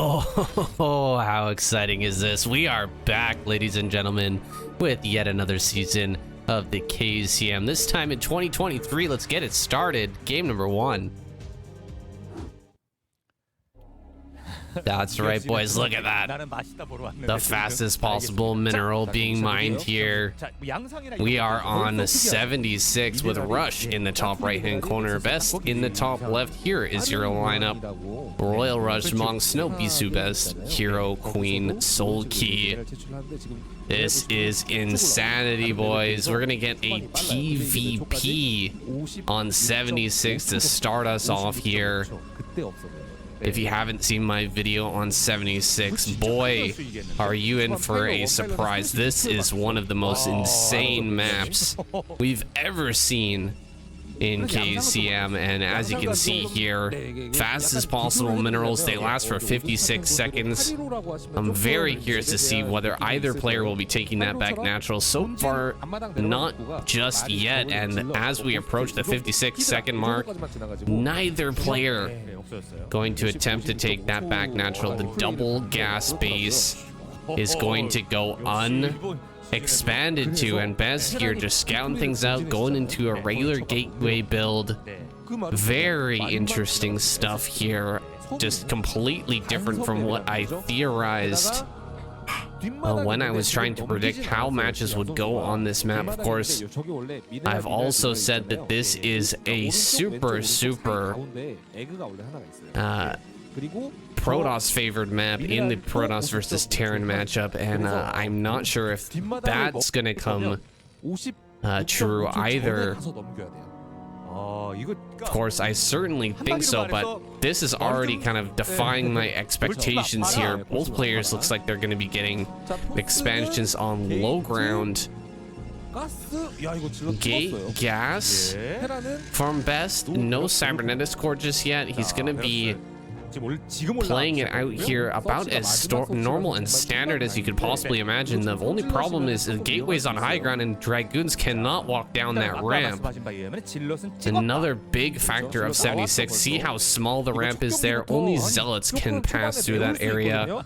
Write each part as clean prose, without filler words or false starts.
Oh, how exciting is this? We are back, ladies and gentlemen, with yet another season of the KCM. This time in 2023, let's get it started. Game number 1. That's right, boys. Look at that. The fastest possible mineral being mined here. We are on 76 with Rush in the top right-hand corner. Best in the top left. Here is your lineup. Royal Rush, Mong, Snow, Bisu Best, Hero, Queen, Soul Key. This is insanity, boys. We're going to get a TVP on 76 to start us off here. If you haven't seen my video on 76, boy, are you in for a surprise. This is one of the most insane maps we've ever seen in KCM, and as you can see here, fast as possible minerals. They last for 56 seconds. I'm very curious to see whether either player will be taking that back natural. So far, not just yet, and as we approach the 56-second mark, neither player going to attempt to take that back natural. The double gas base is going to go expanded to, and Best here just scouting things out, going into a regular gateway build. Very interesting stuff here, just completely different from what I theorized when I was trying to predict how matches would go on this map. Of course, I've also said that this is a super Protoss favored map in the Protoss versus Terran matchup, and I'm not sure if that's gonna come true either. Of course, I certainly think so, but this is already kind of defying my expectations here. Both players looks like they're going to be getting expansions on low ground. Gate gas from Best. No Cybernetics core just yet. He's going to be playing it out here about as normal and standard as you could possibly imagine. The only problem is the gateway's on high ground and Dragoons cannot walk down that ramp. Another big factor of 76. See how small the ramp is there? Only Zealots can pass through that area.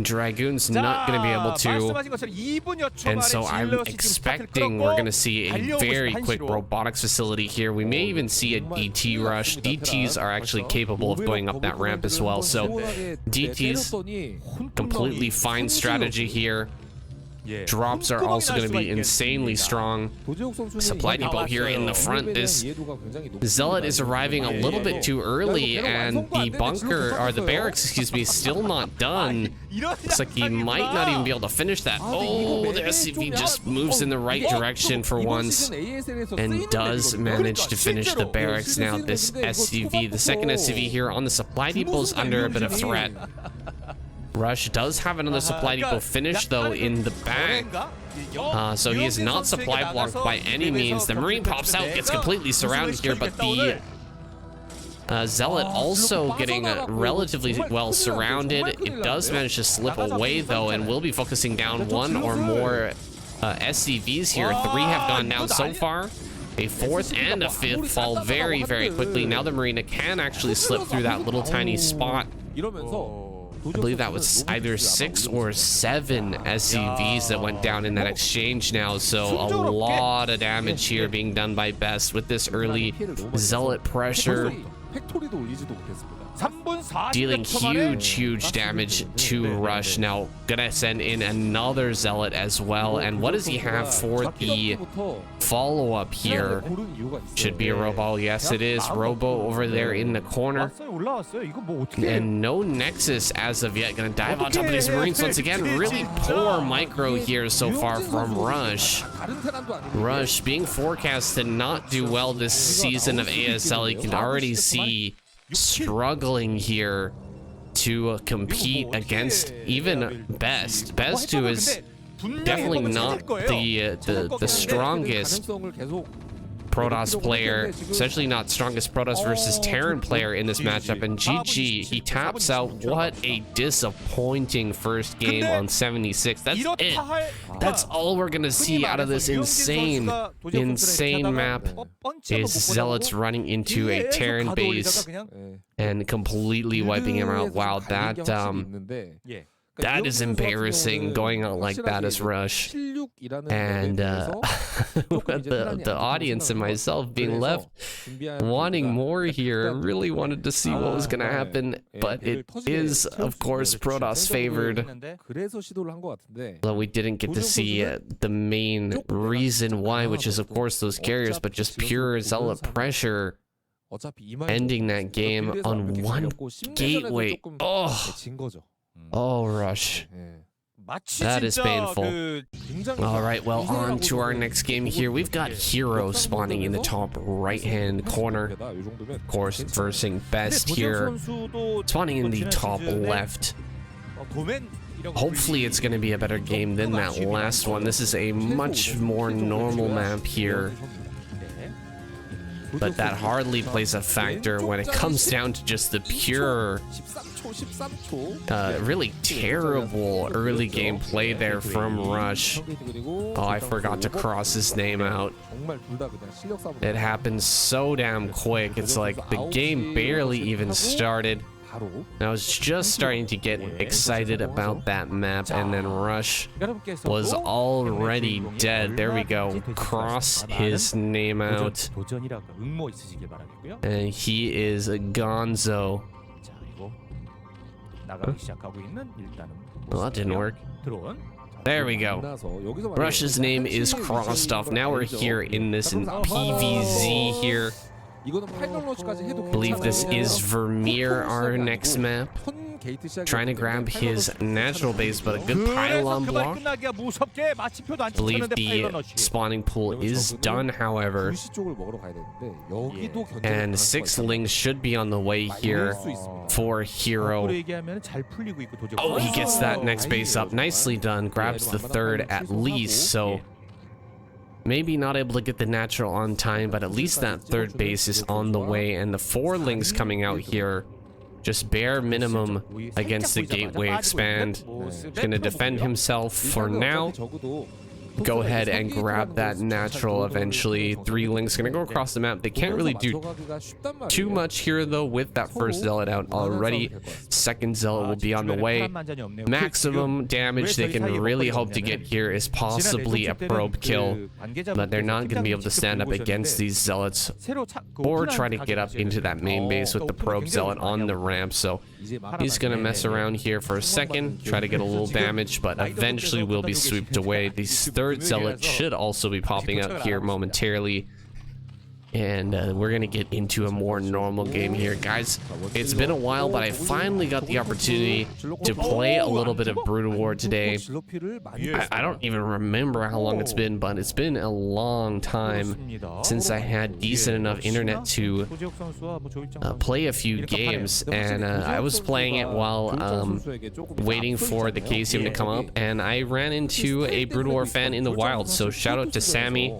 Dragoons not going to be able to, and so I'm expecting we're going to see a very quick robotics facility here. We may even see a DT rush. DTs are actually capable of going up that ramp as well, so DT's completely fine strategy here. Drops are also going to be insanely strong. Supply depot here in the front. This Zealot is arriving a little bit too early, and the bunker, or the barracks, excuse me, still not done. Looks like he might not even be able to finish that. Oh, the SCV just moves in the right direction for once and does manage to finish the barracks. Now this SCV, the second SCV here on the supply depot, is under a bit of threat. Rush does have another supply depot finished though in the back, so he is not supply blocked by any means. The Marine pops out, gets completely surrounded here, but the Zealot also getting relatively well surrounded. It does manage to slip away though, and will be focusing down one or more SCVs here. 3 have gone down so far. A 4th and a 5th fall very quickly. Now the Marina can actually slip through that little tiny spot. I believe that was either 6 or 7 SCVs that went down in that exchange now, so a lot of damage here being done by Best with this early Zealot pressure, dealing huge damage to Rush. Now gonna send in another Zealot as well, and what does he have for the follow-up here? Should be a Robo. Yes, it is. Robo over there in the corner, and no Nexus as of yet. Gonna dive on top of these Marines once again. Really poor micro here so far from Rush. Rush being forecast to not do well this season of ASL. You can already see struggling here to compete against even Best, who is definitely not the strongest Protoss player, especially not strongest Protoss versus Terran player in this matchup. And GG, he taps out. What a disappointing first game on 76. That's it. That's all we're gonna see out of this insane map is Zealots running into a Terran base and completely wiping him out. Wow, that is embarrassing, going out like that as Rush. And the audience and myself being left wanting more here. Really wanted to see what was going to happen, but it is, of course, Protoss favored. Though we didn't get to see the main reason why, which is, of course, those carriers, but just pure Zealot pressure ending that game on one gateway. Oh, Rush. That is painful. All right, well, on to our next game here. We've got Hero spawning in the top right-hand corner. Of course, versing Best here. Spawning in the top left. Hopefully, it's going to be a better game than that last one. This is a much more normal map here. But that hardly plays a factor when it comes down to just the pure really terrible early game play there from Rush. Oh, I forgot to cross his name out. It happened so damn quick. It's like the game barely even started. I was just starting to get excited about that map, and then Rush was already dead. There we go. Cross his name out. And he is a gonzo. Well, that didn't work. There we go. Rush's name is crossed off. Now we're here in this PVZ here. I believe this is Vermeer, our next map. Trying to grab his natural base, but a good pylon block. I believe the spawning pool is done, however. And 6 lings should be on the way here for Hero. Oh, he gets that next base up. Nicely done. Grabs the third at least, so maybe not able to get the natural on time, but at least that third base is on the way. And the 4 lings coming out here, just bare minimum against the gateway expand. Gonna defend himself for now. Go ahead and grab that natural eventually. 3 lings gonna go across the map. They can't really do too much here though with that first zealot out already. Second zealot will be on the way. Maximum damage they can really hope to get here is possibly a probe kill, but they're not gonna be able to stand up against these zealots or try to get up into that main base with the probe zealot on the ramp. So he's gonna mess around here for a second, try to get a little damage, but eventually will be swooped away. These third zealot should also be popping out here momentarily. And we're gonna get into a more normal game here, guys. It's been a while, but I finally got the opportunity to play a little bit of Broodwar today. I don't even remember how long it's been, but it's been a long time since I had decent enough internet to play a few games. And I was playing it while waiting for the KCM to come up, and I ran into a Broodwar fan in the wild. So shout out to Sammy.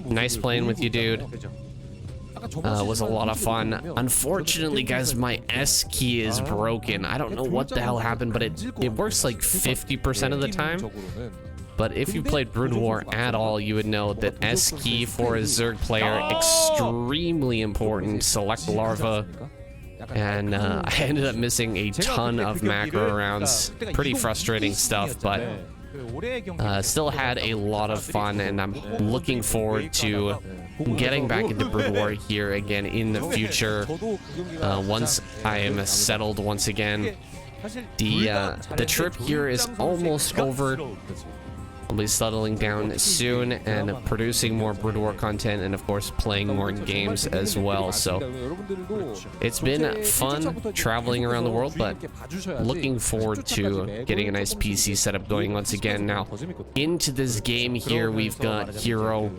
Nice playing with you, dude. Was a lot of fun. Unfortunately, guys, my S key is broken. I don't know what the hell happened, but it works like 50% of the time. But if you played Broodwar at all, you would know that S key for a Zerg player extremely important. Select larva. And I ended up missing a ton of macro rounds. Pretty frustrating stuff, but still had a lot of fun, and I'm looking forward to getting back into Broodwar here again in the future. Once I am settled once again. The trip here is almost over. I'll be settling down soon and producing more Broodwar content, and of course playing more games as well. So it's been fun traveling around the world, but looking forward to getting a nice PC setup going once again. Now into this game here, we've got Hero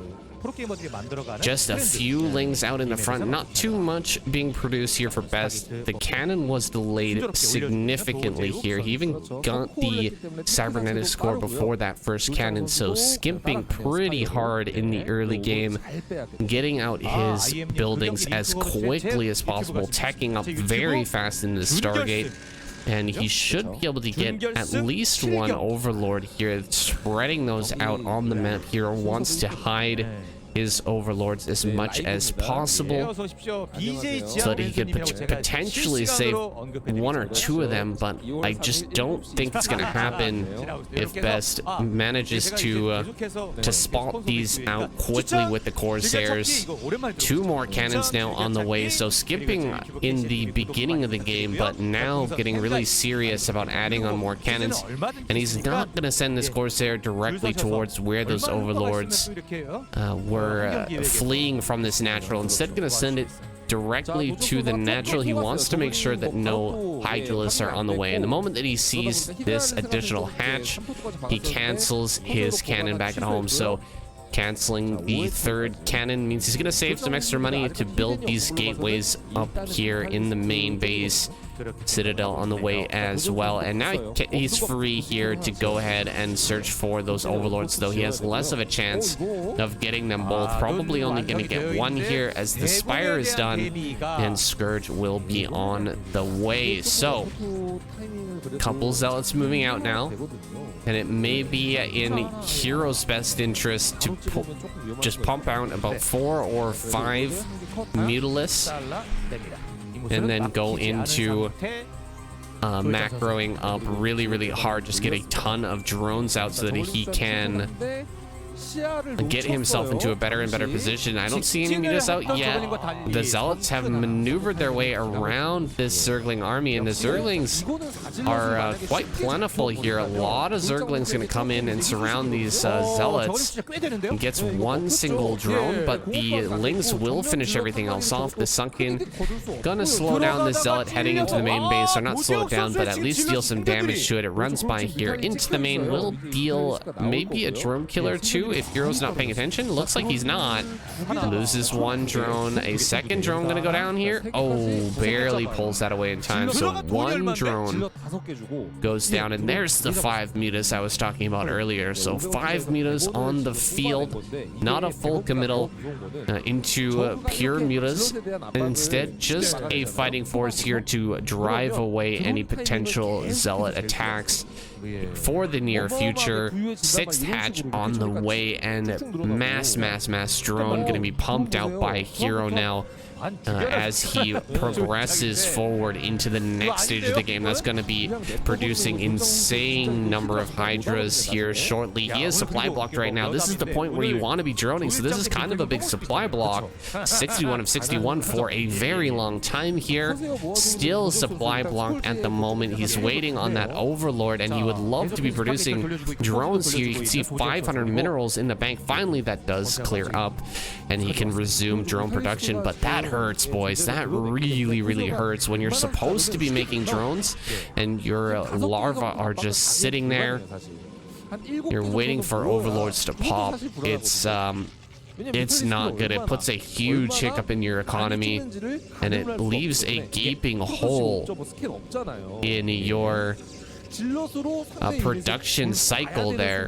Just a few lings out in the front, not too much being produced here for Best. The cannon was delayed significantly here. He even got the cybernetics core before that first cannon, so skimping pretty hard in the early game, getting out his buildings as quickly as possible, teching up very fast in the Stargate. And he should be able to get at least one Overlord here, spreading those out on the map here, wants to hide his overlords as much as possible so that he could potentially save one or two of them, but I just don't think it's going to happen if Best manages to spot these out quickly with the Corsairs. Two more cannons now on the way, so skipping in the beginning of the game, but now getting really serious about adding on more cannons, and he's not going to send this Corsair directly towards where those Overlords were fleeing from this natural. Instead, gonna send it directly to the natural. He wants to make sure that no Hydralisks are on the way. And the moment that he sees this additional hatch, he cancels his cannon back at home. So canceling the third cannon means he's gonna save some extra money to build these gateways up here in the main base. Citadel on the way as well, and now he's free here to go ahead and search for those Overlords, though he has less of a chance of getting them both. Probably only going to get one here as the Spire is done, and Scourge will be on the way. So couple Zealots moving out now, and it may be in Hero's best interest to just pump out about 4 or 5 Mutalisks and then go into macroing up really hard, just get a ton of drones out so that he can get himself into a better and better position. I don't see any mutas out yet. The Zealots have maneuvered their way around this Zergling army, and the Zerglings are quite plentiful here. A lot of Zerglings going to come in and surround these Zealots. He gets one single drone, but the Lings will finish everything else off. The Sunken gonna slow down this Zealot heading into the main base, or not slow it down, but at least deal some damage to it. It runs by here into the main, will deal maybe a drone kill or two if Hero's not paying attention. Looks like he's not. Loses one drone. A second drone gonna go down here. Oh, barely pulls that away in time. So one drone goes down, and there's the 5 mutas I was talking about earlier. So 5 mutas on the field, not a full committal into pure mutas, and instead just a fighting force here to drive away any potential Zealot attacks for the near future. 6th hatch on the way, and mass drone gonna be pumped out by Hero now as he progresses forward into the next stage of the game. That's going to be producing insane number of Hydras here shortly. He is supply blocked right now. This is the point where you want to be droning, so this is kind of a big supply block. 61 of 61 for a very long time here. Still supply blocked at the moment. He's waiting on that Overlord, and he would love to be producing drones here. You can see 500 minerals in the bank. Finally, that does clear up, and he can resume drone production, but that hurts, boys. That really hurts when you're supposed to be making drones and your larvae are just sitting there. You're waiting for Overlords to pop. It's not good. It puts a huge hiccup in your economy, and it leaves a gaping hole in your production cycle there.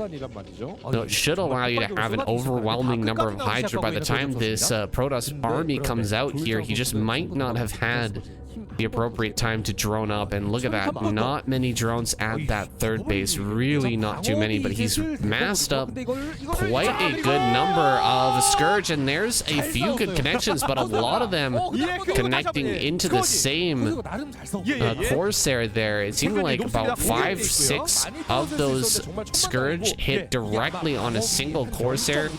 So it should allow you to have an overwhelming number of Hydra. By the time this Protoss army comes out here, he just might not have had the appropriate time to drone up. And look at that, not many drones at that third base, really not too many, but he's massed up quite a good number of Scourge, and there's a few good connections, but a lot of them connecting into the same Corsair there. It seemed like about 5-6 of those Scourge hit directly on a single Corsair.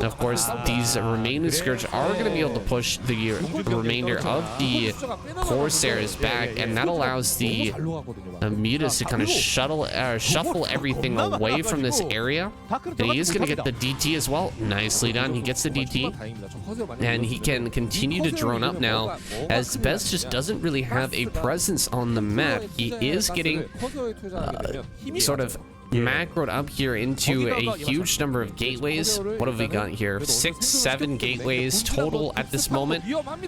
Of course, these remaining Scourge are going to be able to push the remainder of the Corsairs back, and that allows the mutas to kind of shuffle everything away from this area. And he is going to get the DT as well. Nicely done. He gets the DT, and he can continue to drone up now, as Best just doesn't really have a presence on the map. He is getting sort of macroed up here into a huge number of gateways. What have we got here? 6, 7 gateways total at this moment.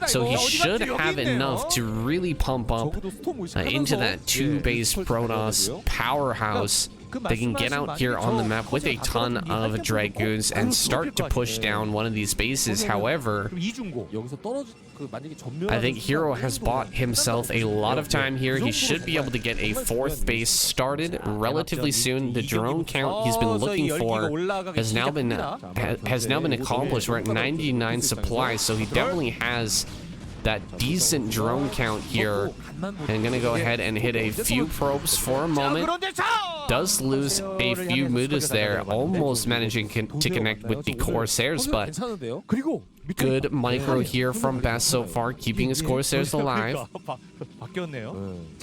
So he should have enough to really pump up into that 2-base Protoss powerhouse. They can get out here on the map with a ton of Dragoons and start to push down one of these bases. However, I think Hero has bought himself a lot of time here. He should be able to get a 4th base started relatively soon. The drone count he's been looking for has now been accomplished. We're at 99 supplies, so he definitely has that decent drone count here. And gonna go ahead and hit a few probes for a moment. Does lose a few mutas there, almost managing to connect with the Corsairs, but good micro here from Best so far, keeping his Corsairs alive.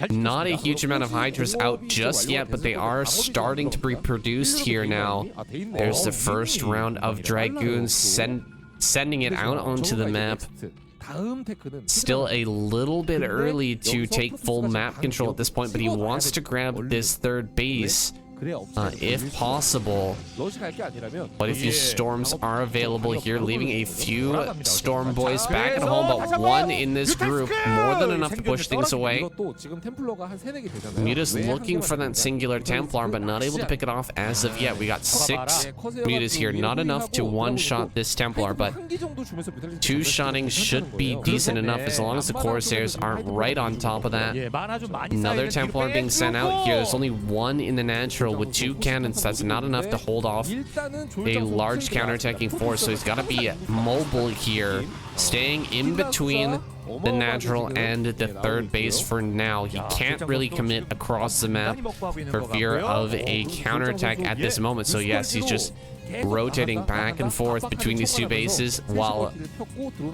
Not a huge amount of Hydras out just yet, but they are starting to be produced here now. There's the first round of Dragoons sending it out onto the map. Still a little bit early to take full map control at this point, but he wants to grab this 3rd base if possible. But a few storms are available here, leaving a few storm boys back at home, but one in this group, more than enough to push things away. Muta's looking for that singular Templar, but not able to pick it off as of yet. We got 6 Mutas here, not enough to one-shot this Templar, but 2-shotting should be decent enough as long as the Corsairs aren't right on top of that. Another Templar being sent out here. There's only one in the natural with 2 cannons. That's not enough to hold off a large counterattacking force, so he's got to be mobile here, staying in between the natural and the 3rd base for now. He can't really commit across the map for fear of a counterattack at this moment. So yes, he's just rotating back and forth between these 2 bases while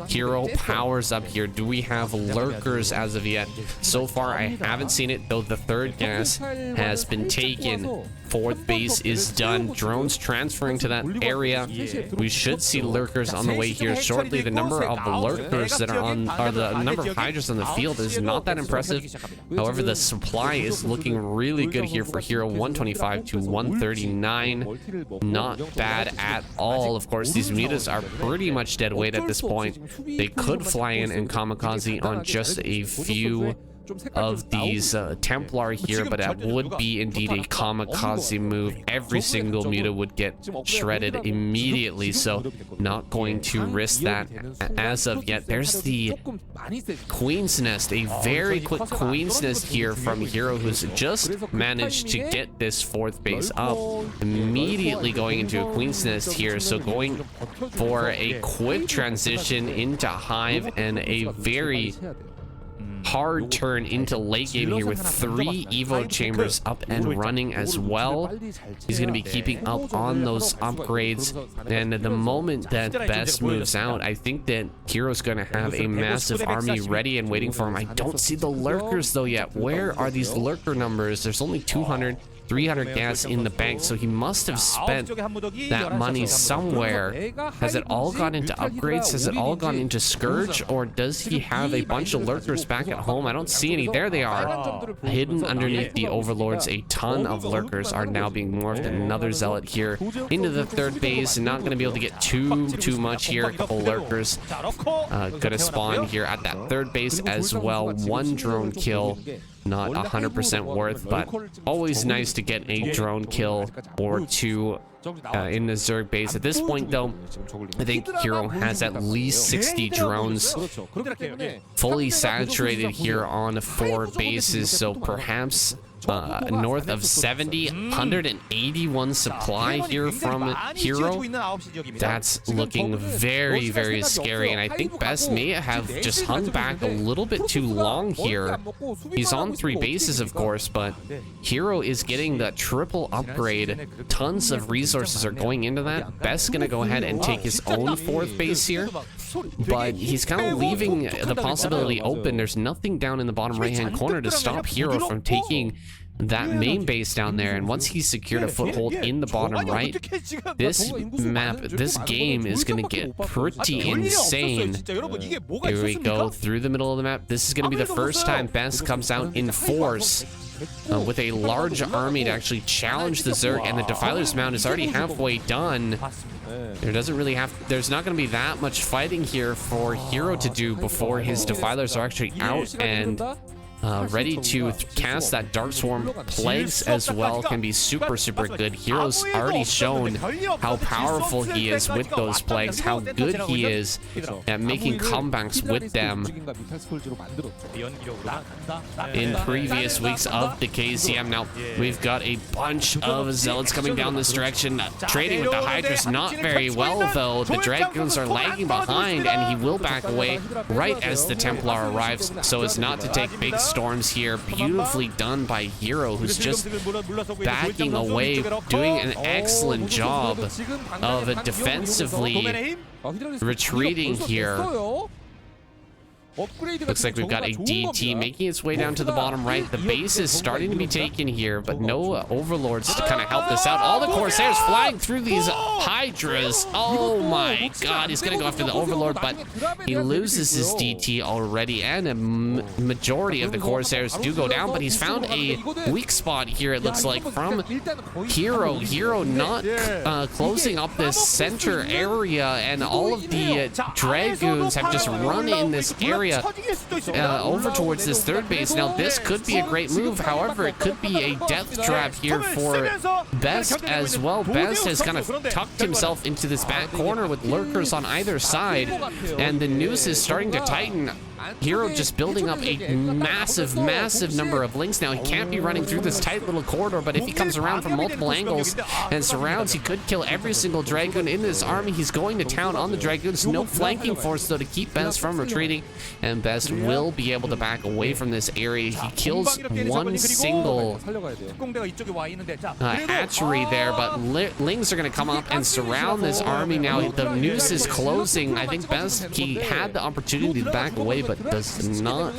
Hero powers up here. Do we have lurkers as of yet? So far, I haven't seen it, though the 3rd gas has been taken. 4th base is done. Drones transferring to that area. We should see lurkers on the way here shortly. The number of lurkers that are on, or the number of Hydras on the field is not that impressive. However, the supply is looking really good here for Hero. 125 to 139. Not bad at all. Of course, these mutas are pretty much dead weight at this point. They could fly in and kamikaze on just a few of these Templar here, but that would be indeed a kamikaze move. Every single muta would get shredded immediately, so not going to risk that as of yet. There's the Queen's Nest, a very quick Queen's Nest here from Hero, who's just managed to get this 4th base up, immediately going into a Queen's Nest here, so going for a quick transition into Hive and a very hard turn into late game here with 3 Evo chambers up and running as well. He's going to be keeping up on those upgrades, and the moment that Best moves out, I think that Hero's going to have a massive army ready and waiting for him. I don't see the lurkers though yet. Where are these lurker numbers? There's only 200. 300 gas in the bank, so he must have spent that money somewhere. Has it all gone into upgrades? Has it all gone into Scourge? Or does he have a bunch of lurkers back at home? I don't see any. There they are, hidden underneath the Overlords. A ton of lurkers are now being morphed. Another Zealot here into the 3rd base, and not going to be able to get too much here. A couple lurkers gonna spawn here at that 3rd base as well. 1 drone kill. Not 100% worth, but always nice to get a drone kill or 2 in the Zerg base. At this point, though, I think Hero has at least 60 drones fully saturated here on 4 bases, so perhaps north of 70, 181 supply here from Hero. That's looking very, very scary, and I think Best may have just hung back a little bit too long here. He's on 3 bases, of course, but Hero is getting the triple upgrade. Tons of resources are going into that. Best's gonna go ahead and take his own 4th base here, but he's kind of leaving the possibility open. There's nothing down in the bottom right-hand corner to stop Hero from taking that main base down there, and once he's secured a foothold in the bottom right, this map, this game is going to get pretty insane. Here we go through the middle of the map. This is going to be the first time Best comes out in force with a large army to actually challenge the Zerg, and the Defiler's Mound is already halfway done. There's not going to be that much fighting here for Hero to do before his Defilers are actually out and ready to cast that Dark Swarm. Plagues as well can be super good. Hero's already shown how powerful he is with those plagues, how good he is at making comebacks with them in previous weeks of the KCM. Now we've got a bunch of Zealots coming down this direction, trading with the Hydras not very well though. The Dragoons are lagging behind, and he will back away right as the Templar arrives so as not to take big storms here. Beautifully done by Hero, who's just backing away, doing an excellent job of defensively retreating here. Looks like we've got a DT making its way down to the bottom right. The base is starting to be taken here, but no overlords to kind of help this out. All the Corsairs flying through these Hydras. Oh my god, he's going to go after the overlord, but he loses his DT already, and a majority of the Corsairs do go down, but he's found a weak spot here, it looks like, from Hero. Hero not closing up this center area, and all of the Dragoons have just run in this area over towards this third base. Now this could be a great move, however it could be a death trap here for Best as well. Best has kind of tucked himself into this back corner with lurkers on either side, and the noose is starting to tighten. Hero just building up a massive number of links now. He can't be running through this tight little corridor, but if he comes around from multiple angles and surrounds, he could kill every single Dragoon in this army. He's going to town on the Dragoons. No flanking force though to keep Best from retreating, and Best will be able to back away from this area. He kills one single hatchery there, but Lings are going to come up and surround this army now. The noose is closing. I think Best, he had the opportunity to back away, but does not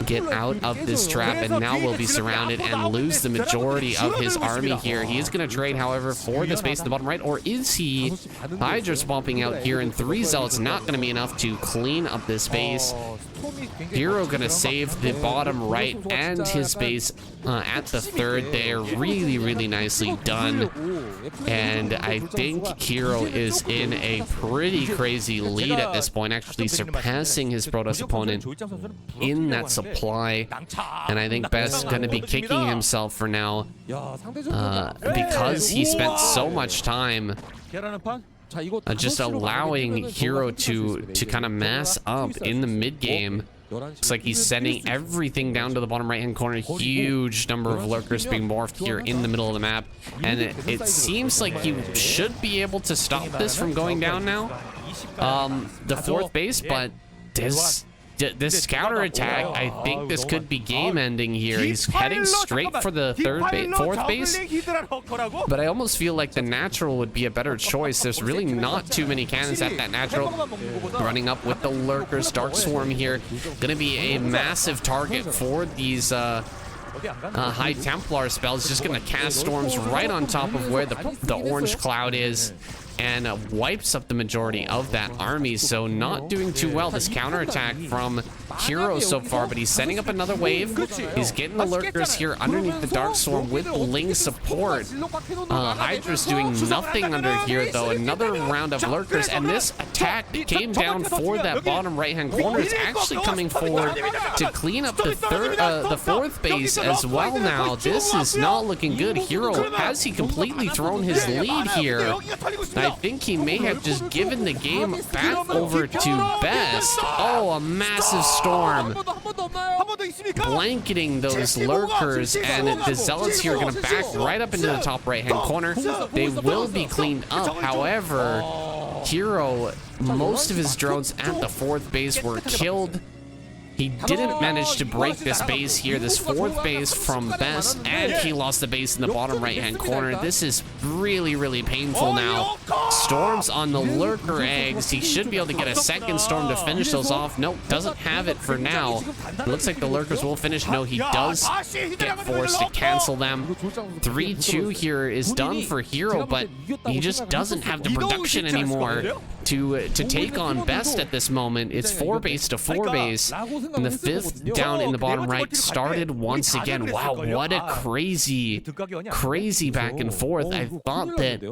get out of this trap, and now will be surrounded and lose the majority of his army here. He is going to trade, however, for the space in the bottom right, or is he? Hydra swamping out here, and 3 Zealots not going to be enough to clean up this space. Hero going to save the bottom right and his base at the third there. Really nicely done. And I think Hero is in a pretty crazy lead at this point, actually surpassing his Protoss opponent in that supply. And I think Best going to be kicking himself for now because he spent so much time just allowing Hero to kind of mass up in the mid game. Looks like he's sending everything down to the bottom right hand corner. Huge number of lurkers being morphed here in the middle of the map, and it seems like he should be able to stop this from going down now, the 4th base, but this counterattack, I think this could be game-ending here. He's heading straight for the 4th base, but I almost feel like the natural would be a better choice. There's really not too many cannons at that natural. Running up with the lurkers, Dark Swarm here, gonna be a massive target for these High Templar spells. Just gonna cast storms right on top of where the orange cloud is, and wipes up the majority of that army. So not doing too well, this counterattack from Hero so far, but he's setting up another wave. He's getting the lurkers here underneath the Dark Swarm with Ling support. Hydra's doing nothing under here though. Another round of lurkers, and this attack came down for that bottom right hand corner. It's actually coming forward to clean up the 4th base as well now. This is not looking good. Hero, has he completely thrown his lead here? I think he may have just given the game back over to Best. Oh, a massive storm blanketing those lurkers, and the Zealots here are going to back right up into the top right-hand corner. They will be cleaned up. However, Hero, most of his drones at the 4th base were killed. He didn't manage to break this base here, this 4th base from Best, and he lost the base in the bottom right-hand corner. This is really painful now. Storms on the lurker eggs. He should be able to get a second storm to finish those off. Nope, doesn't have it for now. It looks like the lurkers will finish. No, he does get forced to cancel them. 3-2 here is done for Hero, but he just doesn't have the production anymore to take on Best at this moment. It's 4 base to 4 base, and the 5th down in the bottom right started once again. Wow, what a crazy back and forth. I thought that,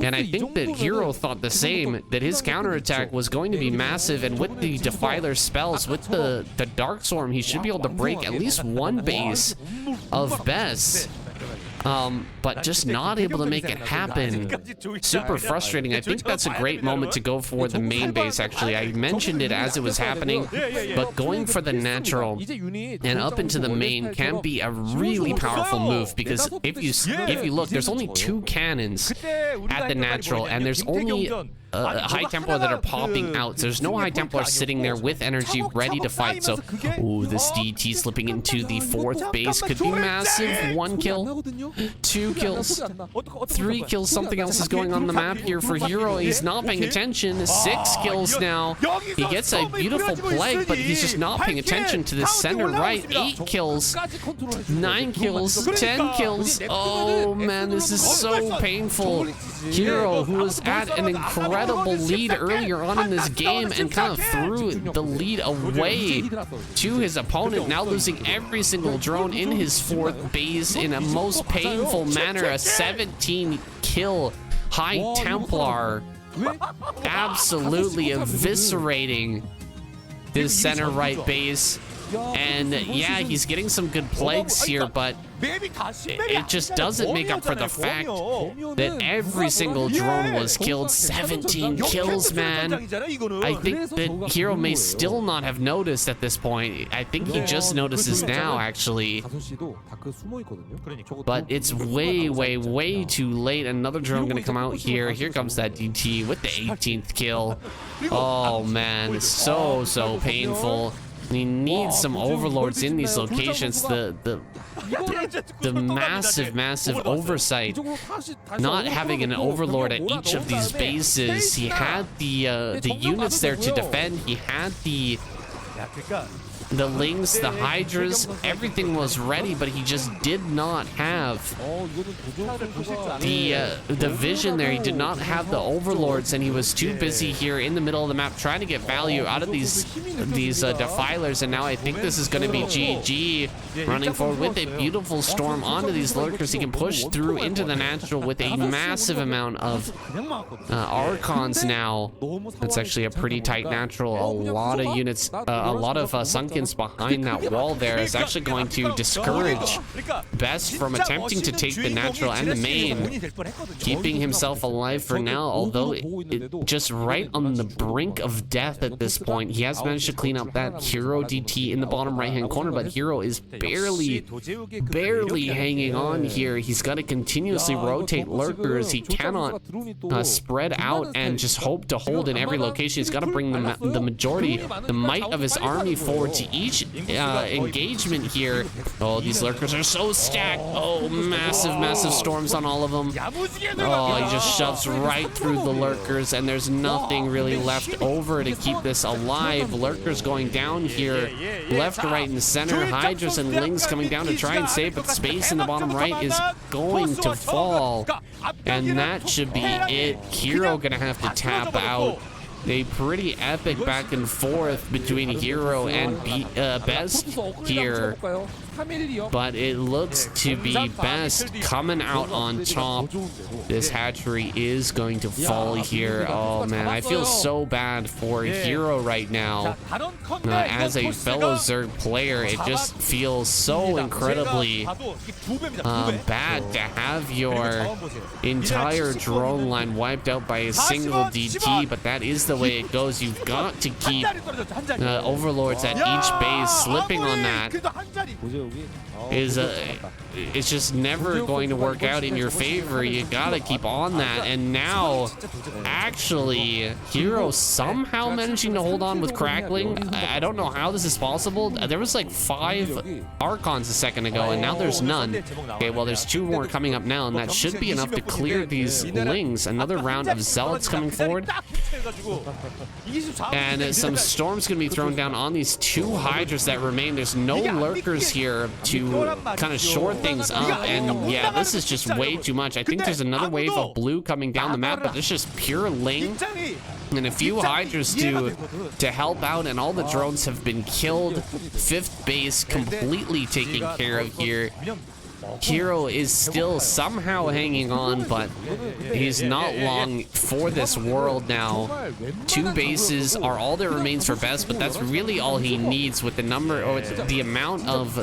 and I think that Hero thought the same, that his counterattack was going to be massive, and with the Defiler spells, with the Dark Storm, he should be able to break at least 1 base of Best. But just not able to make it happen. Super frustrating. I think that's a great moment to go for the main base, actually. I mentioned it as it was happening, but going for the natural and up into the main can be a really powerful move, because if you look, there's only 2 cannons at the natural, and there's only High Templar that are popping out. So there's no High Templar sitting there with energy ready to fight. So, ooh, this DT slipping into the 4th base could be massive. 1 kill, 2 kills, 3 kills. Something else is going on the map here for Hero. He's not paying attention. 6 kills now. He gets a beautiful plague, but he's just not paying attention to the center right. 8 kills, 9 kills, 10 kills. Oh man, this is so painful. Hero, who was at an incredible lead earlier on in this game and kind of threw the lead away to his opponent, now losing every single drone in his 4th base in a most painful manner. A 17 kill High Templar absolutely eviscerating his center right base. And yeah, he's getting some good plagues here, but it just doesn't make up for the fact that every single drone was killed. 17 kills, man. I think that Hero may still not have noticed at this point. I think he just notices now, actually. But it's way too late. Another drone gonna come out here. Here comes that DT with the 18th kill. Oh man, it's so painful. He needs some overlords in these locations. The massive oversight. Not having an overlord at each of these bases. He had the units there to defend. He had the Lings, the Hydras, everything was ready, but he just did not have the vision there. He did not have the overlords, and he was too busy here in the middle of the map trying to get value out of these defilers. And now I think this is going to be GG, running forward with a beautiful storm onto these lurkers. He can push through into the natural with a massive amount of Archons now. It's actually a pretty tight natural. A lot of units, a lot of Sunkins behind that wall there is actually going to discourage Best from attempting to take the natural and the main, keeping himself alive for now, although just right on the brink of death at this point. He has managed to clean up that Hero DT in the bottom right hand corner, but Hero is barely hanging on here. He's got to continuously rotate lurkers. He cannot spread out and just hope to hold in every location. He's got to bring the majority, the might of his army forward to each engagement here. Oh, these lurkers are so stacked. Oh, massive storms on all of them. Oh, he just shoves right through the lurkers, and there's nothing really left over to keep this alive. Lurkers going down here, left, right, and center. Hydras and Lings coming down to try and save, but space in the bottom right is going to fall, and that should be it. Hero gonna have to tap out. A pretty epic back and forth between Hero and Best here, but it looks to be Best coming out on top. This hatchery is going to fall here. Oh man, I feel so bad for Hero right now. As a fellow Zerg player, it just feels so incredibly bad to have your entire drone line wiped out by a single DT, but that is the way it goes. You've got to keep overlords at each base. Slipping on that is it's just never going to work out in your favor. You gotta keep on that. And now actually Hero somehow managing to hold on with crackling. I don't know how this is possible. There was like 5 Archons a second ago, and now there's none. Okay, well there's 2 more coming up now, and that should be enough to clear these Lings. Another round of Zealots coming forward, and some storms gonna be thrown down on these 2 Hydras that remain. There's no lurkers here. here to kind of shore things up. And yeah, this is just way too much. I think there's another wave of blue coming down the map, but there's just pure Ling and a few Hydras to help out, and all the drones have been killed. Fifth base completely taken care of here. Hero is still somehow hanging on, but he's not long for this world now. 2 bases are all that remains for Best, but that's really all he needs with the number or the amount of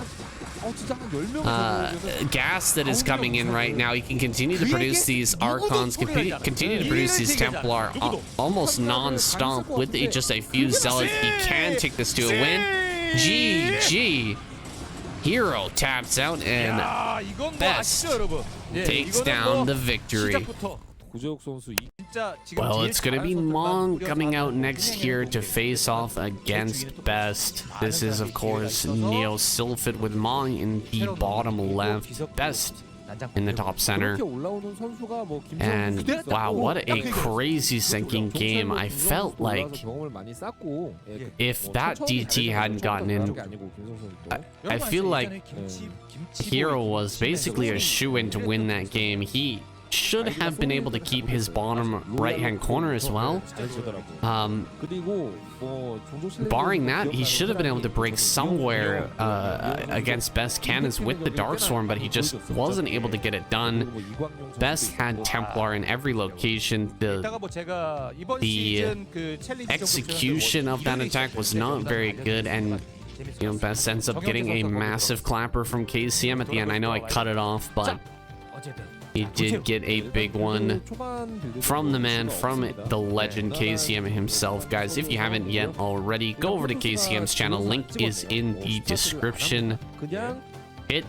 gas that is coming in right now. He can continue to produce these Archons, continue to produce these Templar almost non-stop with just a few Zealots. He can take this to a win. GG. Hero taps out and Best takes down the victory. Well, it's going to be Mong coming out next here to face off against Best. This is, of course, Neo Sylphid with Mong in the bottom left. Best in the top center. And wow, what a crazy sinking game. I felt like if that DT hadn't gotten in, I feel like Hero was basically a shoo-in to win that game. He should have been able to keep his bottom right-hand corner as well. Barring that, he should have been able to break somewhere against Best cannons with the Darkstorm, but he just wasn't able to get it done. Best had Templar in every location. The execution of that attack was not very good, and you know, Best ends up getting a massive clapper from KCM at the end. I know I cut it off, but he did get a big one from the man, from the legend KCM himself. Guys, if you haven't yet already, go over to KCM's channel. Link is in the description. Hit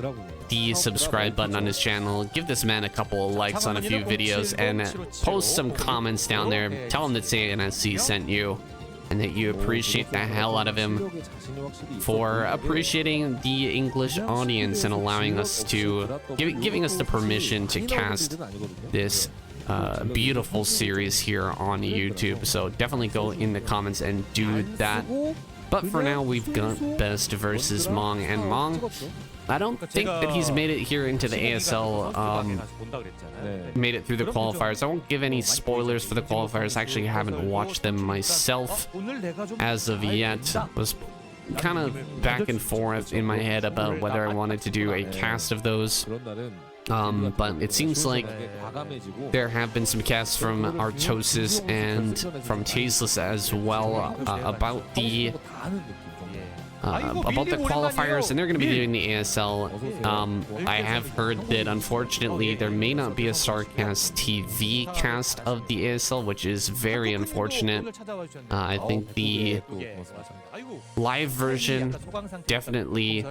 the subscribe button on his channel. Give this man a couple of likes on a few videos and post some comments down there. Tell him that CNSC sent you and that you appreciate the hell out of him for appreciating the English audience and allowing us to giving us the permission to cast this beautiful series here on YouTube. So definitely go in the comments and do that. But for now, we've got Best versus Mong, and Mong, I don't think that he's made it here into the ASL, made it through the qualifiers. I won't give any spoilers for the qualifiers. I actually haven't watched them myself as of yet. Was kind of back and forth in my head about whether I wanted to do a cast of those. But it seems like there have been some casts from Artosis and from Tasteless as well about the qualifiers, and they're going to be doing the ASL. I have heard that unfortunately there may not be a Starcast TV cast of the ASL, which is very unfortunate. I think the live version, definitely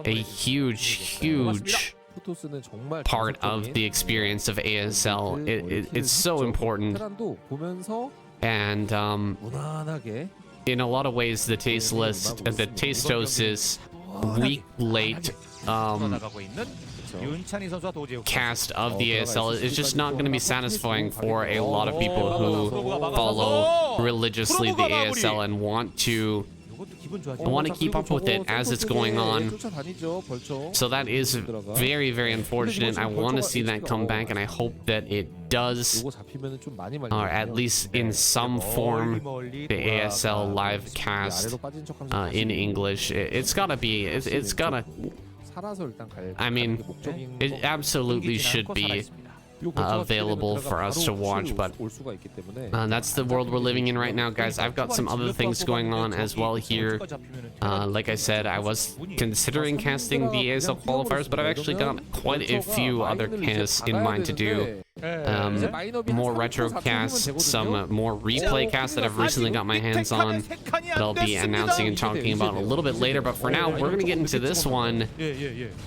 a huge part of the experience of ASL. It's so important, and in a lot of ways, the Tastosis week late cast of the ASL is just not going to be satisfying for a lot of people who follow religiously the ASL and want to keep up with it as it's going on. So that is very unfortunate. I want to see that come back, and I hope that it does, or at least in some form, the ASL live cast in English. It's gotta be, it's gotta, I mean, it absolutely should be available for us to watch, but that's the world we're living in right now, guys. I've got some other things going on as well here. Like I said, I was considering casting the ASL qualifiers, but I've actually got quite a few other casts in mind to do. More retro casts, some more replay casts that I've recently got my hands on that I'll be announcing and talking about a little bit later. But for now, we're gonna get into this one.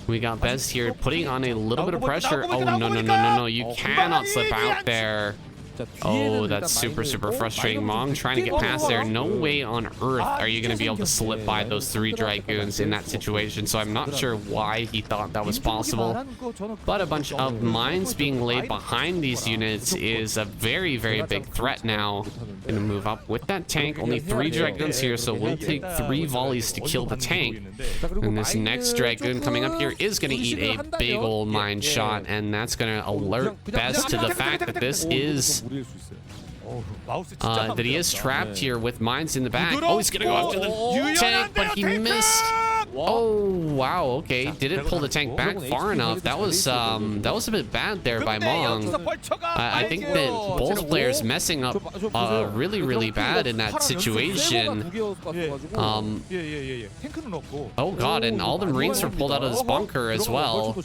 We got Best here putting on a little bit of pressure. Oh, no, you cannot slip out there. Oh, that's super frustrating. Mong trying to get past there. No way on earth are you going to be able to slip by those 3 Dragoons in that situation. So I'm not sure why he thought that was possible. But a bunch of mines being laid behind these units is a very big threat now. Going to move up with that tank. Only 3 Dragoons here, so we'll take 3 volleys to kill the tank. And this next Dragoon coming up here is going to eat a big old mine shot, and that's going to alert Best to the fact that this is that he is trapped here with mines in the back. Oh, he's gonna go after the tank, but he missed. Oh wow, okay, didn't pull the tank back far enough. That was a bit bad there by Mong. I think that both players messing up really bad in that situation. Oh god, and all the Marines were pulled out of this bunker as well.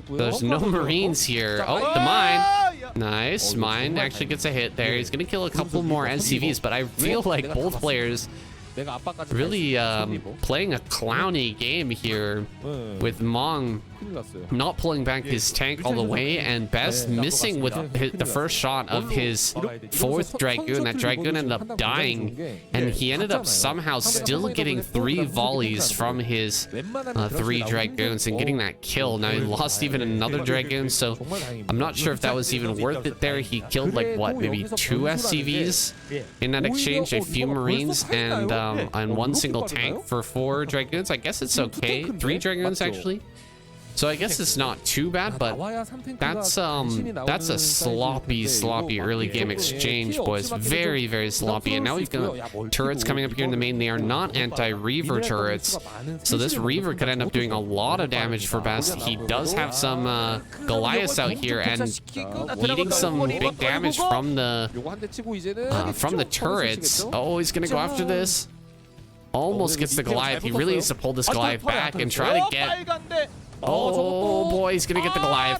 There's no Marines here. Oh, the mine. Nice. Mine actually gets a hit there. He's gonna kill a couple more SCVs, but I feel like both players really playing a clowny game here, with Mong not pulling back his tank all the way, and Best missing with the first shot of his 4th Dragoon. That Dragoon ended up dying, and he ended up somehow still getting 3 volleys from his 3 Dragoons and getting that kill. Now he lost even another Dragoon, so I'm not sure if that was even worth it there. He killed like what, maybe 2 SCVs in that exchange, a few Marines, and 1 single tank for 4 Dragoons. I guess it's okay. 3 Dragoons actually. So I guess it's not too bad, but that's a sloppy early game exchange, boys. Very sloppy. And now we've got turrets coming up here in the main. They are not anti-Reaver turrets, so this Reaver could end up doing a lot of damage for Best. He does have some Goliaths out here and eating some big damage from the turrets. Oh, he's gonna go after this. Almost gets the Goliath. He really needs to pull this Goliath back and try to get... Oh boy, he's gonna get the Goliath.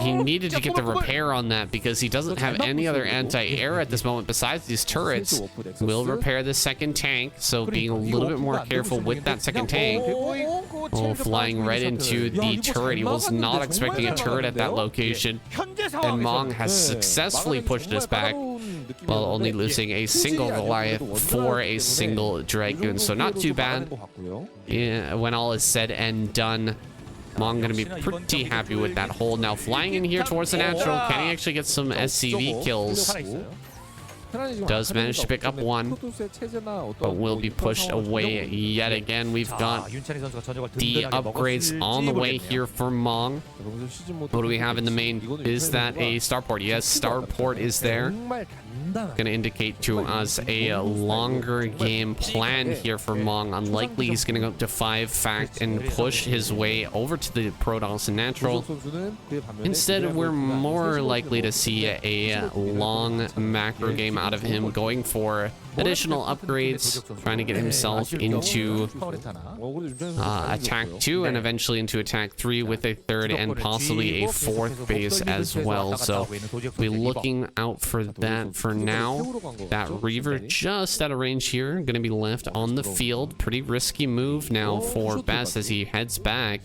He needed to get the repair on that because he doesn't have any other anti-air at this moment besides these turrets. Will repair the second tank, so being a little bit more careful with that second tank. Oh, flying right into the turret. He was not expecting a turret at that location. And Mong has successfully pushed us back, while only losing a single Goliath for a single Dragoon. So not too bad. Yeah, when all is said and done, Mong gonna be pretty happy with that hold. Now flying in here towards the natural, can he actually get some SCV kills? Does manage to pick up 1, but will be pushed away yet again. We've got the upgrades on the way here for Mong. What do we have in the main? Is that a starport? Yes, starport is there. Gonna indicate to us a longer game plan here for Mong. Unlikely he's gonna go up to 5 fact and push his way over to the Protoss natural. Instead, we're more likely to see a long macro game out of him, going for additional upgrades, trying to get himself into attack 2 and eventually into attack 3 with a 3rd and possibly a 4th base as well. So we're looking out for that for now. That Reaver just out of range here, going to be left on the field. Pretty risky move now for Best as he heads back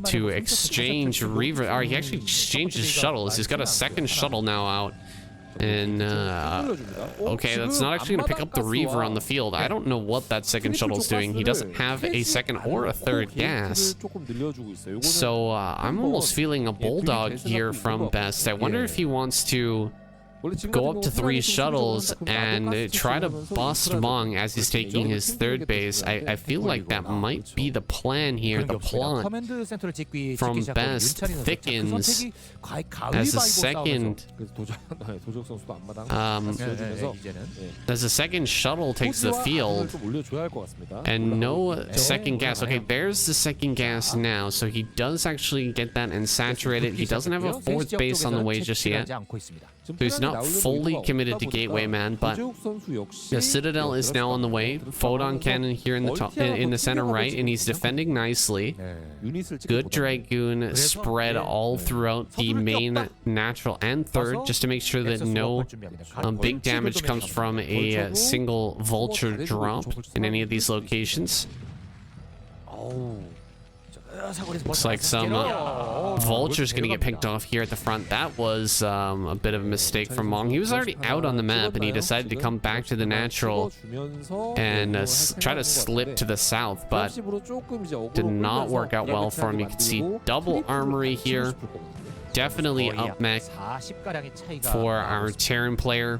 to exchange Reaver. Or he actually exchanged his shuttles. He's got a second shuttle now out. And okay, that's not actually gonna pick up the Reaver on the field. I don't know what that second shuttle's doing. He doesn't have a second or a 3rd gas, so I'm almost feeling a bulldog here from Best. I wonder if he wants to go up to 3 shuttles and try to bust Mong as he's taking his 3rd base. I feel like that might be the plan here. The plot from Best thickens as the second shuttle takes the field and no second gas. Okay, there's the second gas now, so he does actually get that and saturate it. He doesn't have a 4th base on the way just yet, so he's not fully committed to Gateway Man, but the Citadel is now on the way. Photon Cannon here in the top, in the center right, and he's defending nicely. Good Dragoon spread all throughout the main natural and 3rd, just to make sure that no big damage comes from a single Vulture drop in any of these locations. Looks like some vultures gonna get picked off here at the front. That was a bit of a mistake from Mong. He was already out on the map and he decided to come back to the natural and try to slip to the south, but did not work out well for him. You can see double armory here. Definitely up mech for our Terran player.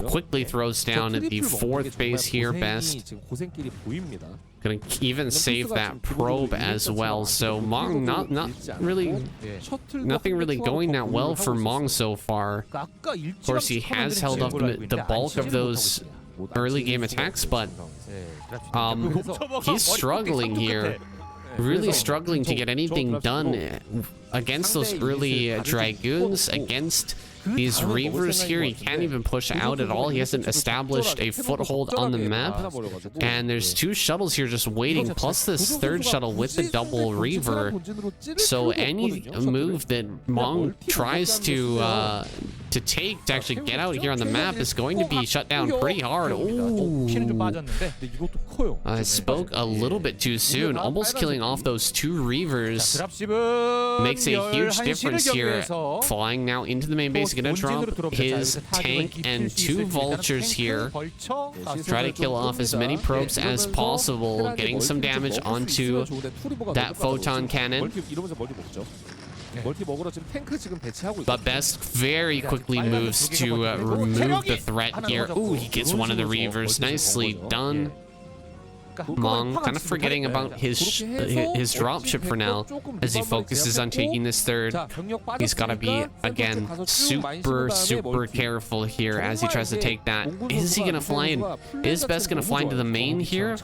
Quickly throws down at the 4th base here, best. Gonna even save that probe as well. So Mong nothing really going that well for Mong so far. Of course, he has held up the bulk of those early game attacks, but he's struggling here. Really struggling to get anything done against those early Dragoons, against these Reavers here. He can't even push out at all. He hasn't established a foothold on the map. And there's 2 shuttles here just waiting, plus this 3rd shuttle with the double Reaver. So any move that Mong tries to take to actually get out here on the map is going to be shut down pretty hard. Ooh. I spoke a little bit too soon. Almost killing off those 2 Reavers makes a huge difference here. Flying now into the main base. Gonna drop his tank and 2 vultures here. Try to kill off as many probes as possible, getting some damage onto that photon cannon. But Best very quickly moves to remove the threat here. Ooh, he gets one of the Reavers. Nicely done. Mong kind of forgetting about his dropship for now as he focuses on taking this 3rd. He's got to be, again, super careful here as he tries to take that. Is he going to fly in? Is Best going to fly into the main here?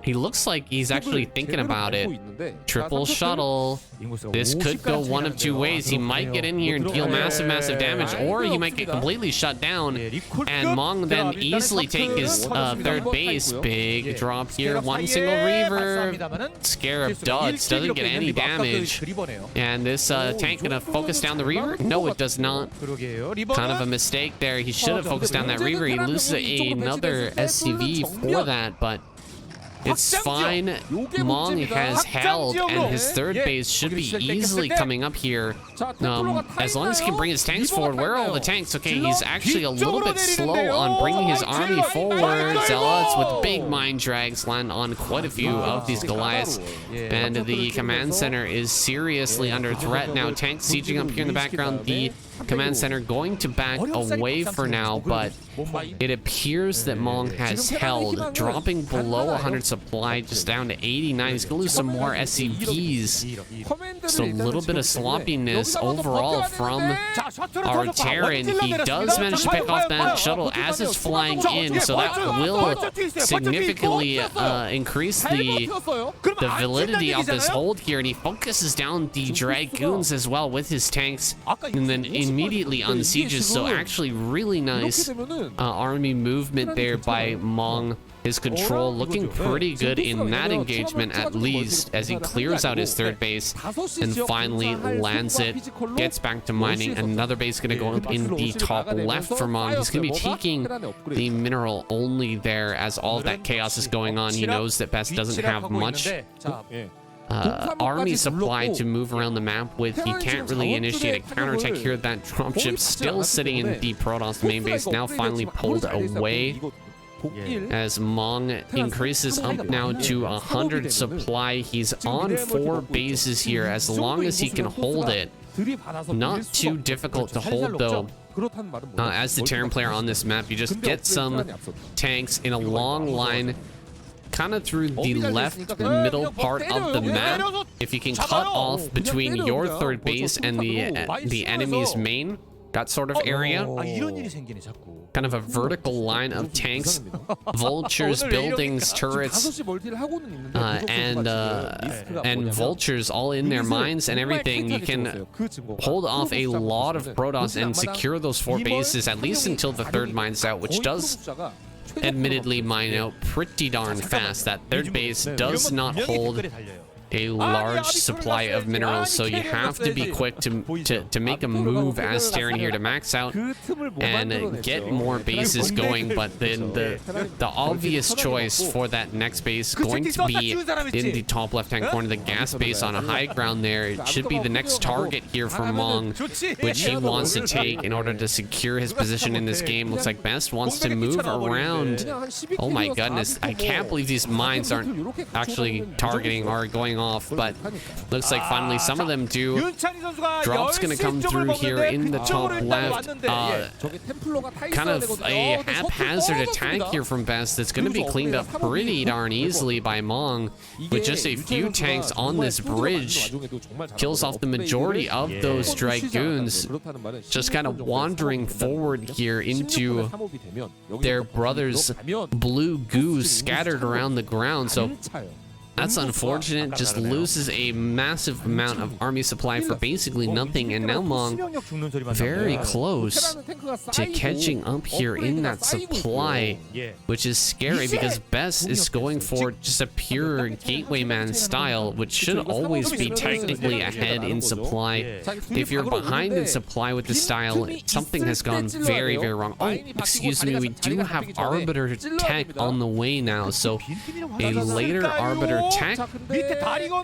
He looks like he's actually thinking about it. Triple shuttle. This could go one of 2 ways. He might get in here and deal massive damage, or he might get completely shut down, and Mong then easily take his 3rd base. Big drop here. 1 single Reaver. Scarab duds. Doesn't get any damage. And this tank gonna focus down the Reaver? No, it does not. Kind of a mistake there. He should have focused down that Reaver. He loses another SCV for that, but it's fine. Mong has held, and his 3rd base should be easily coming up here. As long as he can bring his tanks forward. Where are all the tanks? Okay, he's actually a little bit slow on bringing his army forward. Zealots with big mine drags land on quite a few of these Goliaths. And the command center is seriously under threat now. Tanks sieging up here in the background. The command center going to back away for now, but it appears that Mong has held, dropping below 100 supply, just down to 89. He's gonna lose some more SCVs. So a little bit of sloppiness overall from our Terran. He does manage to pick off that shuttle as it's flying in, so that will significantly increase the validity of this hold here. And he focuses down the Dragoons as well with his tanks, and then immediately unsieges. So actually really nice army movement there by Mong. His control looking pretty good in that engagement, at least, as he clears out his 3rd base and finally lands it, gets back to mining. Another base going to go up in the top left for Mong. He's going to be taking the mineral only there as all of that chaos is going on. He knows that Best doesn't have much army supply to move around the map with. He can't really initiate a counterattack here. That dropship still sitting in the Protoss main base, now finally pulled away as Mong increases up now to 100 supply. He's on 4 bases here as long as he can hold it. Not too difficult to hold though. As the Terran player on this map, you just get some tanks in a long line kind of through the left middle part of the map. If you can cut off between your 3rd base and the enemy's main, that sort of area, kind of a vertical line of tanks, vultures, buildings, turrets, and vultures all in their mines and everything. You can hold off a lot of Protoss and secure those 4 bases, at least until the 3rd mines out, which does admittedly mine out pretty darn fast. That 3rd base does not hold a large supply of minerals, so you have to be quick to make a move as Terran here to max out and get more bases going. But then the obvious choice for that next base going to be in the top left-hand corner, the gas base on a high ground there. It should be the next target here for Mong, which he wants to take in order to secure his position in this game. Looks like Best wants to move around. Oh my goodness, I can't believe these mines aren't actually targeting or going off, but looks like finally some of them do. Drop's gonna come through here in the top left. Kind of a haphazard attack here from Best that's gonna be cleaned up pretty darn easily by Mong with just a few tanks on this bridge. Kills off the majority of those Dragoons, just kind of wandering forward here into their brother's blue goo scattered around the ground. So that's unfortunate. Just loses a massive amount of army supply for basically nothing, and now Mong very close to catching up here in that supply, which is scary because Best is going for just a pure gateway man style, which should always be technically ahead in supply. If you're behind in supply with the style, something has gone very, very wrong. Oh, excuse me, we do have Arbiter tech on the way now, so a later Arbiter tech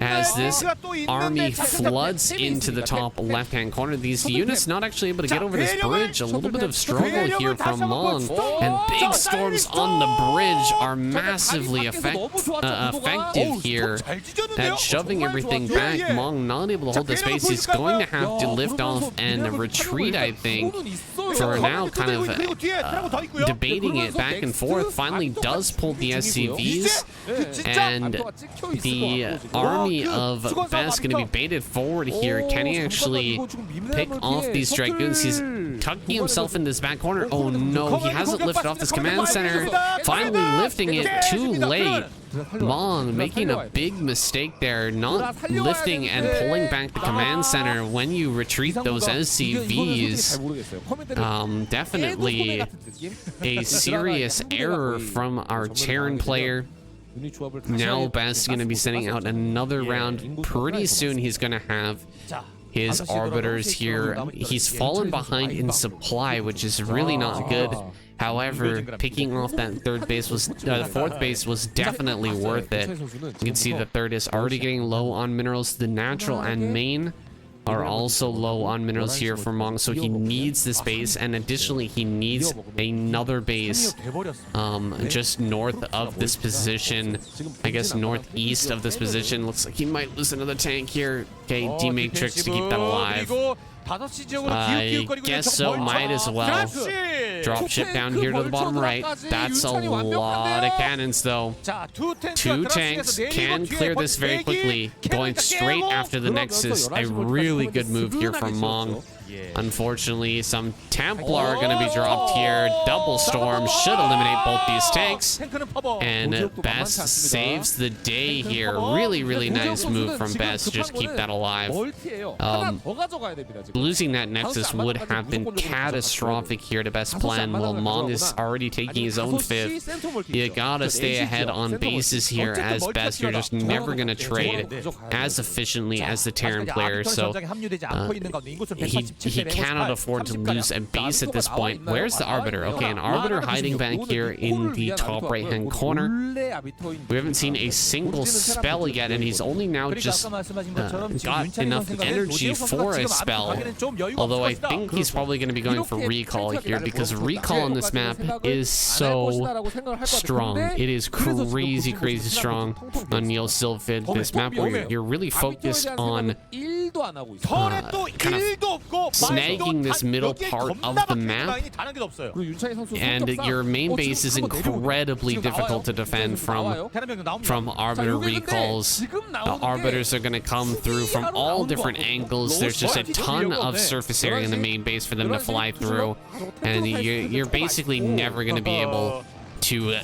as this army floods into the top left-hand corner. These units not actually able to get over this bridge. A little bit of struggle here from Mong, and big storms on the bridge are massively effective here at shoving everything back. Mong not able to hold the space. He's going to have to lift off and retreat, I think. For now, kind of debating it back and forth. Finally does pull the SCVs, and the army of Best going to be baited forward here. Can he actually pick off these Dragoons? He's tucking himself in this back corner. Oh no, he hasn't lifted off this command center. Finally lifting it too late. Mong making a big mistake there, not lifting and pulling back the command center when you retreat those SCVs. Definitely a serious error from our Terran player. Now Best is going to be sending out another round. Pretty soon he's going to have his arbiters here. He's fallen behind in supply, which is really not good. However, picking off that fourth base was definitely worth it. You can see the third is already getting low on minerals. The natural and main are also low on minerals here for Mong, so he needs this base, and additionally he needs another base just north of this position. I guess northeast of this position. Looks like he might lose another tank here. Okay, D-Matrix to keep that alive. I guess so, might as well. Dropship down here to the bottom right. That's a lot of cannons, though. Two tanks can clear this very quickly. Going straight after the Nexus. A really good move here from Mong. Unfortunately, some Templar are going to be dropped here. Double Storm should eliminate both these tanks. And Best saves the day here. Really, really nice move from Best. Just keep that alive. Losing that Nexus would have been catastrophic here to Best's plan. While Mong is already taking his own fifth. You gotta stay ahead on bases here as Best. You're just never going to trade as efficiently as the Terran player. So he cannot afford to lose a base at this point. Where's the Arbiter? Okay, an Arbiter hiding back here in the top right-hand corner. We haven't seen a single spell yet, and he's only now just got enough energy for a spell. Although I think he's probably going to be going for recall here, because recall on this map is so strong. It is crazy, crazy strong on Neil Sylphid. This map where you're really focused on kind of snagging this middle part of the map, and your main base is incredibly difficult to defend from Arbiter recalls. Arbiters are going to come through from all different angles. There's just a ton of surface area in the main base for them to fly through, and you're basically never going to be able to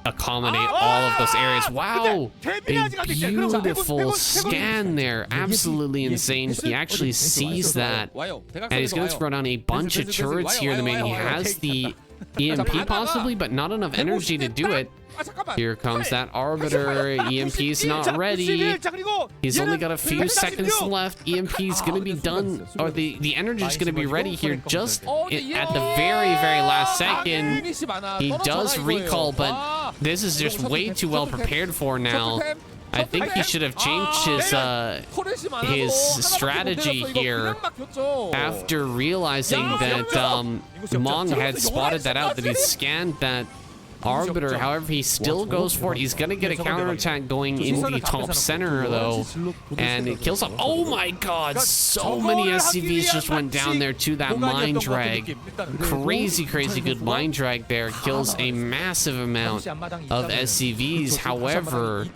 accommodate all of those areas. Wow, a beautiful scan there. Absolutely insane. He actually sees that, and he's going to throw down a bunch of turrets here in the main. He has the EMP possibly, but not enough energy to do it. Here comes that Arbiter. EMP's not ready. He's only got a few seconds left. EMP's gonna be done, or the energy's gonna be ready here just at the very last second. He does recall, but this is just way too well prepared for now. I think he should have changed his strategy here after realizing that Mong had spotted that out, that he scanned that Arbiter. However, he still goes for it. He's gonna get a counterattack going into the top center though, and it kills off. Oh my god, so many SCVs just went down there to that mine drag. Crazy good mine drag there. Kills a massive amount of SCVs. However,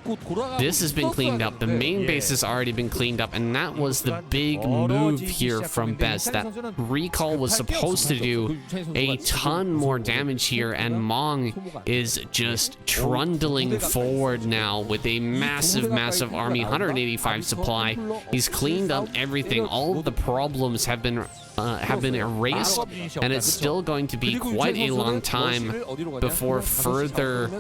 this has been cleaned up. The main base has already been cleaned up, and that was the big move here from Best. That recall was supposed to do a ton more damage here, and Mong is just trundling forward now with a massive army, 185 supply. He's cleaned up everything. All of the problems have been erased, and it's still going to be quite a long time before further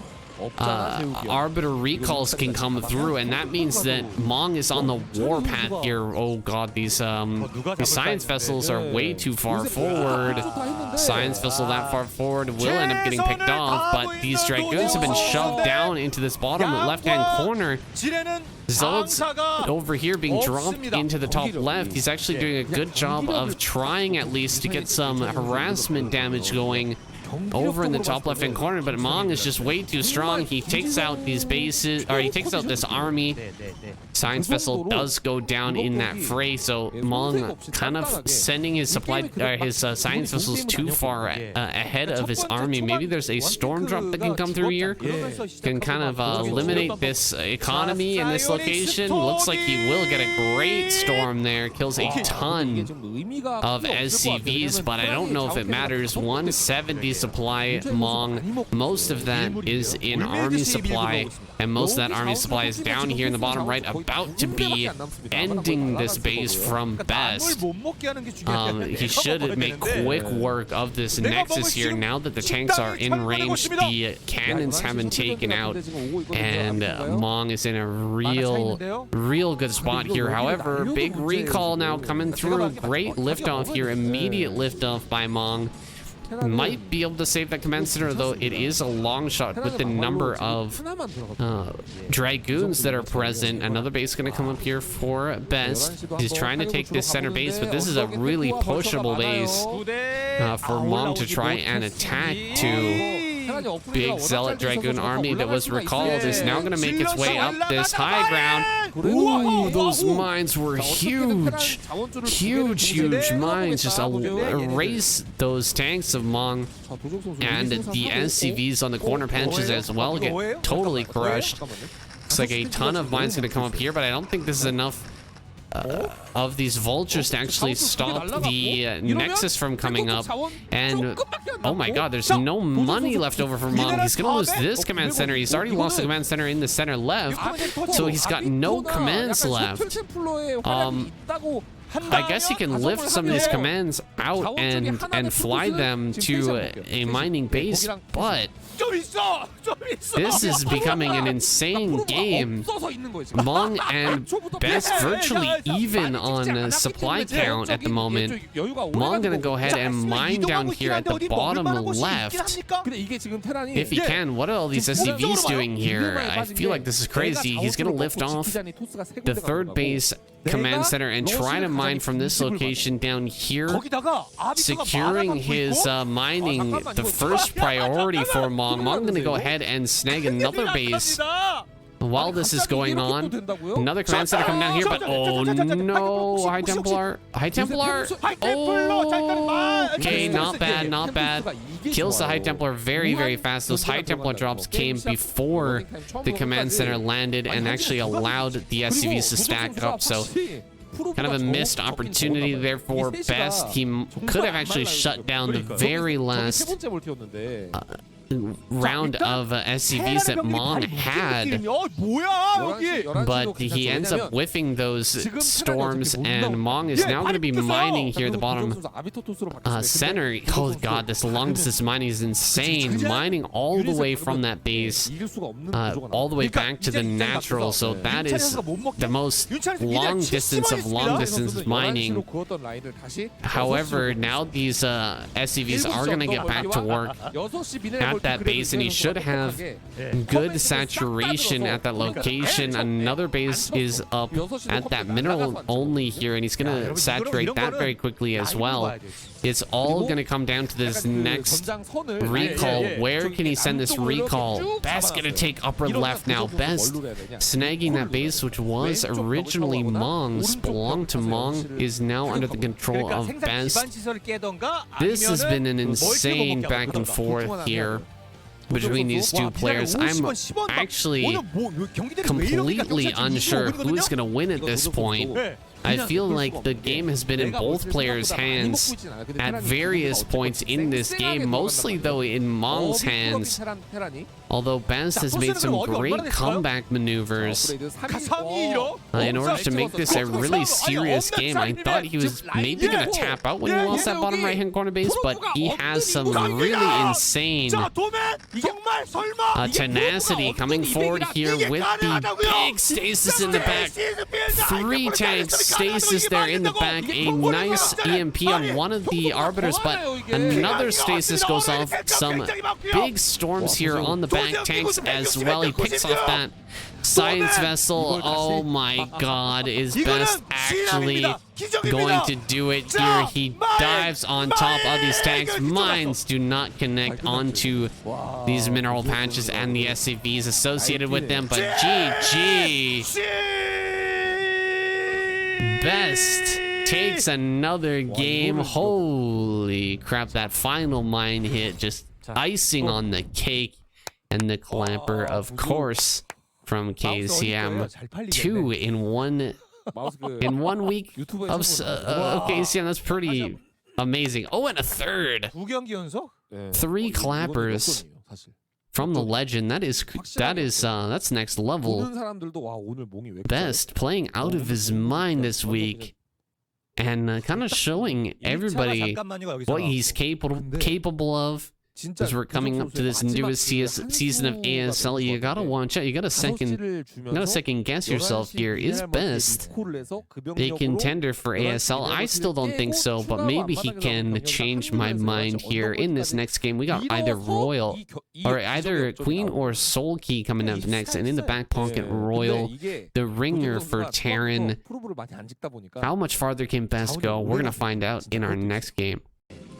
Arbiter recalls can come through, and that means that Mong is on the warpath here. Oh god, these science vessels are way too far forward. Science vessel that far forward will end up getting picked off, but these Dragoons have been shoved down into this bottom left-hand corner. Zealot's over here being dropped into the top left. He's actually doing a good job of trying at least to get some harassment damage going over in the top left-hand corner, but Mong is just way too strong. He takes out these bases, or he takes out this army. Science vessel does go down in that fray, so Mong kind of sending his science vessels too far ahead of his army. Maybe there's a storm drop that can come through here, can kind of eliminate this economy in this location. Looks like he will get a great storm there. Kills a ton of SCVs, but I don't know if it matters. 170 supply Mong. Most of that is in army supply, and most of that army supply is down here in the bottom right, about to be ending this base from Best. He should make quick work of this Nexus here now that the tanks are in range. The cannons have been taken out, and Mong is in a real good spot here. However, big recall now coming through. Great liftoff here, immediate liftoff by Mong. Might be able to save that command center, though it is a long shot with the number of Dragoons that are present. Another base going to come up here for Best. He's trying to take this center base, but this is a really pushable base for Mong to try and attack to. Big Zealot Dragoon army that was recalled is now going to make its way up this high ground. Ooh, those mines were huge. Huge mines. Just erase those tanks of Mong, and the SCVs on the corner benches as well get totally crushed. Looks like a ton of mines going to come up here, but I don't think this is enough of these vultures to actually stop the Nexus from coming up. And oh my god, there's no money left over for Mong. He's gonna lose this command center. He's already lost the command center in the center left, so he's got no commands left. I guess he can lift some of these commands out and fly them to a mining base, but this is becoming an insane game. Mong and Best virtually even on supply count at the moment. Mong gonna go ahead and mine down here at the bottom left if he can. What are all these SCVs doing here? I feel like this is crazy. He's gonna lift off the third base command center and try to mine from this location down here, securing his mining the first priority for Mong. Mong gonna go ahead and snag another base while this is going on. Another command center coming down here, but oh no, High Templar. Oh, okay, not bad. Kills the High Templar very fast. Those High Templar drops came before the command center landed and actually allowed the SCVs to stack up, so kind of a missed opportunity there for Best. He could have actually shut down the very last round of SCVs that Mong had, but he ends up whiffing those storms, and Mong is now going to be mining here at the bottom center. Oh god, this long distance mining is insane. Mining all the way from that base, all the way back to the natural. So that is the most long distance of long distance mining. However, now these SCVs are going to get back to work at that base, and he should have good saturation at that location. Another base is up at that mineral only here, and he's going to saturate that very quickly as well. It's all going to come down to this next recall. Where can he send this recall? Best going to take upper left now. Best snagging that base, which was originally Mong's, belonged to Mong, is now under the control of Best. This has been an insane back and forth here between these two players. I'm actually completely unsure who's going to win at this point. I feel like the game has been in both players' hands at various points in this game, mostly though in Mong's hands. Although Best has made some great comeback maneuvers in order to make this a really serious game. I thought he was maybe going to tap out when he lost that bottom right-hand corner base, but he has some really insane tenacity coming forward here with the big stasis in the back. 3 tanks stasis there in the back. A nice EMP on one of the arbiters, but another stasis goes off. Some big storms here on the back tanks as well. He picks off that science vessel. Oh my god, is Best actually going to do it here? He dives on top of these tanks. Mines do not connect onto these mineral patches and the SCVs associated with them, but GG. Best takes another game. Holy crap, that final mine hit, just icing on the cake. And the clamper, of course, from KCM. 2 in 1 week of KCM. That's pretty amazing. Oh, and a third. 3 clappers from the legend. That's next level. Best playing out of his mind this week, and kind of showing everybody what he's capable of. As we're coming up to this newest season of ASL, you gotta watch out. You gotta second guess yourself here. Is Best a contender for ASL? I still don't think so, but maybe he can change my mind here in this next game. We got either Queen or Soul Key coming up next, and in the back pocket, Royal, the ringer for Terran. How much farther can Best go? We're gonna find out in our next game.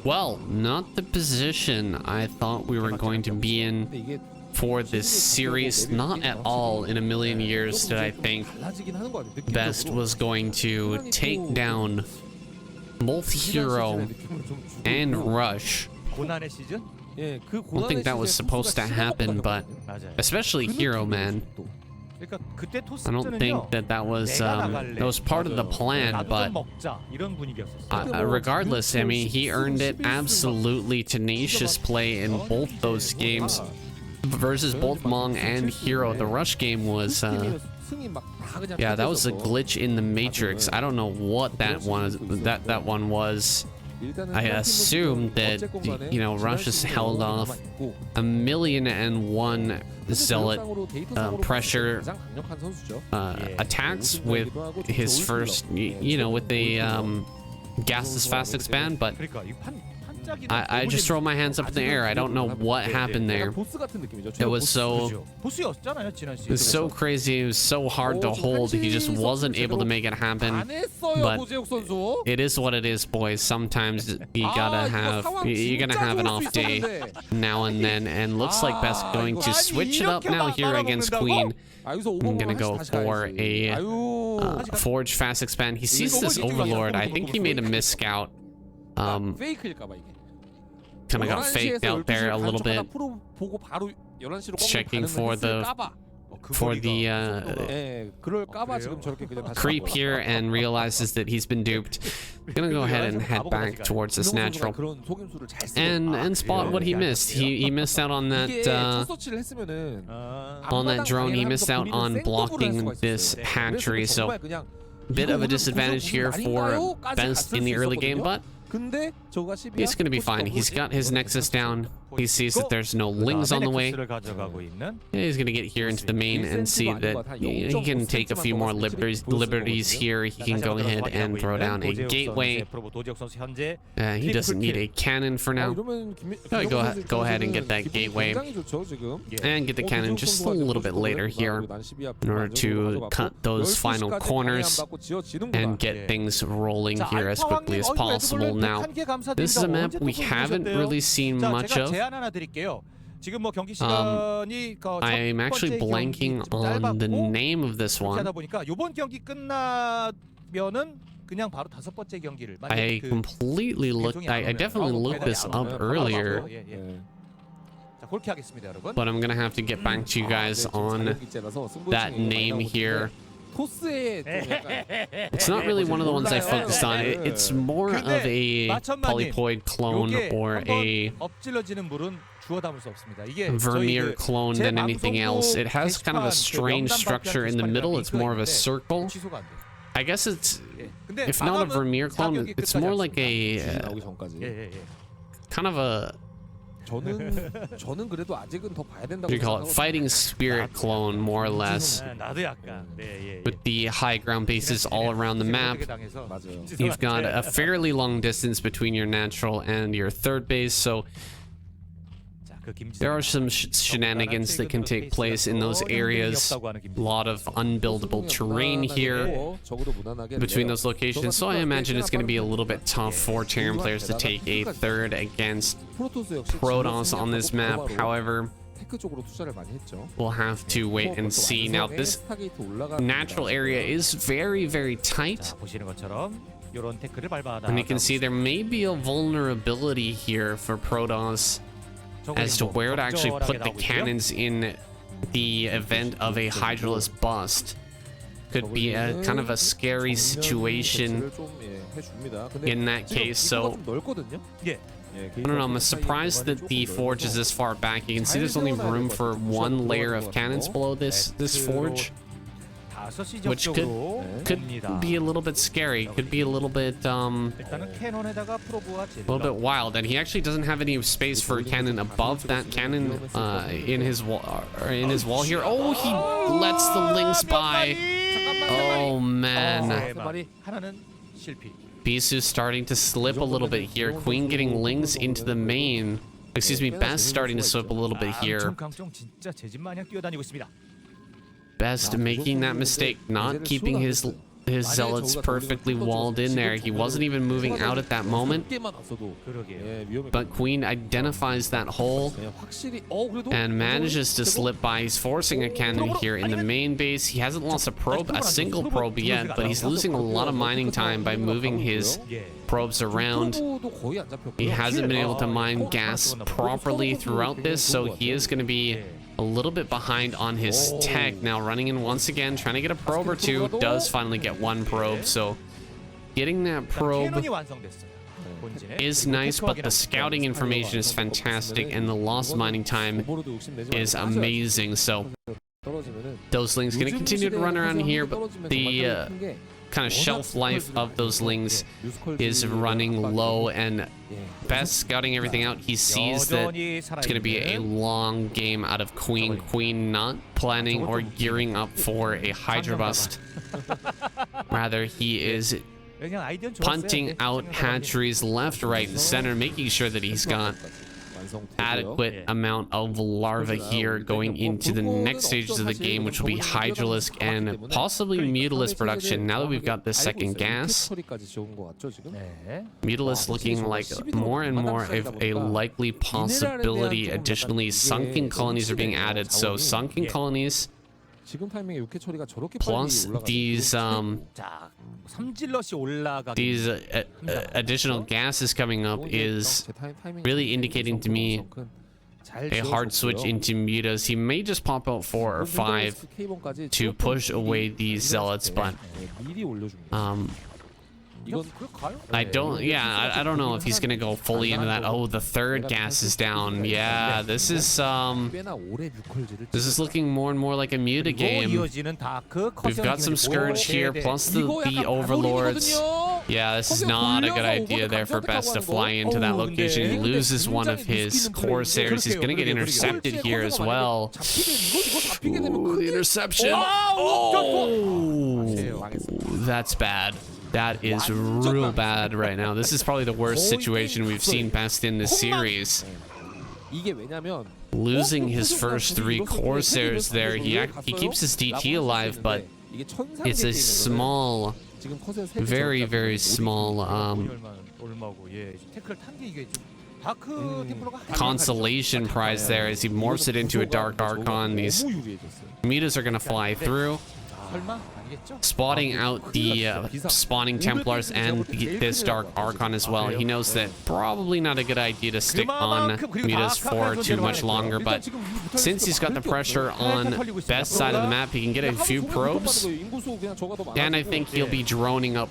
Well, not the position I thought we were going to be in for this series. Not at all in a million years did I think Best was going to take down both Hero and Rush. I don't think that was supposed to happen, but especially Hero, man. I don't think that was part of the plan, but regardless, I mean, he earned it. Absolutely tenacious play in both those games versus both Mong and Hero. The Rush game was yeah, that was a glitch in the Matrix. I don't know what that one was. I assume that, you know, Rush has held off 1,000,001 Zealot pressure attacks with his first, you know, with the gasless fast expand, but I just throw my hands up in the air. I don't know what happened there. It was so crazy. It was so hard to hold. He just wasn't able to make it happen. But it is what it is, boys. Sometimes you're gonna have an off day now and then. And looks like Best going to switch it up now here against Queen. I'm gonna go for a Forge fast expand. He sees this Overlord. I think he made a miss scout. Kind of got faked out there a little bit. Checking for the for the creep here and realizes that he's been duped. Gonna go ahead and head back towards this natural and spot what he missed. He missed out on that drone. He missed out on blocking this hatchery, so bit of a disadvantage here for Best in the early game, but he's gonna be fine. He's got his nexus down. He sees that there's no lings on the way. He's gonna get here into the main and see that he can take a few more liberties here. He can go ahead and throw down a gateway. He doesn't need a cannon for now. Go ahead and get that gateway and get the cannon just a little bit later here in order to cut those final corners and get things rolling here as quickly as possible. Now, this is a map we haven't really seen much of. I'm actually blanking on the name of this one. I completely looked. I definitely looked this up earlier, but I'm gonna have to get back to you guys on that name here. It's not really one of the ones I focused on. It's more of a polypoid clone or a Vermeer clone than anything else. It has kind of a strange structure in the middle. It's more of a circle. I guess it's, if not a Vermeer clone, it's more like a kind of a, what do you call it? Fighting spirit clone, more or less. With the high ground bases all around the map. You've got a fairly long distance between your natural and your third base, so there are some shenanigans that can take place in those areas. A lot of unbuildable terrain here between those locations, so I imagine it's going to be a little bit tough for Terran players to take a third against Protoss on this map. However, we'll have to wait and see. Now, this natural area is very, very tight. And you can see there may be a vulnerability here for Protoss as to where to actually put the cannons in the event of a Hydralisk bust. Could be a kind of a scary situation in that case, so I don't know, I'm surprised that the forge is this far back. You can see there's only room for one layer of cannons below this forge, which could be a little bit scary. Could be a little bit wild. And he actually doesn't have any space for a cannon above that cannon in his wall here. Oh, he lets the links by. Oh man. Bisu's starting to slip a little bit here. Queen getting lings into the main. Excuse me, Best starting to slip a little bit here. Best making that mistake, not keeping his zealots perfectly walled in there. He wasn't even moving out at that moment, but Queen identifies that hole and manages to slip by. He's forcing a cannon here in the main base. He hasn't lost a single probe yet, but he's losing a lot of mining time by moving his probes around. He hasn't been able to mine gas properly throughout this, so he is going to be a little bit behind on his tech. Now running in once again, trying to get a probe or two. Does finally get one probe, so getting that probe is nice, but the scouting information is fantastic and the lost mining time is amazing. So those lings going to continue to run around here, but the kind of shelf life of those lings is running low, and Best scouting everything out. He sees that it's going to be a long game out of Queen. Queen not planning or gearing up for a Hydra bust. Rather, he is punting out hatcheries left, right, and center, making sure that he's got adequate amount of larvae here going into the next stages of the game, which will be Hydralisk and possibly Mutalisk production. Now that we've got this second gas, Mutalisk looking like more and more of a likely possibility. Additionally, sunken colonies are being added, so sunken colonies plus these additional gases coming up is really indicating to me a hard switch into mutas. He may just pop out 4 or 5 to push away these zealots, but I don't know if he's gonna go fully into that. Oh, the third gas is down. Yeah, this is looking more and more like a muta game. We've got some Scourge here, plus the overlords. Yeah, this is not a good idea there for Best to fly into that location. He loses one of his Corsairs. He's gonna get intercepted here as well. Ooh, the interception. Oh, that's bad. That is real bad right now. This is probably the worst situation we've seen Best in this series. Losing his first 3 Corsairs there. He keeps his DT alive, but it's a small, very, very small consolation prize there as he morphs it into a Dark Archon. These mutas are going to fly through, spotting out the spawning Templars and this Dark Archon as well. He knows that probably not a good idea to stick on mutas for too much longer, but since he's got the pressure on Best side of the map, he can get a few probes, and I think he'll be droning up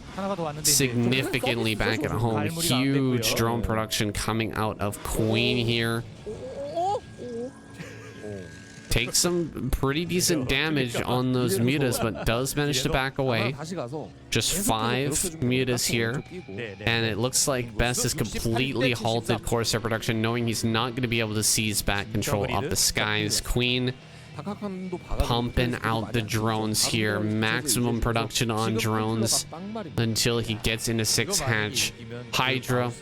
significantly back at home. Huge drone production coming out of Queen here. Takes some pretty decent damage on those mutas, but does manage to back away. Just 5 mutas here, and it looks like Best has completely halted Corsair production, knowing he's not going to be able to seize back control of the skies. Queen pumping out the drones here, maximum production on drones until he gets into 6 hatch Hydra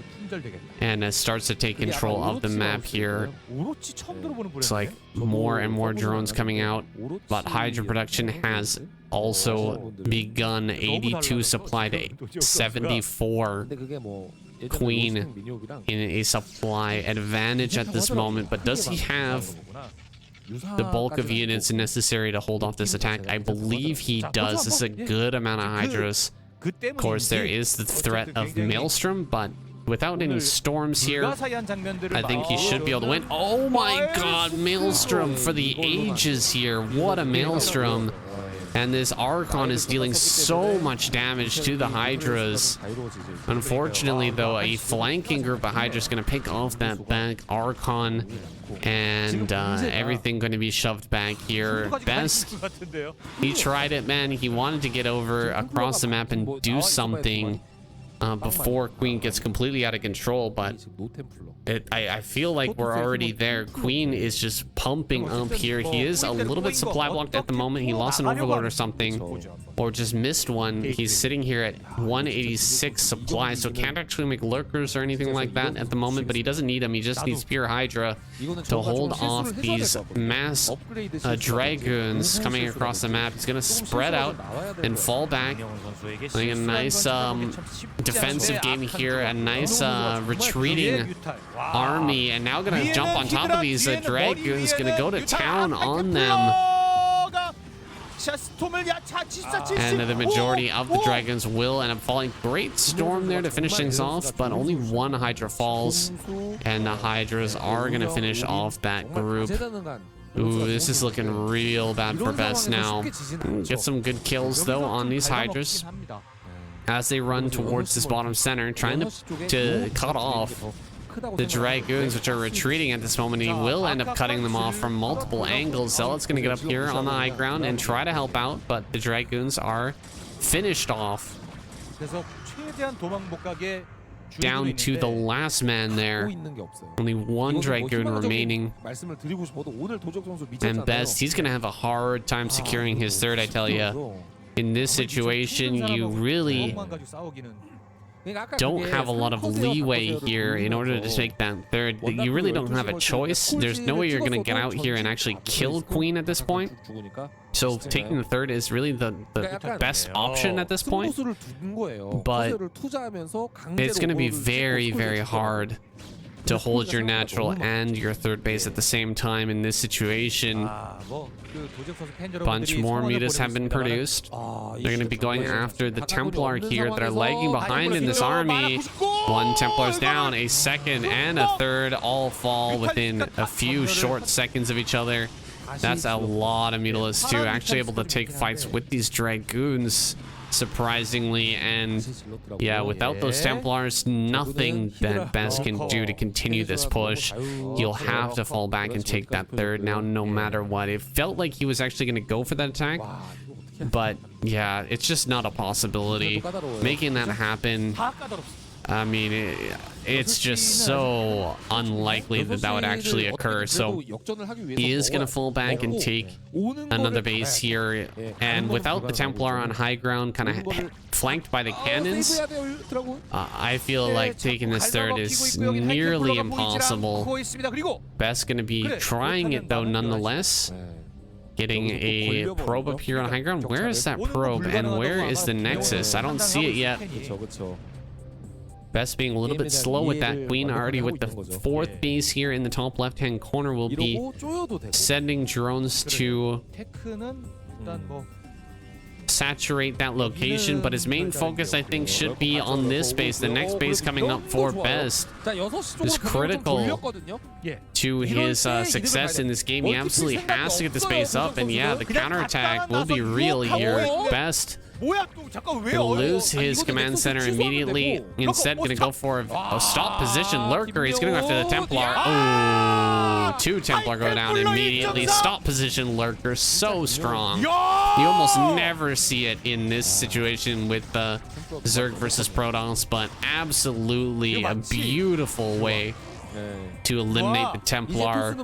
and starts to take control of the map here. It's like more and more drones coming out, but Hydra production has also begun. 82 supply to 74. Queen in a supply advantage at this moment, but does he have the bulk of units necessary to hold off this attack? I believe he does. This is a good amount of Hydras. Of course, there is the threat of Maelstrom, but without any storms here, I think he should be able to win. Oh my god, Maelstrom for the ages here. What a Maelstrom. And this Archon is dealing so much damage to the Hydras. Unfortunately, though, a flanking group of Hydras is going to pick off that back Archon, and everything going to be shoved back here. Best, he tried it, man. He wanted to get over across the map and do something before Queen gets completely out of control, but I feel like we're already there. Queen is just pumping up here. He is a little bit supply blocked at the moment. He lost an Overlord or something, or just missed one. He's sitting here at 186 supplies, so can't actually make lurkers or anything like that at the moment, but he doesn't need them. He just needs pure Hydra to hold off these mass dragoons coming across the map. He's gonna spread out and fall back. Like a nice defensive game here, a nice retreating army, and now gonna jump on top of these dragoons, gonna go to town on them. And the majority of the dragons will end up falling. Great storm there to finish things off, but only 1 Hydra falls, and the Hydras are gonna finish off that group. Ooh, this is looking real bad for Best now. Get some good kills though on these Hydras as they run towards this bottom center, trying to cut off the Dragoons, which are retreating at this moment. He will end up cutting them off from multiple angles. Zealot's going to get up here on the high ground and try to help out, but the Dragoons are finished off. Down to the last man there. Only 1 Dragoon remaining. And Best, he's going to have a hard time securing his third, I tell you. In this situation, you really don't have a lot of leeway here in order to take that third. You really don't have a choice. There's no way you're going to get out here and actually kill Queen at this point. So taking the third is really the best option at this point. But it's going to be very, very hard to hold your natural and your third base at the same time in this situation. Bunch more mutas have been produced. They're going to be going after the Templar here that are lagging behind in this army. One Templar's down, a second and a third all fall within a few short seconds of each other. That's a lot of Mutalisks too, actually able to take fights with these Dragoons, surprisingly. And yeah, without those Templars, nothing that Best can do to continue this push. He'll have to fall back and take that third now, no matter what. It felt like he was actually going to go for that attack, but yeah, it's just not a possibility. Making that happen, I mean, it's just so unlikely that that would actually occur. So he is going to fall back and take another base here. And without the Templar on high ground, kind of flanked by the cannons, I feel like taking this third is nearly impossible. Best going to be trying it, though, nonetheless. Getting a probe up here on high ground. Where is that probe? And where is the Nexus? I don't see it yet. Best being a little bit slow with that. Queen already with the fourth base here in the top left-hand corner will be sending drones to saturate that location, but his main focus, I think, should be on this base. The next base coming up for Best is critical to his success in this game. He absolutely has to get this base up, and yeah, the counterattack will be real here. Best will lose his command center immediately. Instead, gonna go for a stop position lurker. He's gonna go after the Templar. Oh, two Templar go down immediately. Stop position lurker, so strong. You almost never see it in this situation with the Zerg versus Protoss, but absolutely a beautiful way to eliminate the Templar.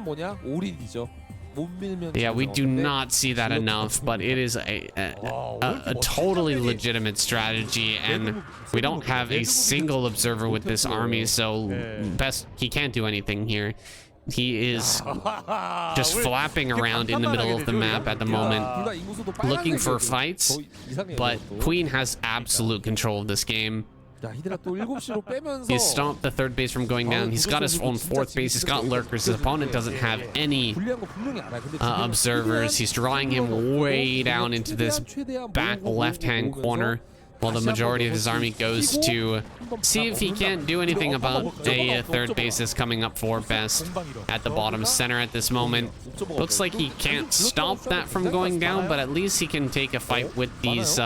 Yeah, we do not see that enough, but it is a totally legitimate strategy, and we don't have a single observer with this army, so Best, he can't do anything here. He is just flapping around in the middle of the map at the moment, looking for fights, but Queen has absolute control of this game. He's stopped the third base from going down. He's got his own fourth base. He's got lurkers. His opponent doesn't have any observers. He's drawing him way down into this back left-hand corner, while the majority of his army goes to see if he can't do anything about a third base that's coming up for Best at the bottom center at this moment. Looks like he can't stop that from going down, but at least he can take a fight with these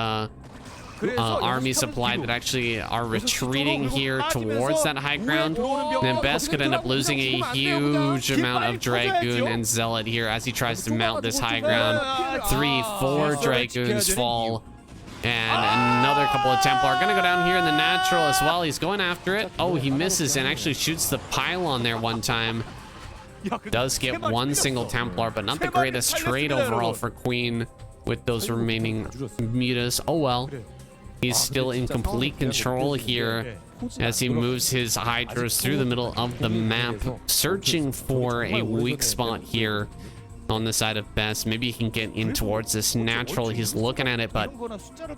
army supply that actually are retreating here towards that high ground. And then Best could end up losing a huge amount of Dragoon and Zealot here as he tries to mount this high ground. 3-4 Dragoons fall. And another couple of Templar are gonna go down here in the natural as well. He's going after it. Oh, he misses and actually shoots the pylon there one time. Does get one single Templar, but not the greatest trade overall for Queen with those remaining mutas. Oh well. He's still in complete control here as he moves his Hydras through the middle of the map, searching for a weak spot here on the side of Best. Maybe he can get in towards this natural. He's looking at it, but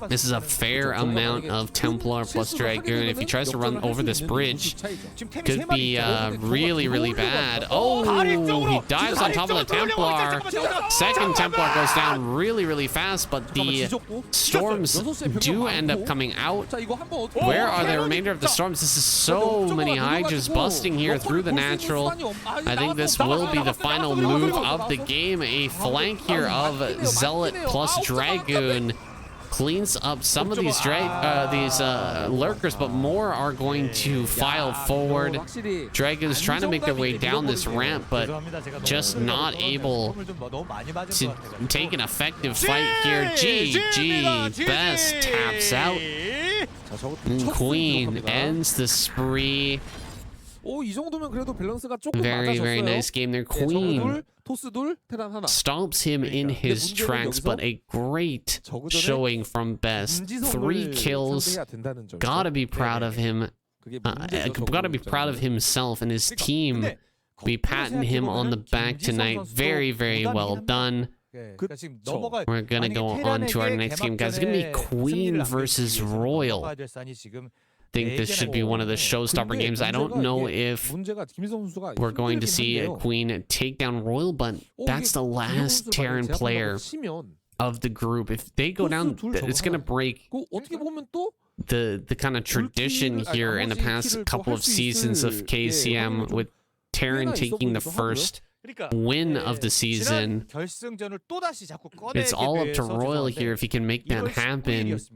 this is a fair amount of Templar plus Dragoon. If he tries to run over this bridge, could be really, really bad. Oh, he dives on top of the Templar. Second Templar goes down really, really fast, but the storms do end up coming out. Where are the remainder of the storms? This is so many Hydras busting here through the natural. I think this will be the final move of the game. A flank here of Zealot plus Dragoon cleans up some of these lurkers, but more are going to file forward. Dragoons trying to make their way down this ramp, but just not able to take an effective fight here. GG. Best taps out. And Queen ends the spree. Very, very nice game there. Queen stomps him in his tracks, but a great showing from Best. 3 kills. Gotta be proud of him. Gotta be proud of himself and his team. Be patting him on the back tonight. Very, very well done. We're gonna go on to our next game, guys. It's gonna be Queen versus Royal. think this should be one of the showstopper games. I don't know if we're going to see a Queen take down Royal, but that's the last Terran player of the group. If they go down, it's going to break the kind of tradition here in the past couple of seasons of KCM, with Terran taking the first win of the season. It's all up to Royal here. If he can make that happen, it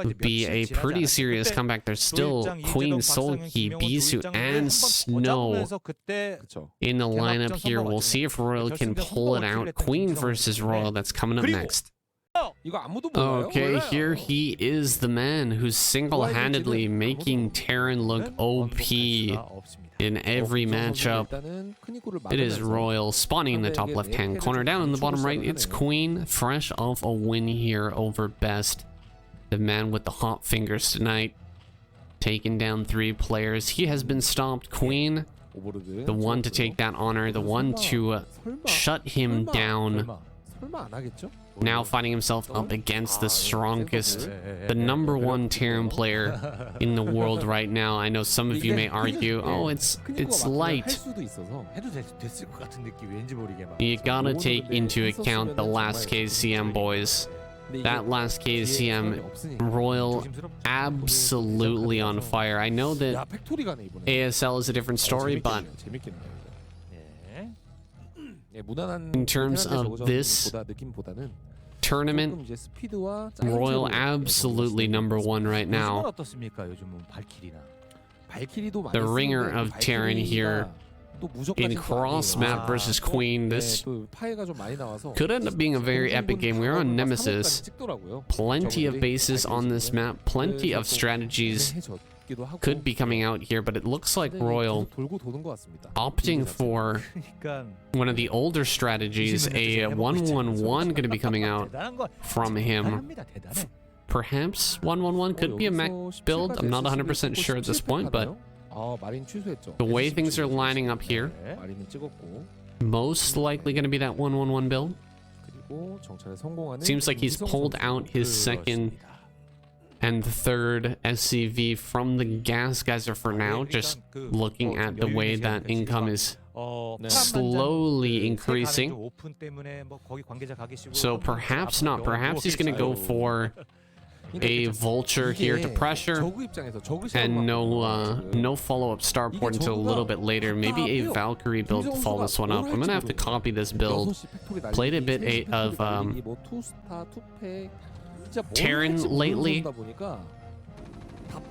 would be a pretty serious comeback. There's still Queen, Solki, Bisu, and Snow in the lineup here. We'll see if Royal can pull it out. Queen versus Royal, that's coming up next. Okay, here he is, the man who's single-handedly making Terran look OP in every matchup. It is Royal, spawning in the top left-hand corner. Down in the bottom right, it's Queen, fresh off a win here over Best. The man with the hot fingers tonight, taking down 3 players. He has been stopped. Queen, the one to take that honor, the one to shut him down. Now finding himself up against the strongest, the #1 Terran player in the world right now. I know some of you may argue, oh, it's light. You gotta take into account the last KCM, boys. That last KCM, Royal absolutely on fire. I know that ASL is a different story, but in terms of this tournament, Royal absolutely #1 right now. The ringer of Terran here in cross map versus Queen. This could end up being a very epic game. We're on Nemesis. Plenty of bases on this map. Plenty of strategies could be coming out here, but it looks like Royal opting for one of the older strategies, a 1-1-1 going to be coming out from him. Perhaps 1-1-1 could be a mech build. I'm not 100% sure at this point, but the way things are lining up here, most likely going to be that 1-1-1 build. Seems like he's pulled out his second and third SCV from the gas geyser for now, just looking at the way that income is slowly increasing. So perhaps not. Perhaps he's going to go for a vulture here to pressure, and no follow-up starport until a little bit later. Maybe a Valkyrie build to follow this one up. I'm gonna have to copy this build. Played a bit of Terran lately,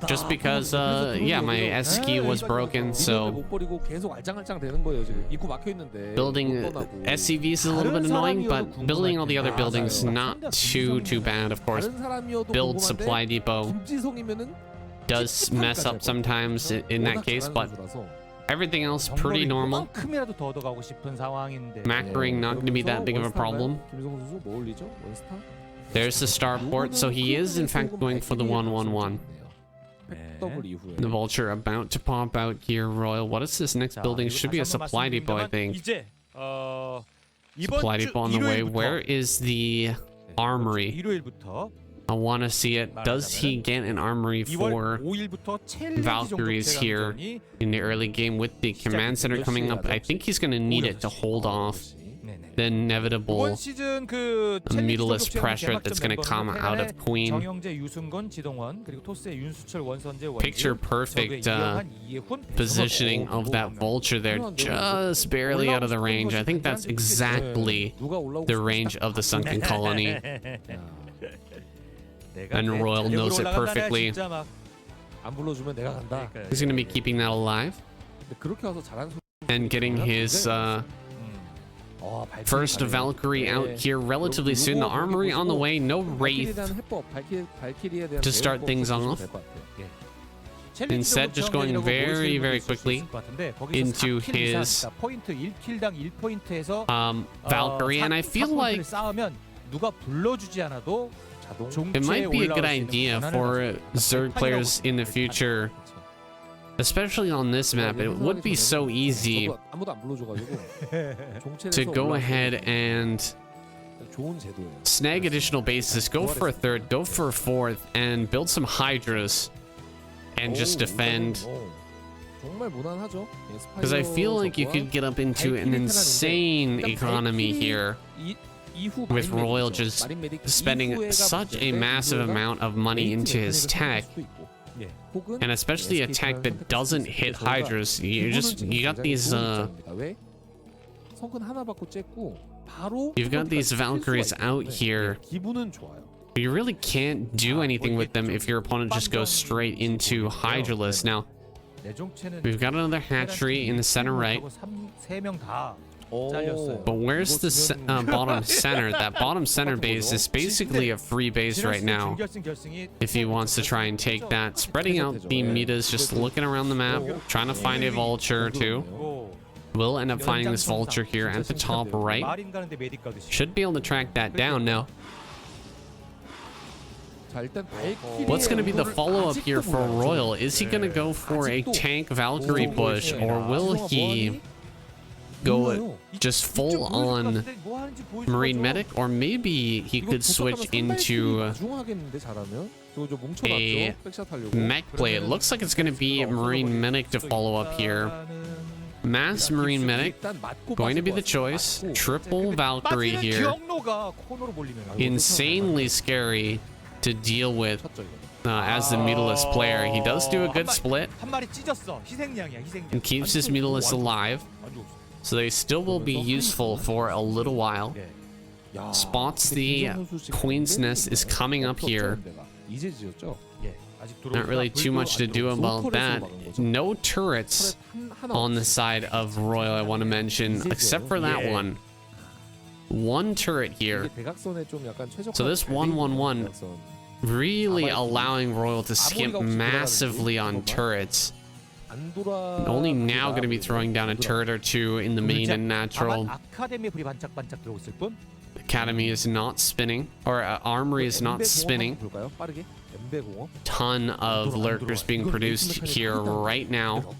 just because yeah, my S key was broken, so building SCVs is a little bit annoying, but building all the other buildings not too bad. Of course, build supply depot does mess up sometimes in that case, but everything else pretty normal. Macroing not going to be that big of a problem. There's the starport, so he is in fact going for the 1-1-1. The vulture about to pop out here. Royal, what is this next building? Should be a supply depot, I think. Supply depot on the way. Where is the armory? I want to see it. Does he get an armory for Valkyries here in the early game with the command center coming up? I think he's going to need it to hold off the inevitable mutilist pressure that's going to come out of Queen. Picture perfect positioning of that vulture there, just barely out of the range. I think that's exactly the range of the sunken colony, and Royal knows it perfectly. He's going to be keeping that alive and getting his first Valkyrie out here relatively soon. The armory on the way. No Wraith to start things off. Instead, just going very quickly into his Valkyrie. And I feel like it might be a good idea for Zerg players in the future, especially on this map. It would be so easy to go ahead and snag additional bases, go for a third, go for a fourth, and build some Hydras, and just defend. Because I feel like you could get up into an insane economy here with Royal just spending such a massive amount of money into his tech, and especially a tech that doesn't hit Hydras. You got these you've got these Valkyries out here. You really can't do anything with them if your opponent just goes straight into Hydralisk. Now we've got another hatchery in the center right. But where's the bottom center? That bottom center base is basically a free base right now. If he wants to try and take that, spreading out the metas, just looking around the map, trying to find a vulture too. We'll end up finding this vulture here at the top right. Should be able to track that down now. What's going to be the follow-up here for Royal? Is he going to go for a tank Valkyrie push, or will he go just full on Marine Medic? Or maybe he could switch into a mech play. It looks like it's going to be Marine Medic to follow up here. Mass Marine Medic going to be the choice. Triple Valkyrie here. Insanely scary to deal with as the Mutalisk player. He does do a good split and keeps his Mutalisk alive, so they still will be useful for a little while. Spots the Queen's Nest is coming up here. Not really too much to do about that. No turrets on the side of Royal, I want to mention, except for that one. One turret here. So this 1-1-1 really allowing Royal to skimp massively on turrets. Only now going to be throwing down a turret or two in the main and natural. Academy is not spinning, or Armory is not spinning. Ton of lurkers being produced here right now.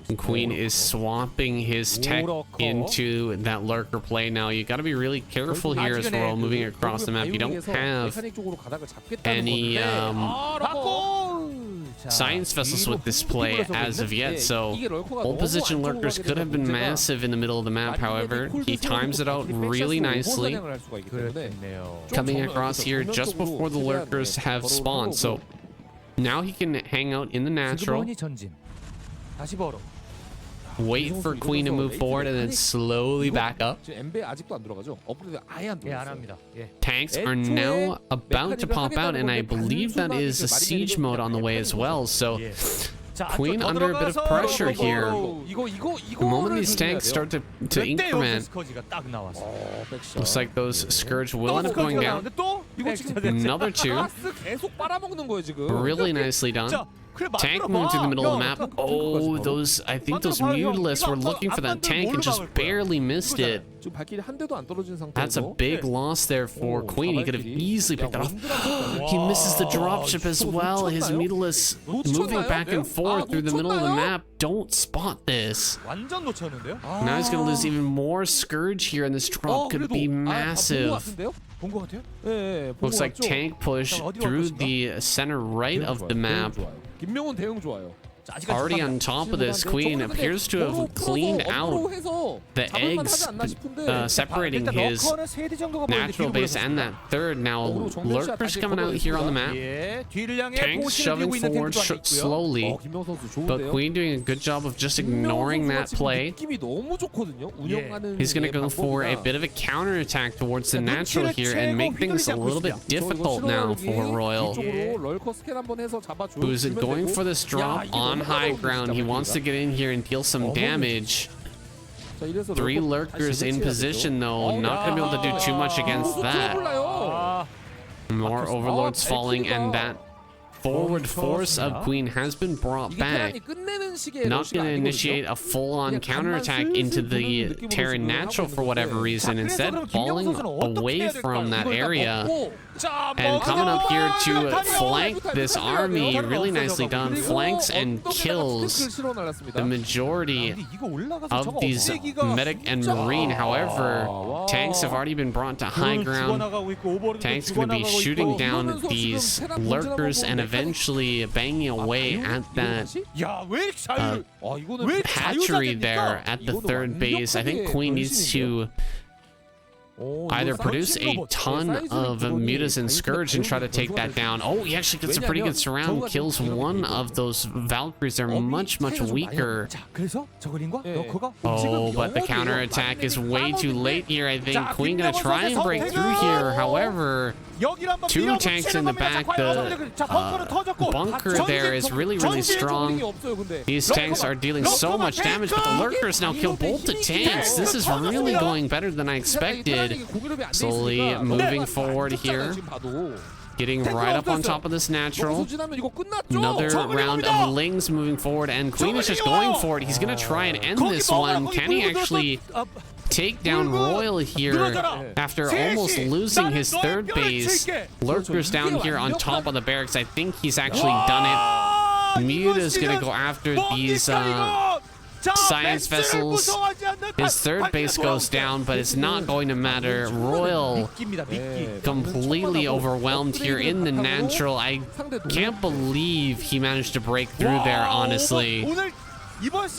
And Queen is swapping his tech into that lurker play. Now you got to be really careful here as we're all moving across the map. You don't have any science vessels with this play as of yet, so hold position lurkers could have been massive in the middle of the map. However, he times it out really nicely, coming across here just before the lurkers have spawned. So now he can hang out in the natural, wait for Queen to move forward, and then slowly back up. Tanks are now about to pop out, and I believe that is a siege mode on the way as well. So Queen under a bit of pressure here. The moment these tanks start to increment, looks like those Scourge will end up going down. Another two. Really nicely done. Tank moved through the middle of the map. Oh, I think those Mutalisks were looking for that tank and just barely missed it. That's a big loss there for Queen. He could have easily picked that off. He misses the dropship as well. His Mutalisks moving back and forth through the middle of the map. Don't spot this. Now he's going to lose even more Scourge here, and this drop could be massive. Looks like tank push through the center right of the map. Already on top of this, Queen appears to have cleaned out the eggs, separating his natural base and that third. Now lurkers coming out here on the map. Tanks shoving forward slowly, but Queen doing a good job of just ignoring that play. He's going to go for a bit of a counterattack towards the natural here and make things a little bit difficult now for Royal, who's going for this drop on high ground. He wants to get in here and deal some damage. 3 lurkers in position though, not gonna be able to do too much against that. More overlords falling, and that forward force of Queen has been brought back. Not going to initiate a full-on counterattack into the Terran natural for whatever reason. Instead, falling away from that area and coming up here to flank this army. Really nicely done. Flanks and kills the majority of these medic and marine. However, tanks have already been brought to high ground. Tanks going to be shooting down these lurkers and eventually banging away at that hatchery there at the third base. I think Queen needs to either produce a ton of Mutas and Scourge and try to take that down. Oh, he actually gets a pretty good surround, kills one of those Valkyries. They're much weaker. Oh, but the counterattack is way too late here. I think Queen gonna try and break through here. However, two tanks in the back. The bunker there is really strong. These tanks are dealing so much damage, but the lurkers now kill both the tanks. This is really going better than I expected. Slowly moving forward here. Getting right up on top of this natural. Another round of Lings moving forward, and Queen is just going for it. He's gonna try and end this one. Can he actually take down Royal here after almost losing his third base? Lurkers down here on top of the barracks. I think he's actually done it. Muta's gonna go after these science vessels. His third base goes down, but it's not going to matter. Royal completely overwhelmed here in the natural. I can't believe he managed to break through there, honestly.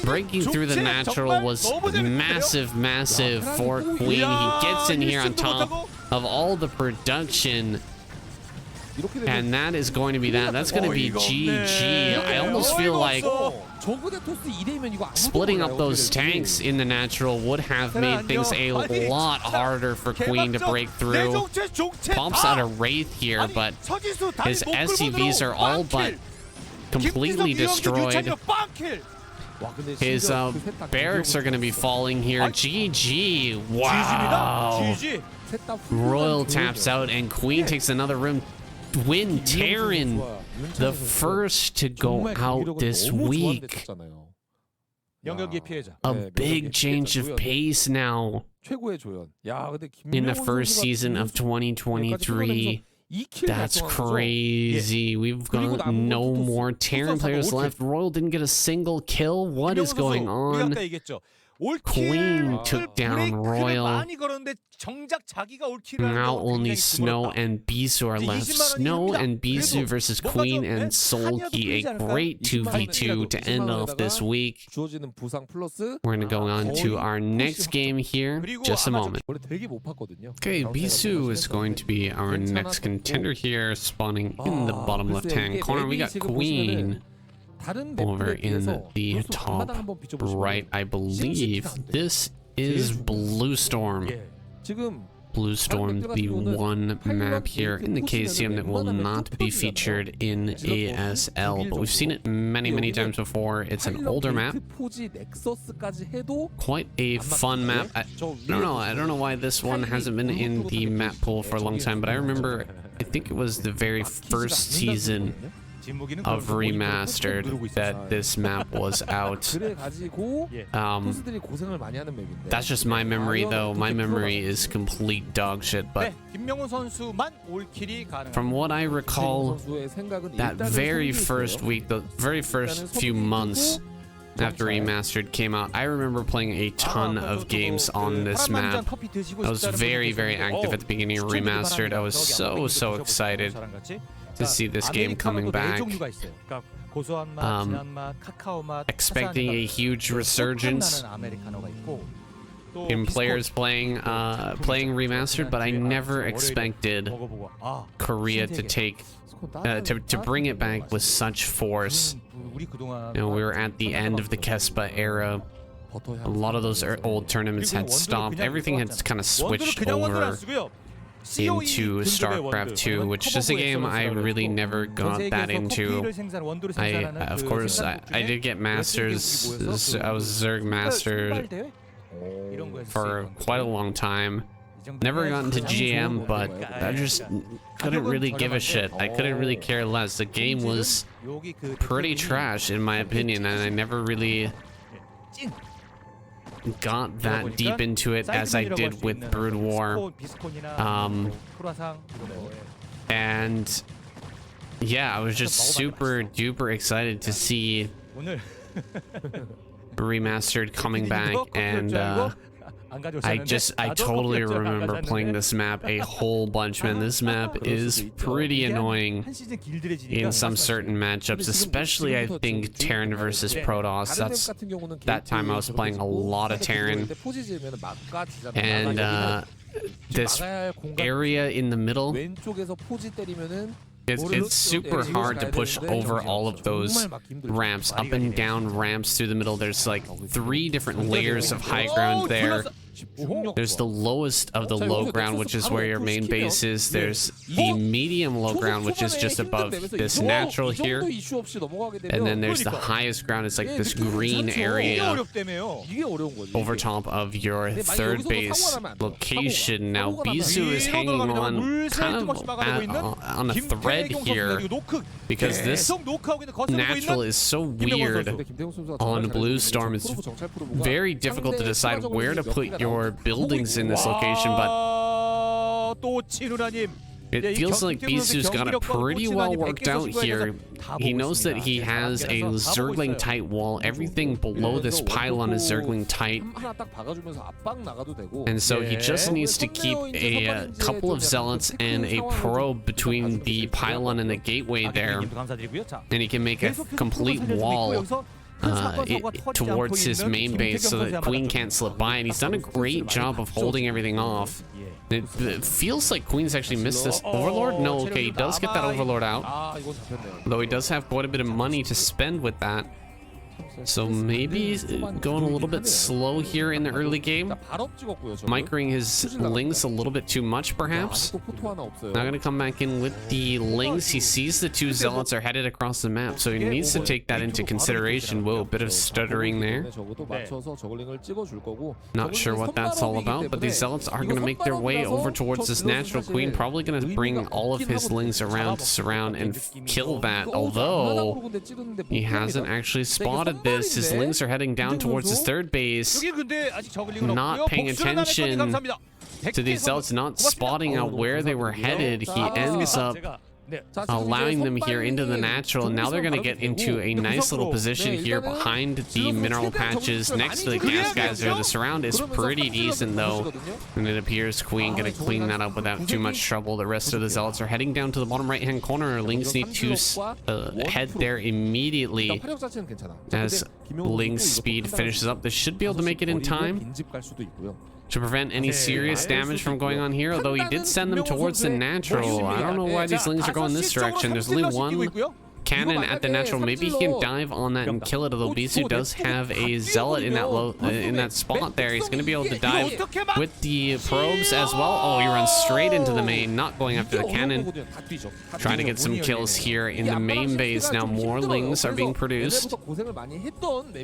Breaking through the natural was massive for Queen. He gets in here on top of all the production, and that is going to be that. That's going to be GG. I almost feel like splitting up those tanks in the natural would have made things a lot harder for Queen to break through. Pops out a Wraith here, but his SCVs are all but completely destroyed. His barracks are going to be falling here. GG. Wow. Royal taps out, and Queen takes another room. Win Terran, the first to go out this week. A big change of pace now in the first season of 2023. That's crazy. We've got no more Terran players left. Royal didn't get a single kill. What is going on? Queen took down Royal. Now only Snow and Bisu are left. Snow and Bisu versus Queen and Solki. A great 2v2 to end off this week. We're going to go on to our next game here. Just a moment. Okay, Bisu is going to be our next contender here, spawning in the bottom left-hand corner. We got Queen over in the top right, I believe. This is Blue Storm. Blue Storm, the one map here in the KCM that will not be featured in ASL, but we've seen it many times before. It's an older map, quite a fun map. I don't know why this one hasn't been in the map pool for a long time, but I remember, I think it was the very first season of Remastered that this map was out. That's just my memory, though. My memory is complete dog shit, but from what I recall, that very first week, the very first few months after Remastered came out, I remember playing a ton of games on this map. I was very active at the beginning of Remastered. I was so excited to see this game coming back. Expecting a huge resurgence in players playing Remastered, but I never expected Korea to take to bring it back with such force. You know, we were at the end of the Kespa era. A lot of those old tournaments had stopped. Everything had kind of switched over into StarCraft 2, which is a game I really never got that into. Of course, I did get Masters. I was Zerg Master for quite a long time. Never got into GM, but I just couldn't really give a shit. I couldn't really care less. The game was pretty trash, in my opinion, and I never really got that deep into it as I did with Broodwar. And yeah, I was just super duper excited to see Remastered coming back, and I totally remember playing this map a whole bunch, man. This map is pretty annoying in some certain matchups, especially I think Terran versus Protoss. That time I was playing a lot of Terran, and this area in the middle, it's super hard to push over all of those ramps, up and down ramps through the middle. There's like 3 different layers of high ground there. There's the lowest of the low ground, which is where your main base is. There's the medium low ground, which is just above this natural here. And then there's the highest ground. It's like this green area over top of your third base location. Now, Bisu is hanging on kind of on a thread here because this natural is so weird on Blue Storm. It's very difficult to decide where to put your buildings in this location, but it feels like Bisu's got it pretty well worked out here. He knows that he has a Zergling tight wall. Everything below this pylon is Zergling tight. And so he just needs to keep a couple of zealots and a probe between the pylon and the gateway there. And he can make a complete wall towards his main base so that Queen can't slip by, and he's done a great job of holding everything off. It feels like Queen's actually missed this Overlord. No, okay, he does get that Overlord out, though he does have quite a bit of money to spend with that. So maybe he's going a little bit slow here in the early game, microing his Lings a little bit too much, perhaps. Now going to come back in with the Lings. He sees the 2 Zealots are headed across the map, so he needs to take that into consideration. Whoa, a bit of stuttering there. Not sure what that's all about, but these Zealots are going to make their way over towards this natural. Queen probably going to bring all of his Lings around to surround and kill that, although he hasn't actually spotted this. His Lings are heading down towards his third base, not paying attention to these Zealots, not spotting out where they were headed. He ends up allowing them here into the natural, and now they're going to get into a nice little position here behind the mineral patches next to the gas geyser. The surround is pretty decent though, and it appears Queen going to clean that up without too much trouble. The rest of the Zealots are heading down to the bottom right hand corner. Lings need to head there immediately as Ling's speed finishes up. They should be able to make it in time to prevent any serious damage from going on here, although he did send them towards the natural. I don't know why these Lings are going this direction. There's only 1 cannon at the natural. Maybe he can dive on that and kill it, although Bisu does have a Zealot in that spot there. He's going to be able to dive with the probes as well. Oh, he runs straight into the main, not going after the cannon. Trying to get some kills here in the main base. Now more Lings are being produced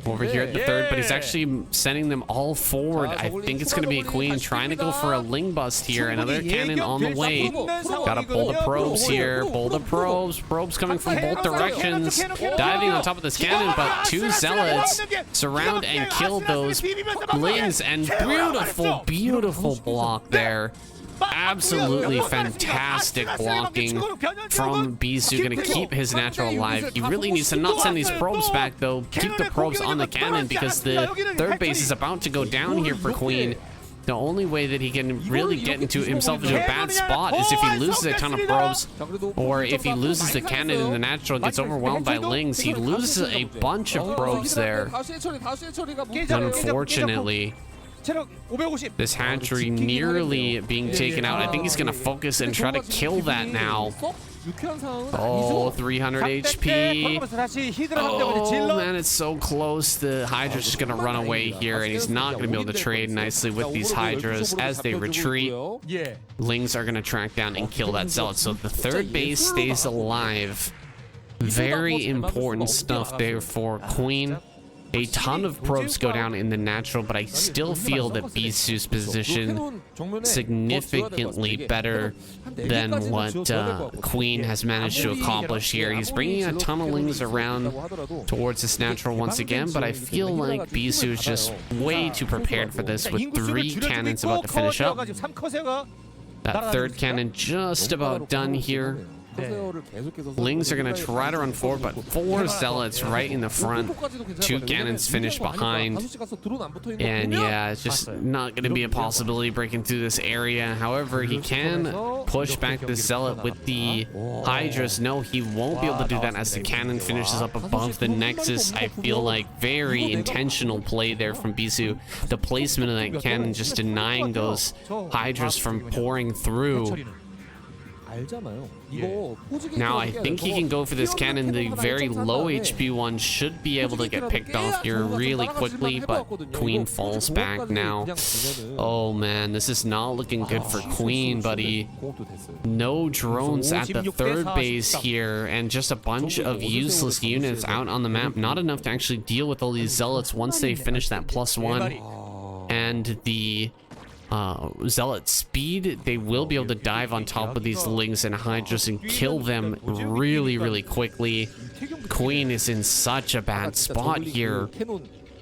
over here at the third, but he's actually sending them all forward. I think it's going to be a Queen trying to go for a Ling bust here. Another cannon on the way. Gotta pull the probes here. Pull the probes. Probes coming from both directions, diving on top of this cannon, but 2 Zealots surround and kill those Lings, and beautiful block there. Absolutely fantastic blocking from Bisu. Going to keep his natural alive. He really needs to not send these probes back though. Keep the probes on the cannon because the third base is about to go down here for Queen. The only way that he can really get into himself into a bad spot is if he loses a ton of probes, or if he loses the cannon in the natural and gets overwhelmed by Lings. He loses a bunch of probes there. Unfortunately, this hatchery nearly being taken out. I think he's going to focus and try to kill that now. Oh, 300 HP. Oh, man, it's so close. The Hydra's just going to run away here, and he's not going to be able to trade nicely with these Hydras as they retreat. Lings are going to track down and kill that Zealot, so the third base stays alive. Very important stuff there for Queen. A ton of probes go down in the natural, but I still feel that Bisu's position significantly better than what Queen has managed to accomplish here. He's bringing a ton of Lings around towards this natural once again, but I feel like Bisu is just way too prepared for this with 3 cannons about to finish up. That third cannon just about done here. Lings are gonna try to run forward, but 4 zealots right in the front, 2 cannons finished behind, and yeah, it's just not gonna be a possibility breaking through this area. However, he can push back the zealot with the Hydras. No, he won't be able to do that as the cannon finishes up above the Nexus. I feel like very intentional play there from Bisu. The placement of that cannon just denying those Hydras from pouring through. Now I think he can go for this cannon. The very low HP one should be able to get picked off here really quickly, but Queen falls back now. Oh man, this is not looking good for Queen, buddy. No drones at the 3rd base here, and just a bunch of useless units out on the map. Not enough to actually deal with all these zealots once they finish that +1. And the zealot speed, they will be able to dive on top of these Lings and Hydras and kill them really quickly. Queen is in such a bad spot here.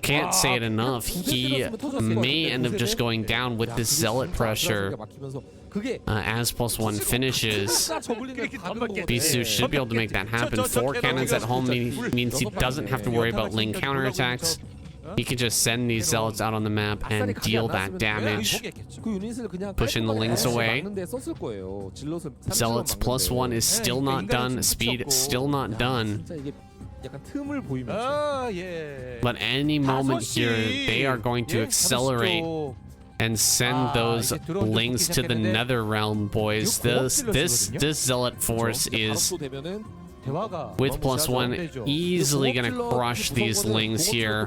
Can't say it enough. He may end up just going down with this zealot pressure as +1 finishes. Bisu should be able to make that happen. 4 cannons at home means he doesn't have to worry about Ling counterattacks. He can just send these zealots out on the map and deal that damage, pushing the Lings away. Zealots +1 is still not done. Speed still not done. But any moment here, they are going to accelerate and send those Lings to the Nether Realm, boys. This zealot force is, with +1, easily gonna crush these Lings here.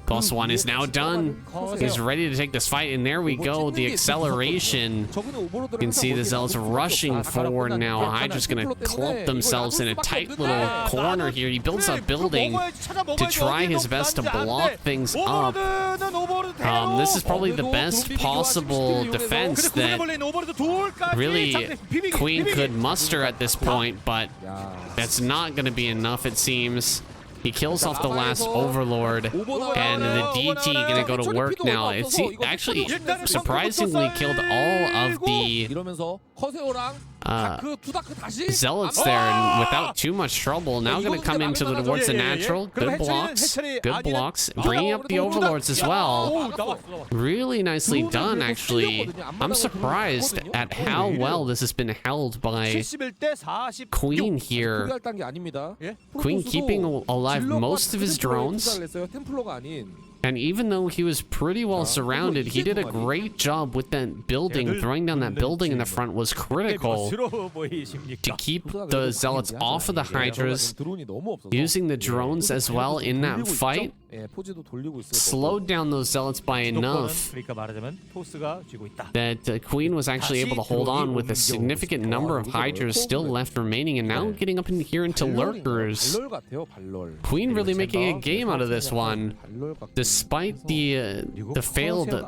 +1 is now done. He's ready to take this fight, and there we go. The acceleration. You can see the zealots rushing forward now. Hydra's gonna clump themselves in a tight little corner here. He builds a building to try his best to block things up. This is probably the best possible defense that really Queen could muster at this point, but that's not going to be enough, it seems. He kills off the last Overlord, and the DT gonna go to work now. It's actually surprisingly killed all of the zealots there, and without too much trouble. Now gonna come into towards the natural. Good blocks. Bringing up the Overlords as well. Really nicely done, actually. I'm surprised at how well this has been held by Queen here. Queen keeping alive most of his drones, and even though he was pretty well surrounded, he did a great job with that building. Throwing down that building in the front was critical to keep the zealots off of the Hydras. Using the drones as well in that fight slowed down those zealots by enough that Queen was actually able to hold on with a significant number of Hydras still left remaining, and now getting up in here into lurkers. Queen really making a game out of this one, despite the failed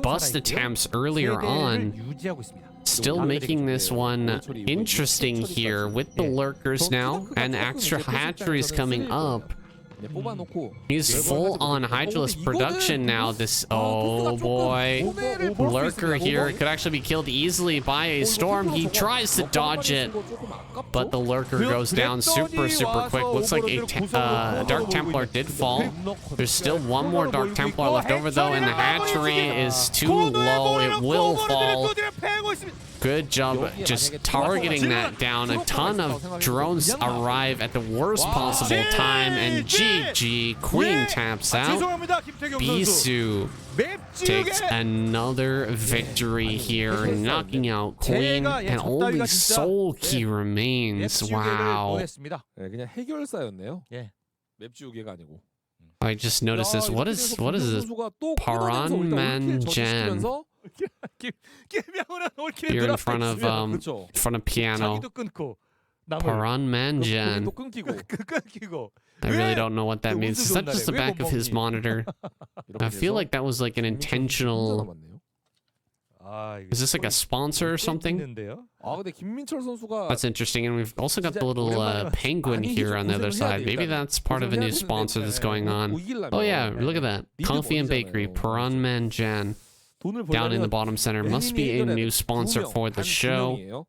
bust attempts earlier on. Still making this one interesting here with the lurkers now, and extra hatcheries coming up. He's full on Hydralisk production now. This, oh boy, lurker here could actually be killed easily by a storm. He tries to dodge it, but the lurker goes down super quick. Looks like a Dark Templar did fall. There's still one more Dark Templar left over though, and the hatchery is too low. It will fall. Good job just targeting that down. A ton of drones arrive at the worst possible time, and GG, Queen taps out. Bisu takes another victory here, knocking out Queen, and only Soul Key remains. Wow. I just noticed this. What is this? Paran Manjan. You're in front of piano. Paran Manjan. I really don't know what that means. Is that just the back of his monitor? I feel like that was like an intentional. Is this like a sponsor or something? That's interesting. And we've also got the little penguin here on the other side. Maybe that's part of a new sponsor that's going on. Oh yeah, look at that. Coffee and Bakery, Paran Manjan. down in the bottom center. Must be a new sponsor for the show.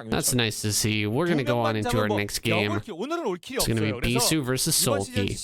That's nice to see. We're going to go on into our next game. It's going to be Bisu versus Sulky.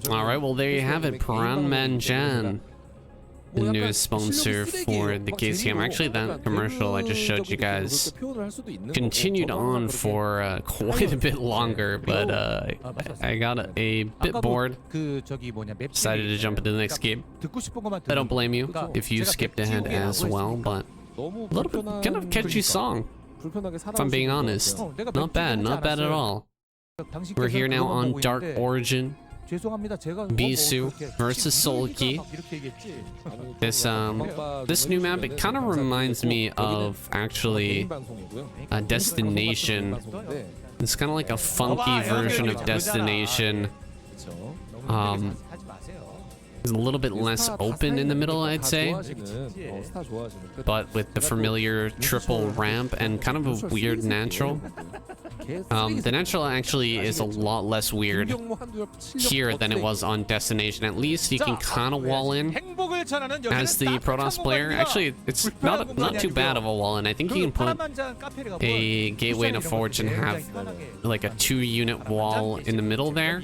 Alright, well there you have it, Paran Manjan, the newest sponsor for the KCM. Actually, that commercial I just showed you guys continued on for quite a bit longer, but I got a bit bored, decided to jump into the next game. I don't blame you if you skipped ahead as well, but a little bit kind of catchy song, if I'm being honest. Not bad at all. We're here now on Dark Origin. Bisu versus Sulky. This new map, it kind of reminds me of actually a Destination. It's kind of like a funky version of Destination. It's a little bit less open in the middle, I'd say, but with the familiar triple ramp and kind of a weird natural. The natural actually is a lot less weird here than it was on Destination. At least you can kind of wall in as the Protoss player. Actually, it's not too bad of a wall in. I think you can put a gateway and a forge and have like a 2-unit wall in the middle there.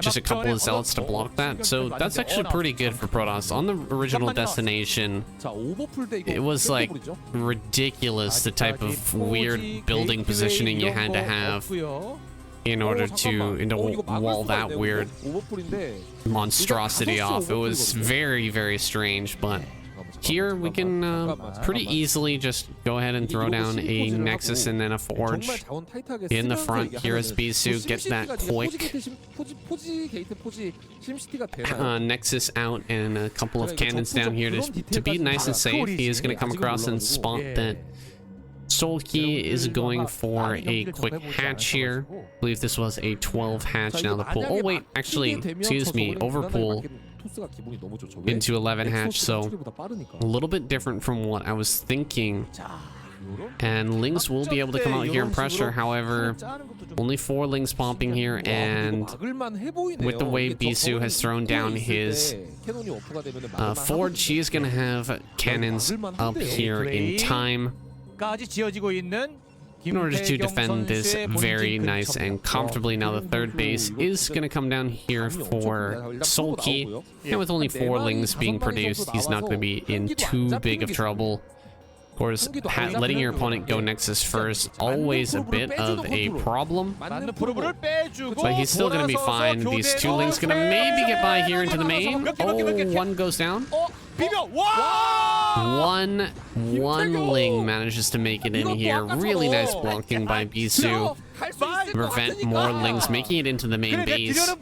Just a couple of zealots to block that. So that's actually pretty good for Protoss. On the original Destination, it was like ridiculous the type of weird building positioning you had to have in order to wall that weird monstrosity off. It was very, very strange, but here we can pretty easily just go ahead and throw down a Nexus and then a Forge in the front here as Bisu gets that quick Nexus out and a couple of cannons down here to be nice and safe. He is going to come across and spot that Solki is going for a quick hatch here. I believe this was a 12 hatch. Now the pool. Oh wait, actually, excuse me, overpool into 11 hatch, so a little bit different from what I was thinking. And Lings will be able to come out here and pressure. However, only 4 Lings popping here, and with the way Bisu has thrown down his Forge, he is going to have cannons up here in time in order to defend this very nice and comfortably. Now the third base is going to come down here for Solki, and with only 4 Lings being produced, he's not going to be in too big of trouble. Of course, letting your opponent go Nexus first, always a bit of a problem, but he's still going to be fine. These 2 Lings going to maybe get by here into the main. Oh, 1 goes down. One Ling manages to make it in here. Really nice blocking by Bisu to prevent more Lings making it into the main base.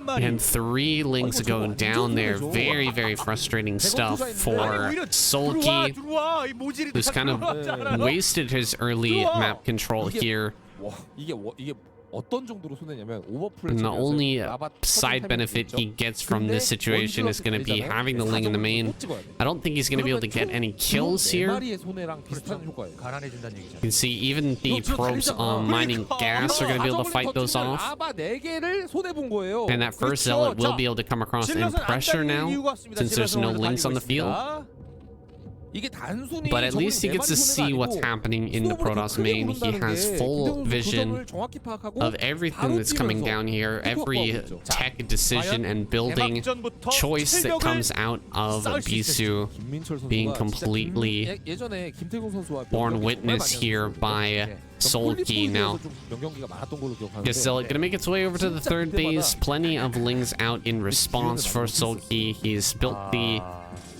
And 3 Lings go down there. Very, very frustrating stuff for Solki, who's kind of wasted his early map control here. And the only side benefit he gets from this situation is going to be having the Ling in the main. I don't think he's going to be able to get any kills here. You can see even the probes on mining gas are going to be able to fight those off. And that first Zealot will be able to come across and pressure now, since there's no Lings on the field. But at least he gets to see what's happening in the Protoss main. He has full vision of everything that's coming down here, every tech decision and building choice that comes out of Bisu being completely borne witness here by Solki. Now, Zealot gonna make its way over to the third base. Plenty of Lings out in response for Solki. He's built the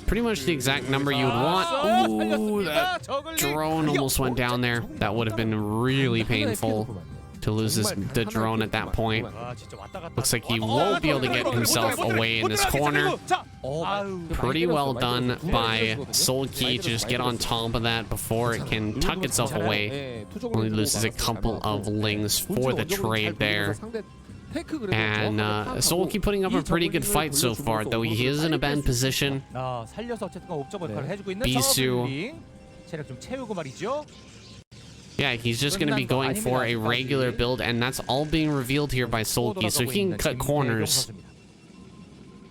pretty much the exact number you would want. Ooh, that drone almost went down there. That would have been really painful to lose the drone at that point. Looks like he won't be able to get himself away in this corner. Pretty well done by Solki to just get on top of that before it can tuck itself away. Only loses a couple of Lings for the trade there. And Solki putting up a pretty good fight so far, though he is in a bad position. Bisu, yeah, he's just going to be going for a regular build, and that's all being revealed here by Solki, so he can cut corners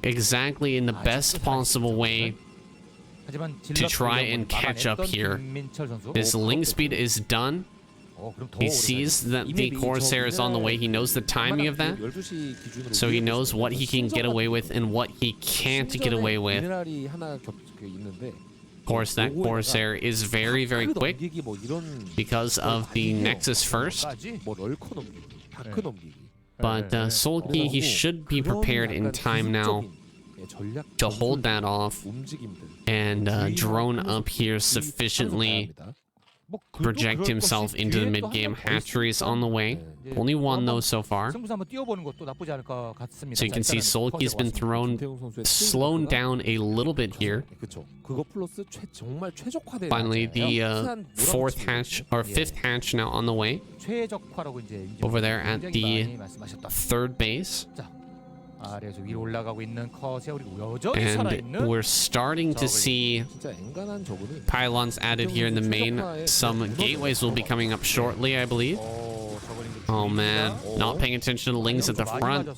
exactly in the best possible way to try and catch up here. His Ling speed is done. He sees that the Corsair is on the way. He knows the timing of that, so he knows what he can get away with and what he can't get away with. Of course, that Corsair is very, very quick because of the Nexus first. But Solki, he should be prepared in time now to hold that off and drone up here sufficiently, project himself into the mid-game. Hatcheries on the way. Only 1 though so far. So you can see Solki's been slowed down a little bit here. Finally, the 4th hatch or 5th hatch now on the way. Over there at the 3rd base. And we're starting to see pylons added here in the main. Some gateways will be coming up shortly, I believe. Oh man, not paying attention to Lings at the front. A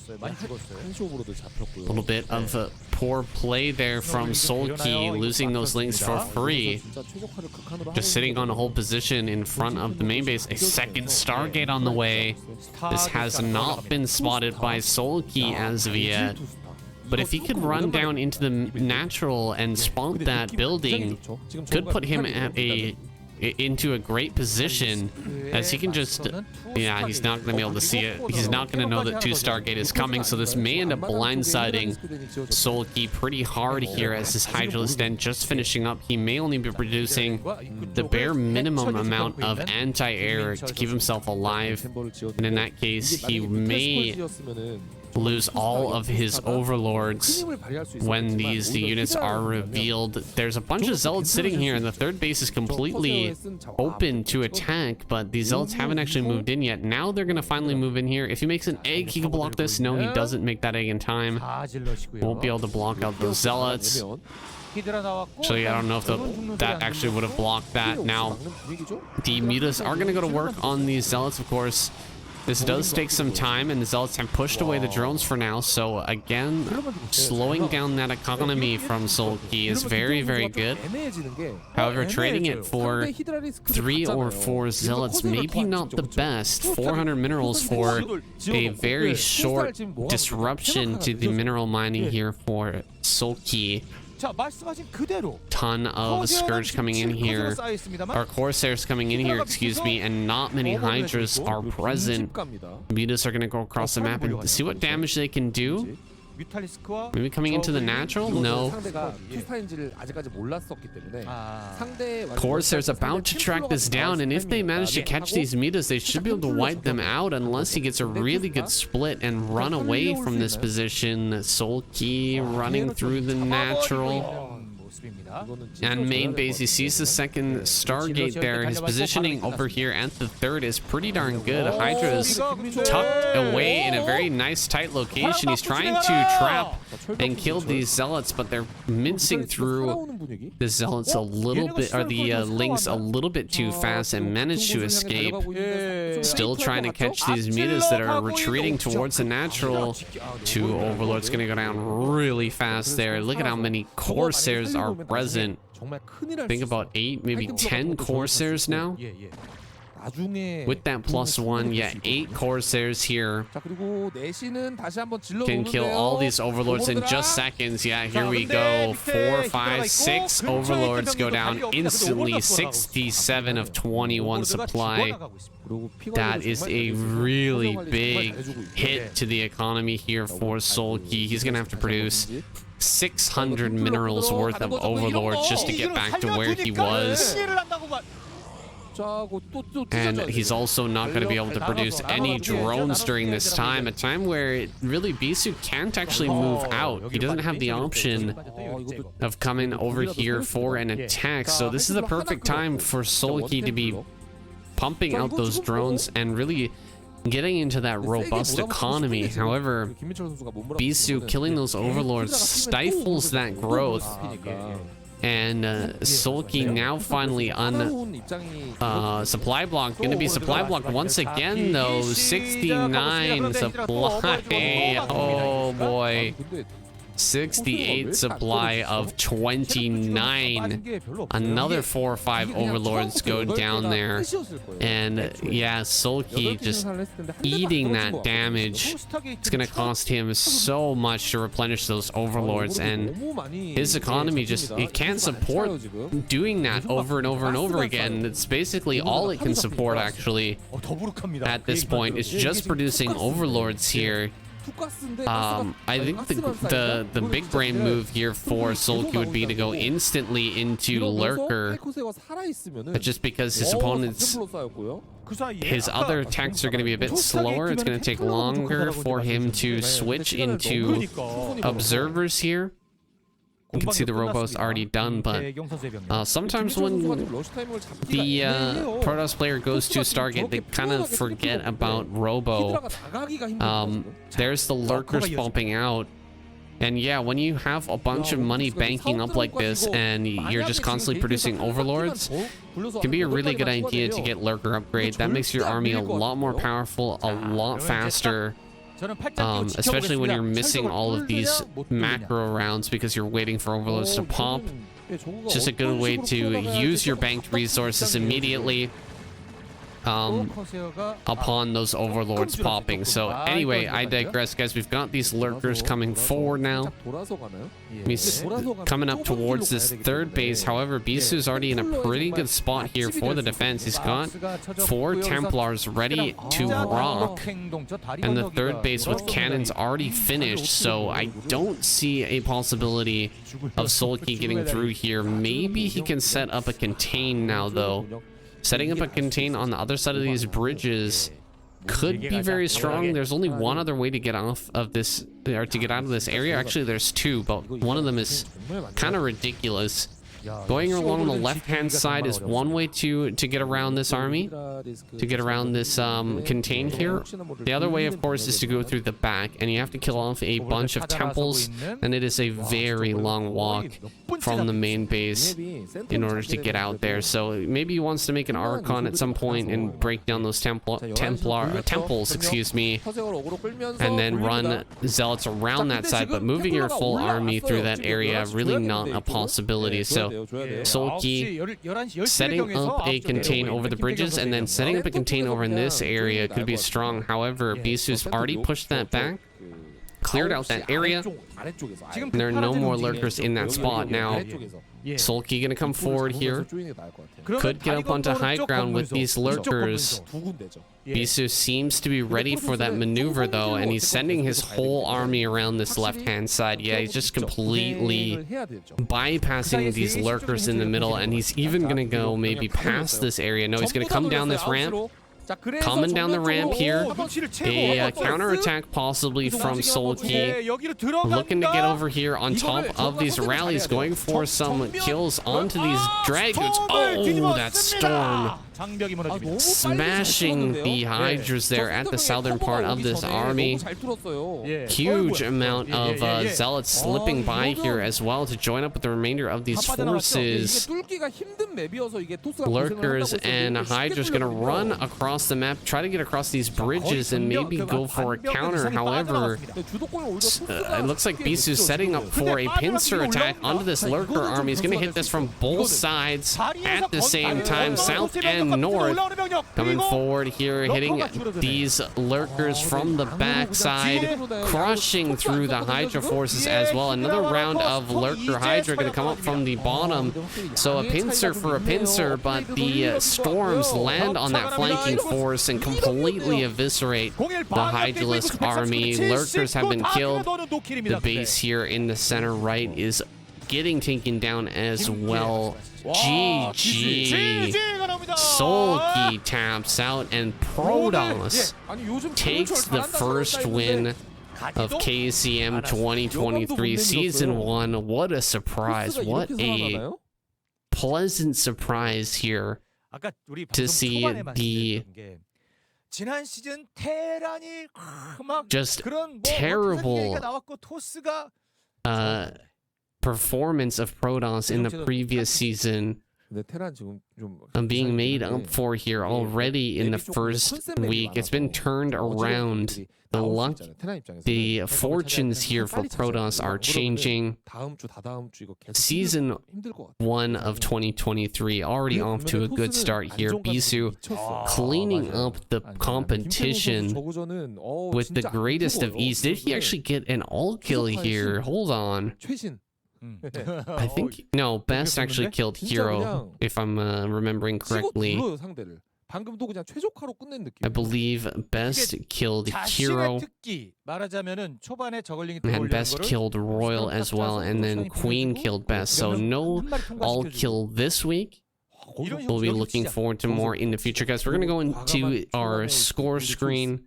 little bit of poor play there from Solki, losing those Lings for free. Just sitting on a whole position in front of the main base. A second Stargate on the way. This has not been spotted by Solki as of yet. But if he could run down into the natural and spawn that building, could put him at a into a great position, as he can just, yeah, he's not going to be able to see it. He's not going to know that 2 Stargate is coming, so this may end up blindsiding Solki pretty hard here as his Hydralisk Den just finishing up. He may only be producing the bare minimum amount of anti-air to keep himself alive, and in that case, he may lose all of his overlords when these units are revealed. There's a bunch of zealots sitting here, and the third base is completely open to attack, but these zealots haven't actually moved in yet. Now they're gonna finally move in here. If he makes an egg, he can block this. No, he doesn't make that egg in time. Won't be able to block out those zealots. Actually, I don't know if that actually would have blocked that. Now, the mutas are gonna go to work on these zealots, of course. This does take some time, and the zealots have pushed away the drones for now. So again, slowing down that economy from Solki is very, very good. However, trading it for 3 or 4 zealots, maybe not the best. 400 minerals for a very short disruption to the mineral mining here for Solki. Ton of Scourge coming in here, or Corsairs coming in here, excuse me, and not many Hydras are present. Mutas are going to go across the map and see what damage they can do. Maybe coming into the natural? No. Corsairs about to track this down, and if they manage to catch these mutas, they should be able to wipe them out unless he gets a really good split and run away from this position. Solki running through the natural. And main base, he sees the second Stargate there. His positioning over here at the third is pretty darn good. Hydra's tucked away in a very nice tight location. He's trying to trap and kill these zealots, but they're mincing through the zealots a little bit, or the links a little bit too fast, and manage to escape. Still trying to catch these mutas that are retreating towards the natural. 2 overlords gonna go down really fast there. Look at how many Corsairs are present. Think about 8, maybe 10 Corsairs now. With that +1, yeah, 8 Corsairs here can kill all these overlords in just seconds. Yeah, here we go. 4, 5, 6 overlords go down instantly. 67 of 21 supply. That is a really big hit to the economy here for Solki. He's gonna have to produce 600 minerals worth of overlords just to get back to where he was. And he's also not going to be able to produce any drones during this time, a time where really Bisu can't actually move out. He doesn't have the option of coming over here for an attack, so this is the perfect time for Solki to be pumping out those drones and really getting into that robust economy. However, Bisu killing those overlords stifles that growth. And Solki now finally supply block. Gonna be supply blocked once again though. 69 supply. Oh boy. 68 supply of 29. Another 4 or 5 overlords go down there, and yeah, Solki just eating that damage. It's gonna cost him so much to replenish those overlords, and his economy just, it can't support doing that over and over and over again. It's basically all it can support actually at this point. It's just producing overlords here. I think the big brain move here for Solki would be to go instantly into Lurker, just because his opponent's other attacks are going to be a bit slower. It's going to take longer for him to switch into observers here. You can see the Robo's already done, but sometimes when the Protoss player goes to Stargate, they kind of forget about Robo. There's the Lurkers bumping out. And yeah, when you have a bunch of money banking up like this and you're just constantly producing overlords, it can be a really good idea to get Lurker upgrade. That makes your army a lot more powerful, a lot faster. Especially when you're missing all of these macro rounds because you're waiting for overloads to pop. It's just a good way to use your banked resources immediately. upon those overlords popping. So anyway, I digress, guys. We've got these lurkers coming forward now. He's coming up towards this third base. However, Bisu's already in a pretty good spot here for the defense. He's got 4 Templars ready to rock, and the third base with cannons already finished. So I don't see a possibility of Sulky getting through here. Maybe he can set up a contain now, though. Setting up a contain on the other side of these bridges could be very strong. There's only one other way to get off of this, or to get out of this area. Actually, there's 2, but one of them is kind of ridiculous. Going along the left-hand side is one way to get around this army, to get around this contain here. The other way, of course, is to go through the back, and you have to kill off a bunch of temples, and it is a very long walk from the main base in order to get out there. So maybe he wants to make an Archon at some point and break down those temples, excuse me, and then run zealots around that side. But moving your full army through that area, really not a possibility. So Sulky setting up a contain over the bridges and then setting up a contain over in this area could be strong. However, Bisu's already pushed that back, cleared out that area, and there are no more lurkers in that spot. Now, Sulky gonna come forward here, could get up onto high ground with these lurkers. Bisu seems to be ready for that maneuver, though, and he's sending his whole army around this left-hand side. Yeah, he's just completely bypassing these lurkers in the middle, and he's even gonna go maybe past this area. No, he's gonna come down this ramp. Coming down the ramp here, a counterattack possibly from Sulky, looking to get over here on top of these rallies, going for some kills onto these Dragons. Oh, that storm smashing the Hydras there at the southern part of this army. Huge amount of zealots slipping by here as well to join up with the remainder of these forces. Lurkers and Hydras gonna run across the map, try to get across these bridges and maybe go for a counter. However, it looks like Bisu's setting up for a pincer attack onto this lurker army. He's gonna hit this from both sides at the same time, south and north. Coming forward here, hitting these lurkers from the backside, crushing through the Hydra forces as well. Another round of lurker Hydra going to come up from the bottom. So a pincer for a pincer, but the storms land on that flanking force and completely eviscerate the Hydralisk army. Lurkers have been killed. The base here in the center right is getting taken down as well. GG. Sulky taps out, and Protoss takes the first win of KCM 2023 Season 1. What a surprise. What a pleasant surprise here to see the just terrible performance of Protoss in the previous season being made up for here already in the first week. It's been turned around. The luck, the fortunes here for Protoss are changing. Season 1 of 2023 already off to a good start here. Bisu cleaning up the competition with the greatest of ease. Did he actually get an all kill here? Hold on. I think, no, Best actually killed Hero, if I'm remembering correctly. I believe Best killed Hero, and Best killed Royal as well, and then Queen killed Best. So no all kill this week. We'll be looking forward to more in the future, guys. We're gonna go into our score screen.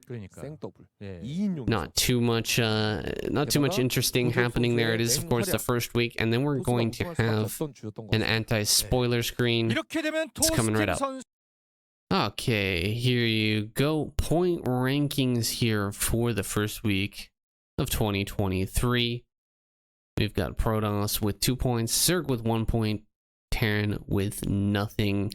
Not too much interesting happening there. It is, of course, the first week, and then we're going to have an anti-spoiler screen. It's coming right up. Okay, here you go. Point rankings here for the first week of 2023. We've got Protoss with 2 points, Zerg with 1 point, Terran with nothing.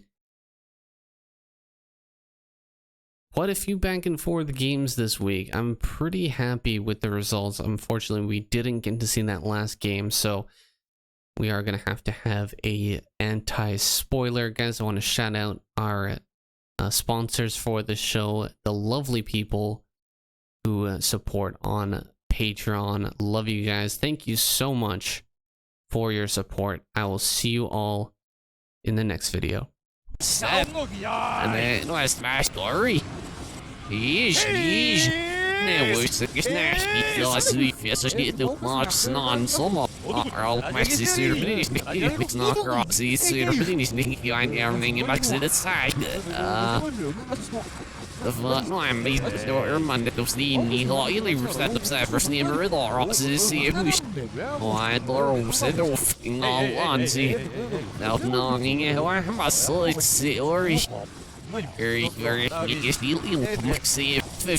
Quite a few back and forth games this week. I'm pretty happy with the results. Unfortunately, we didn't get to see that last game, so we are going to have a anti-spoiler. Guys, I want to shout out our sponsors for the show, the lovely people who support on Patreon. Love you guys. Thank you so much for your support. I will see you all in the next video. Sep, and then was my story. Nee, we zitten nasty. Ja, zie je, ze zit op max non sommer. Al my sister is niet not crossy. Sister is niet going everything back to the side. No, I'm busy. Door man dat op zien niet. Jullie verstaan op zijn versnemen met al. Ze zie je. Oh, door zit of in al aan zie. Nou, nonging hoor, maar zo is sorry. Very, ik is die zie the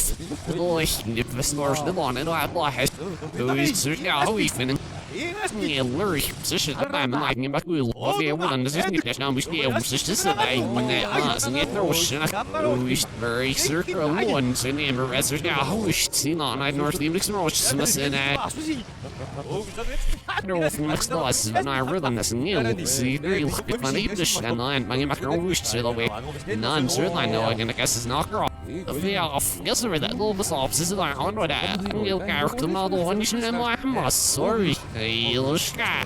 boy, the stores, the one, and I blast. Who is yeah, who is finning? Yeah, Larry, position, I'm liking back wheel. Okay, one, this is not now, we stay on sisters. I when that and yet no shot. Who is very circle one, so name a reser now. Who is seen on I north the mix roach, Smith and no from next to us, and I rhythm this and you see, very look at my neighbors and I'm banging back around wish to the way. None, certainly I know, I can guess it's not girl. Yes, sir, that little bit off. This is our own with that. You'll get the model when you should have my sorry. Hey, little sky.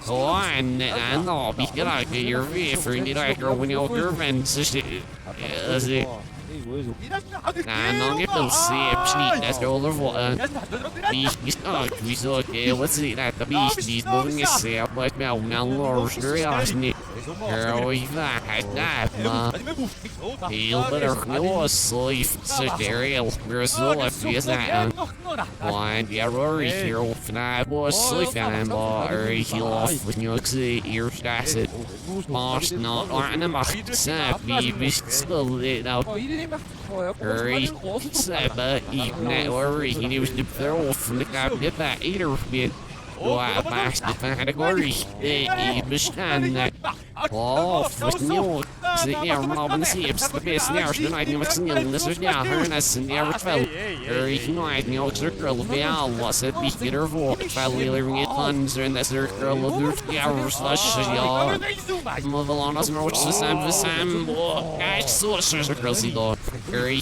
Oh, and I'll be get out of your way for you like her when you're girlfriend. Is it? I'll get them see if she that's all of what. We saw okay, let's see that the beast is moving itself, but now Lord's curiosity. Girl, you've had that, ma. He'll better know us, so if such area, we're so left is that. Why, the Rory here, and I was sleeping, and he'll off with you, see, you're it. Boss, not on a macht, sap, be still lit out. Hurry, sap, even that worry, he knew to throw off from the cabinet that eater bit. Why, bastard, category, he bestand that. Oh, first new. Sit down, Robin, see if the best now, should I do this is now, harness, and never fell. Hurry, night, no circle of the owl, was it be bitter for finally living it funds in the circle of the hours, slush, yard. Move along us, no, it's the Sam, guys, so circle, see, Lord. Hurry,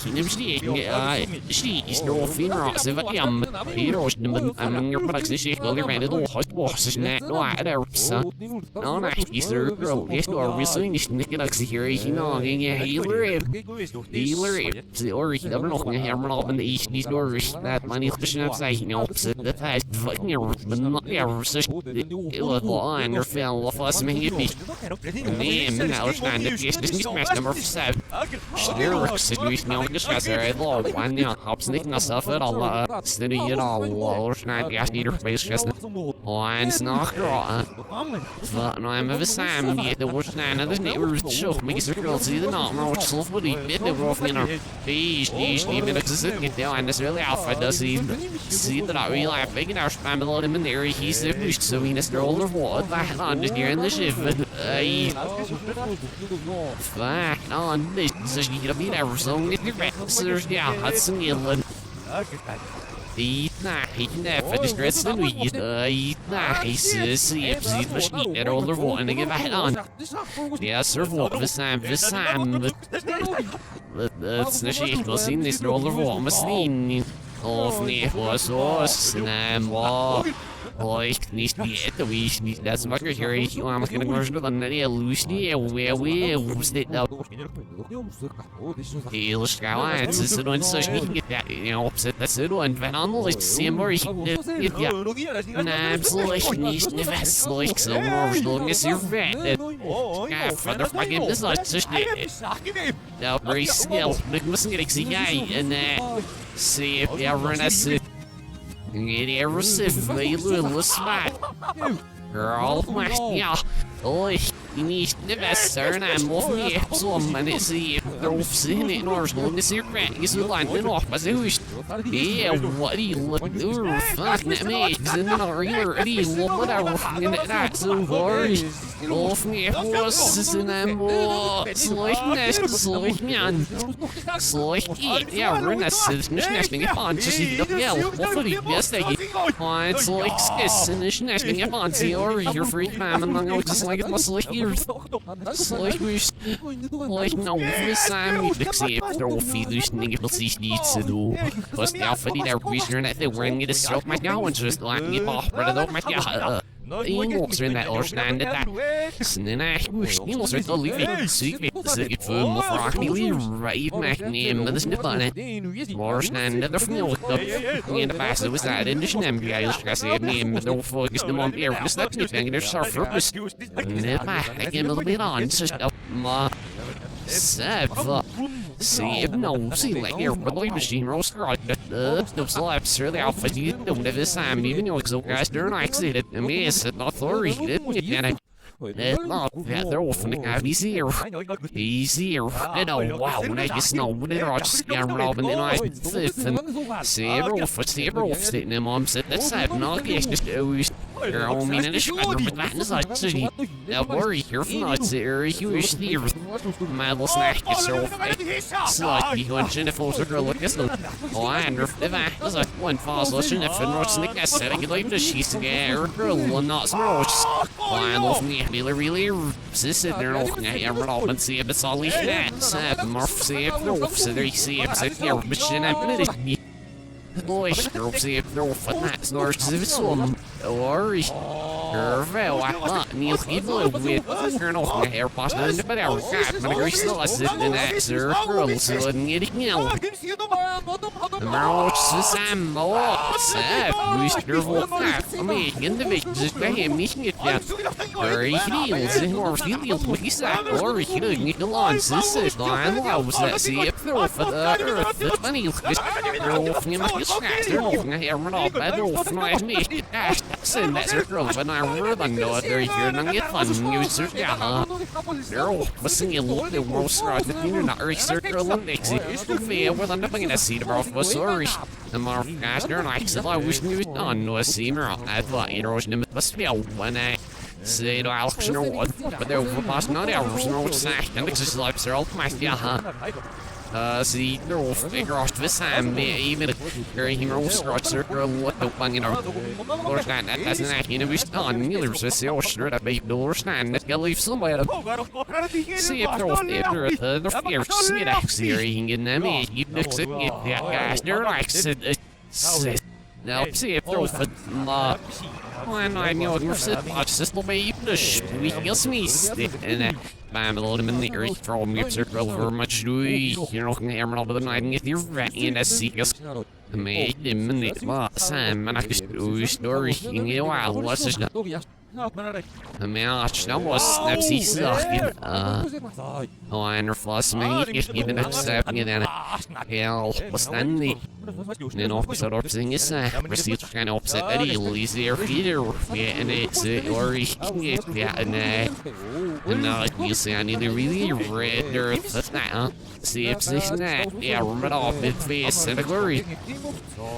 she's no funeral, if I am. Heroes, I'm your products, she will be rented all hot washes, no, I don't, son. No, not circle. Yes, no, we're seeing this Nicholas here. You know, healer, the original nog een helemaal op in de east, die door that money pushing outside, you know, the past fucking but not ever such it was on your fell off us, man, you be. And now it's time to guess this match number 7. Still, situation, no, discuss there, long one, you know, hops nicking us off at all, steady it all, or not gas meter space just one's not raw. But no, I'm of a Sam, the worst nine of the neighbors show me circle, see the not more self would eat the rough in our face, even if get down necessarily alpha does he see that I really big in our spam below him in there, he's the push, so he has rolled of what back on just here in the ship, but back on this, so you get a bit ever so get your back, so there's yeah, Hudson Yellen. He can never disgrace the weed. He sees the machine at all the water and give a on. Yes, sir, what the same, but that's the sheep was in this roll of water machine. Of me was us, and like, nicht die wie nicht das mag ich hier ich am kann nur dann der Lucy we steht da die Luskawa es ist so ein so nicht ja opposite das so ein wenn anders ich sehe more ja na absolutely nicht ne was like so more so ist ihr red ja father fucking this like just ja very still wir müssen get sie and see if everyone has It ever sif little smart. Girl, yeah. Oh, you need the best, sir, and I'm off the so I'm gonna see if they're off seeing it, or as long as you're ready, is the line off, but who's Yeah, what do you look? Ooh, fuck me. In the arena, whatever. In that so hard. Of me, was in them more. Sloich man. Sloich, yeah, Renaissance, Nashing upon to see the yell. What would he best take? Fine, Sloich skiss, and Nashing upon see, or your free time, and I'm just like it was like years. Sloich wish, like no, this time we see if there will be listening if it's needs to do. Plus, the alpha did our reason that they were in the stroke my now and just like it off, but I don't my Ingels in that ocean that Sninash, Ingels are the living secret, secret food, more rocky, right, Magnum, the snip on it. More stand at the final in the past, it was that in the Shnambi, I said, name, but don't focus them on air, because that's nothing, there's our purpose. Never, I get a little bit on, just ma. See, no, see, like your really machine roaster, no slaps, sir, the alpha, you don't have this time, even though it's so guys, they're not excited. I mean, it's not authority, and not that they're often easier. Easier. I know, wow, I just know, but they're all just getting robbed, and then I fifth and several, sitting in mom said, that's sad, not just always. You're all mean in a shot, but that is not city. Now worry, you're not there, you is near. My little snack is so slut, you want Jennifer to girl look this little. Oh, I wonder if that was a one fossil Jennifer and what's the guess setting it like the she's a girl, and not small. I love me, really, sit there looking at you, run up and see if it's all like that. Morph, see if no, so there you see if it's your mission, I'm boy, girl, see if they're off at that snort as if it's one. Or well, I thought Neil people with Colonel Air Boston, but our cat, but a grace the lesson in that, sir, girl, so getting ill. The marrows to Sam, oh, Seth, Mr. Wolf, I mean, in the visions, I am making it down. Or he heals, and or feels what he said, or he doesn't need the lawns, this is the line loves that see if they're off at the earth, the funny, they're off in my snacks, they're off in here, run off, they're off my me, dash, send that circle, but I really know it, they're here, and get fun, users, yeah, they're off, but singing look, the world start, the finger not circle, and Nixie, it's the fear, we're not going to see the off, but sorry. The more guys, they're like, if I wish you done, no, see me, I thought you know, must be when I say to Alex, no, but there was not hours, no snack, and it's just like, sir, I'll my see, they're all figure off this time, even very hero structure, what the one, you know, or that's an act, you know, we're done, neither is this, or sure, that baby door stand, let's go leave somewhere. See if they're off there, the fear, see it, actually, you can get me, you mix it, yeah, guys, they're like, now, see if they're off when I know you're system be we can sneeze and I'm a little bit near from your circle over much you know hammer over the night and get your rat in a seekers made him in the Sam and I just do story in a while what's this I mean, I was snapsy sucking. Oh, and floss me, even if stepping in and hell, what's that neat? Then opposite or thing is received kind of upset that he'll easier feeder, and it's or he can get that and now you see I need to really red earth, that's not, see if it's not, yeah, run off mid face and a glory.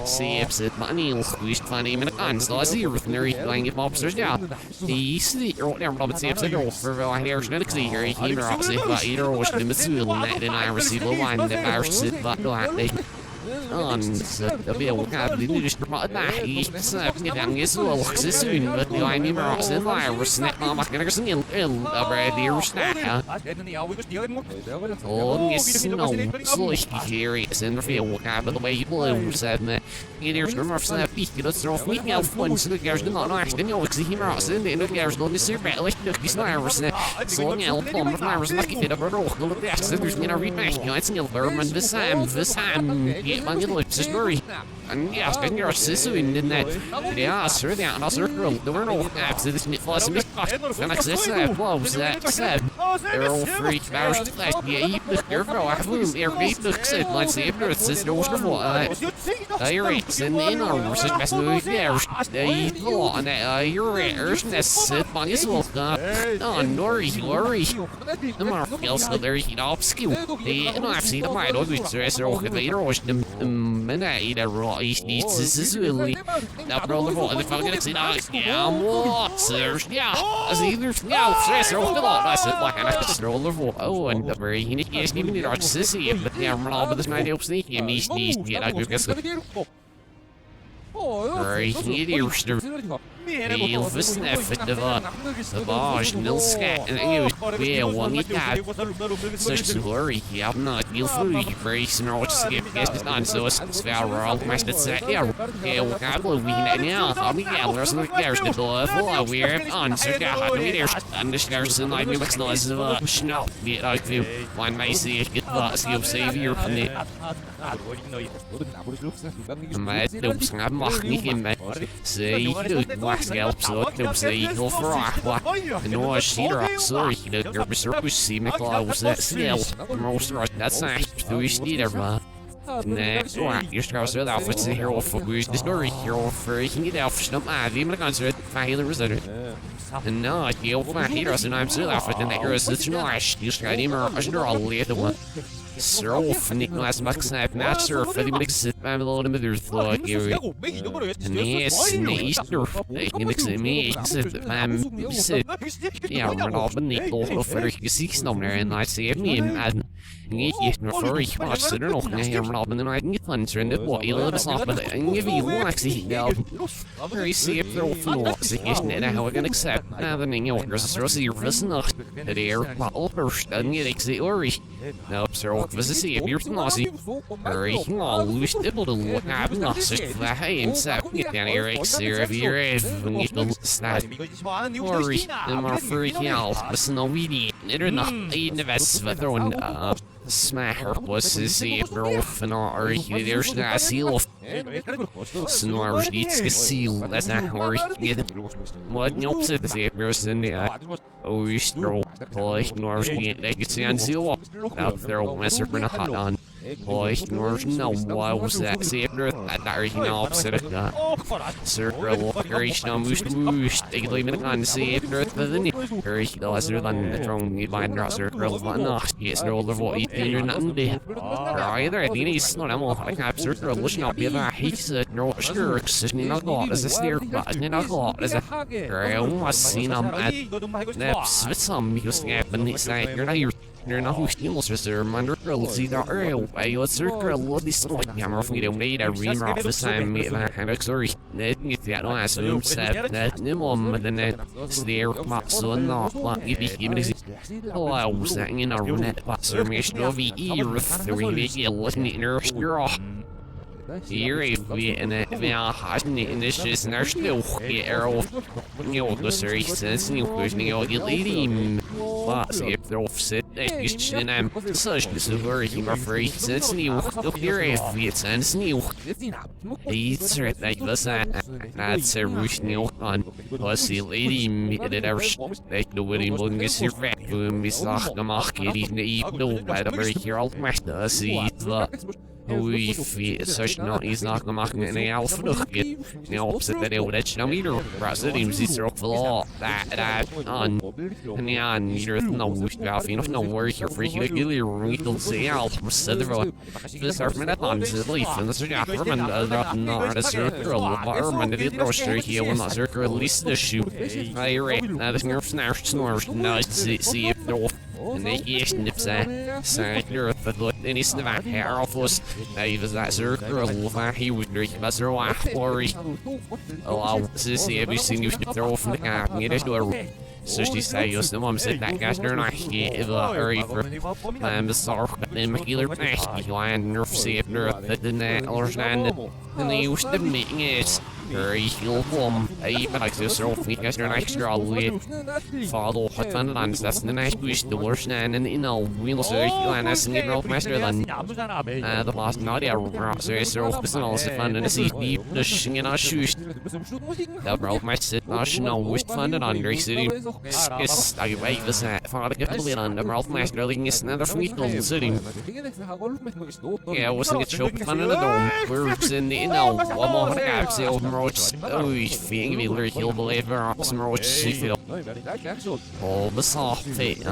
See if it's money, we should find him in a gun, so I see with Neri going if officers down. He's the never know, but see if it's a girl for I hear genetic here, he never opposite, but either was the Mitsubishi, and then I receive a line that I receive, but no, the bill got the news about that. He's getting his little soon, but the I never was in virus, snap on my fingers and ill, a brand new snack. Oh, yes, no, slush here is in the field, by the way you blew, said me. Here's the rough snap, let's throw me out once the girls do not actually know it's the heroes in the girls don't see badly. He's virus, so now, bomb virus, lucky bit of a roll, the best, there's no rematch, it's nil, Verman, this time, get my lips is blurry. And yes, and you're a sister in that. Yeah, sir, the answer girl, there were no apps that isn't for some and access that blows that said. They're all free hours to that. Yeah, you look careful, I flew air beat looks at let's see if there's this no before. You're right, and then our such best movie there. They go on that, you're right, that's it, money is well done. No, worry. The more else, so there you know, skill. And I've seen the mind of which dress or later was the men I der right is really now brother what the fuck is it yeah what sir yeah as either yeah stress or the lot I said like I just roll the oh and the very you need even the sissy but yeah roll but this night helps sneaky and these get I guess very idiot heel versneffen de barge nul scat en you weer one you have such a worry yeah not heel free brace and all skip guess on so it's fair all my set yeah I believe we now I mean yeah there's no there's the door for we're on so yeah we there and the stairs and I mix noise of snow yeah I feel one may see it get the skill savior from it maar het snap mag niet in mij say scalp so they'll say no for no sheer sorry the research see me close that scale most that's not do you need a next one you're supposed to out with the hero for who's the story hero for you can get out for some idea I'm going to find the result and no you'll find heroes and I'm still out with the heroes it's nice you should him or I should all the one surf and Nicholas Maxnap master for the mix it I'm a little bit of thought area and yes Easter they mix it me I'm sit yeah run off and Nicholas for you see some there and I see me and you for each watch so don't know here run off and then I can get funds and what you little soft but I can give you one actually now very see if they're all so isn't how we're gonna accept now the new orders are see your not the air bottle first and get exit or no so was to see if you're noisy very small loose able to look at not so that hey and so get down here if you're when you the snap worry and more freaking out but no we need it or not even if it's throwing smacker was to see if they're off and all or there's not seal snore needs to seal that's not worry what nope said to see if there's in the oh you stroll boy nor they can see on seal out there messer for a hot on boy nor no why was that see if there's that you know opposite of that circle operation on moosh they can leave it on to see if there's the very lesser than the throne you find our circle but not yes no other what you're not in there either I think he's not I'm like I'm circle looking up here he's no sure sitting not got as a steer but not got as a I almost seen him at naps with some because and it's like you're not who's still just a reminder to see the area let's circle what this like camera from you need a ream off the time me and sorry that get that on as room set that nimom the net steer so not like if you hello was that in our net but sermation of the the looking in your straw here if we in it we are hiding in this is now still arrow you the series sense you pushing you get leading but if they're offset and I'm such this is very humor free sense you here if we sense you he's right like this that's a rush new on plus the lady it ever like the wedding will get your back boom is not the market is no by the very here all my see we feel such not he's not gonna make any alpha get the opposite that it would edge no meter president is so flaw that on and the on meter no wish about enough no worry you're freaking you will see alpha several this argument on the belief and the government not a circle environment the grocery here will not circle at least the shoe I rate now the nerve snarf no see if they're and they yes nips that you're the any snap hair off was even that circle he would drink but so I worry allow to see every single throw from the car and get it so she say you the mom said that guy's there not get the hurry for the sorry then killer you and nerve see if nerve that didn't understand and they used to meeting it very warm even like this so we guys are extra late follow hot fun and that's the nice wish the worst and you know we'll say and that's in the master than the last night so it's all fun and see deep the shinging our shoes that broke my sit national wish fun and under city is I wait this father get a on the mouth master looking is another from the city yeah wasn't it show fun in the dome we're in the you know one more gaps oh he's feeling me very kill believer some roach feel all the soft feet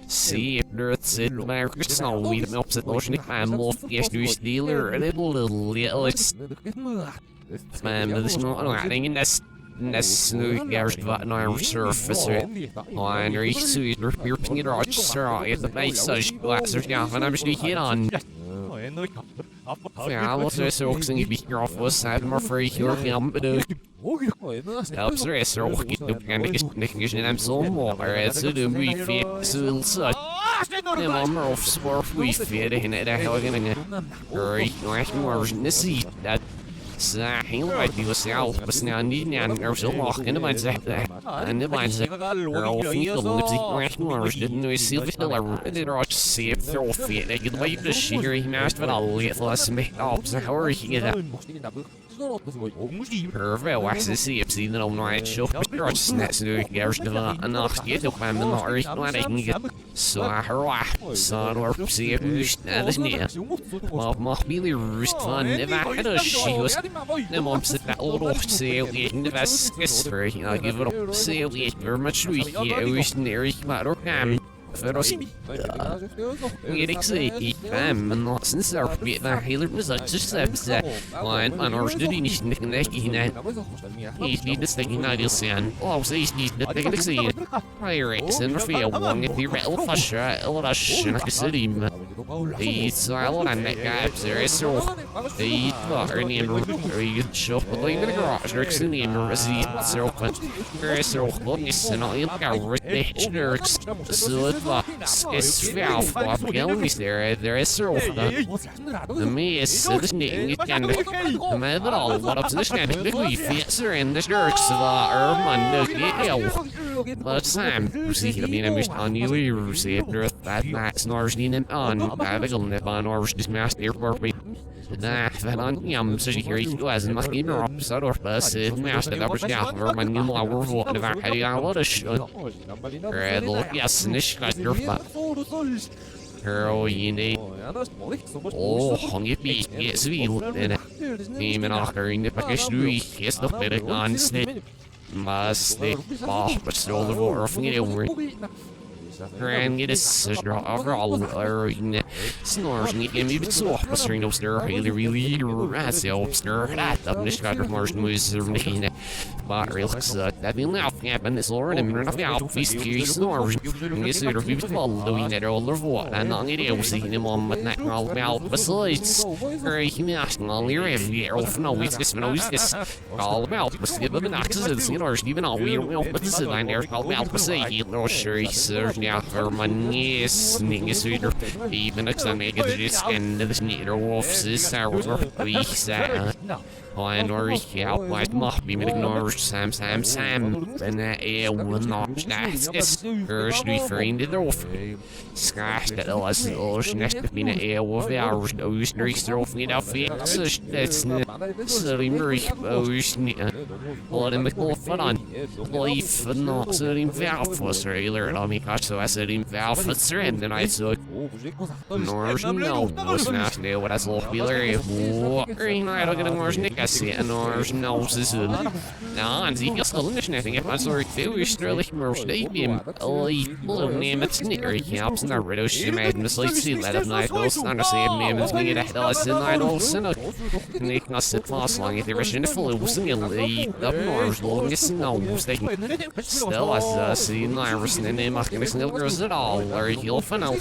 See if there's a Marcus now we the opposite logic I'm off yes to dealer a little it's man there's no writing in this snug garage button on surface on reach to your ping or straw if the base such glasses down and I'm just hit on yeah, I was just focusing if you're off was side more free here but helps the rest of the and I'm so more it's a do we feel so such the number of sport we fit in it how again great nice more see that Hang right to yourself, but now need and there's a walk in the mindset and the mindset girl feel lipsy rash more didn't we see the killer did or see if they're fit they could wait the sheer he mashed but I'll let us make up so how are you get Perfect, wax the see if see the night show or snacks to garage enough get up and not reach what I can get so I heard son or see if you stand near well must be the roost fun if I had a she was the mom said that little sail in the best history I give it up sail very much we wish near matter för oss Erik säger men sen så vi där hela resultatet så man har det inte inte hinna i det stänger när det sen och så är det det säger Erik sen för jag wanted the real fashion eller att city i så alla den gaps there is so i var ni en shop på in the garage Erik's in the receipt so but there is so obvious and all you got Erik's so it's fair for there is so the me is this thing and the man all what up to this kind of we fixer in the Erik's man but Sam see I mean I'm just on you see that that's Norwegian on I will never Norwegian this master airport Nah, fan yam så här gick det as man in upp så då bus master där på ja för man nu har vår det var här jag var det då yes nish got your fat Girl, you need hon är bi yes vi det men after in det package du yes då det kan snit mas det bara så det var för det över Terran get a sister overall or snores and get me bit so string up there really rats upster that up this got Mars moves making but real that being now happen this Lauren and run off out feast here snores guess it will be following that all of what and on it will see him on but not all about besides very national review of no it's this all about but the boxes and snores even all we will but this is line there all about but say you know sure ja, för man är sningesvidder even if some make it just and the sneaker wolves is sour we say and or yeah like must be med ignore Sam and will not that's first we find it off scash that was next to me of hours those streets off me out so that's so very what in the coffin on life not so in valve was trailer I mean so I said in valve for trend and I saw no was not there what I saw feeler I don't get more snick I see and no this ja and sie ist nicht nothing if I saw it they were sterling more stadium little name it's near ich hab's in der radio she made me sleep see let up night those on the same name as me that hell is in I don't sin and they can sit fast long if they're in the full losing in the north long is no mistake still as see Iris and they making the snillers at all or he'll find out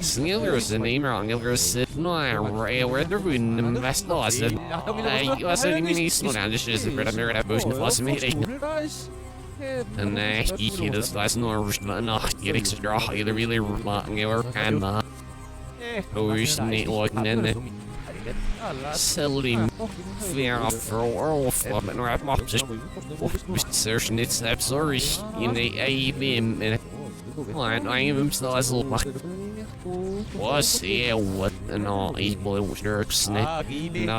snillers the name wrong you'll sit no where they're in the best loss I said me slow down this is the bread I'm here at motion plus me and he does last Norwich but not getting to draw either really or and oh neat looking in the selling fair for all from and wrap up just searching it's sorry in the ABM and I am still as little was what and all equal works no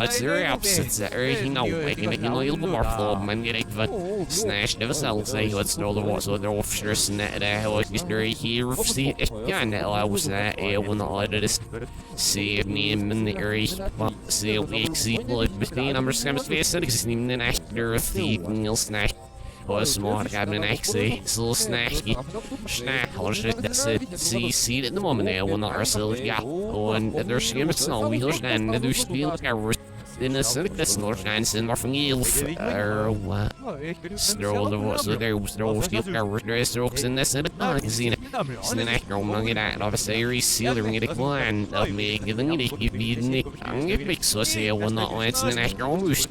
it's very opposites that you know making it a little more full man getting but snatched of a cell say let's know the what so they're offshore net how it's very here see it yeah now I was that will not let it see me in the area see blood between I'm just gonna face it because in the actor thief nil snack was more cabin axi, so snacky. Snack, or shit, that's it. See it at the moment there, we're not ourselves, yeah. Oh, and there's some snow wheels and there's steel carriers. In a circus, no chance in Northern Elf, what? Stroll the what's there was no steel carriers, dress strokes in this magazine. Snack, I'm get out of a series, sealing it a clan, of me giving it a beating. I'm a big saucy, I will not want to snack almost.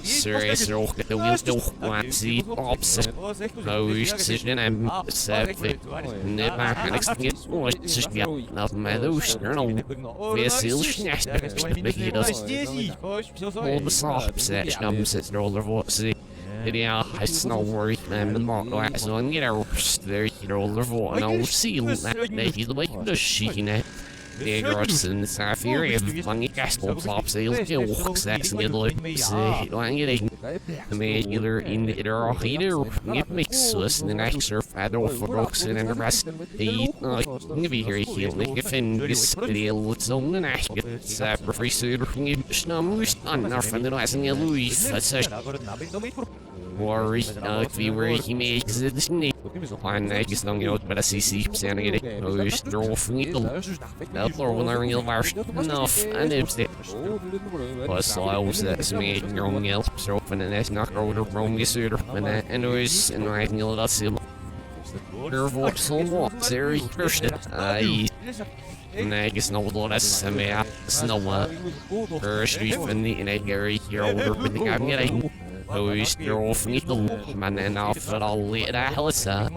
Serious rock at the wheels, no one see opposite. No decision, I'm septic. Never next thing is more just get enough meadows, no. Vessel snack, but he does. All the soft set comes at roller voice. Yeah, it's no worry, man. The mark lights on, get out there, roller voice, and I'll seal that day, the way the sheet. The girls in the South area of funny castle top sales, that's a little language. The regular in the either it makes us the next surf at all for rocks and the rest. The be here, he'll make a fin, this deal, it's on the next. Free suit, snum, on our friend, and a Louis, that's a worry, if we were he makes it sneak. Plan is long out, but I see standing it. Oh, straw from it. Therefore, when I ring the virus, enough, and it's it. Plus, I was that's me, growing help, so often, and that's not over the wrong suitor, and that, anyways, and I can let us see. Your voice so what, Siri, first, I guess no less, I mean, snow, first, and the Gary, you're older, but I'm getting. Oh, you're off the man and off at all later, Helisa.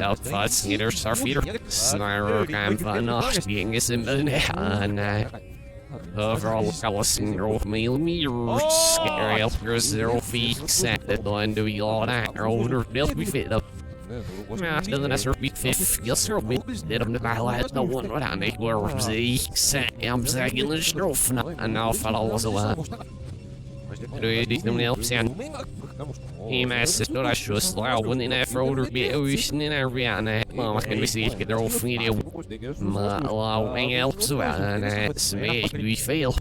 Outfits, neither surfeeder, snarl, and enough, being a simple, and overall, I was in your meal mirrors, scary after 0 feet, set that line to be all that, or older, they'll be fit up. Doesn't as be fifth, yes, sir, we did them to battle has no one without a word, Z, set, I'm zagging the stroke, and now fell was a lot. Do you do them else, and he masses not as just loud when in that older bit of in every and Mama can be seen get their old video. Allowing else and that's me, we fail.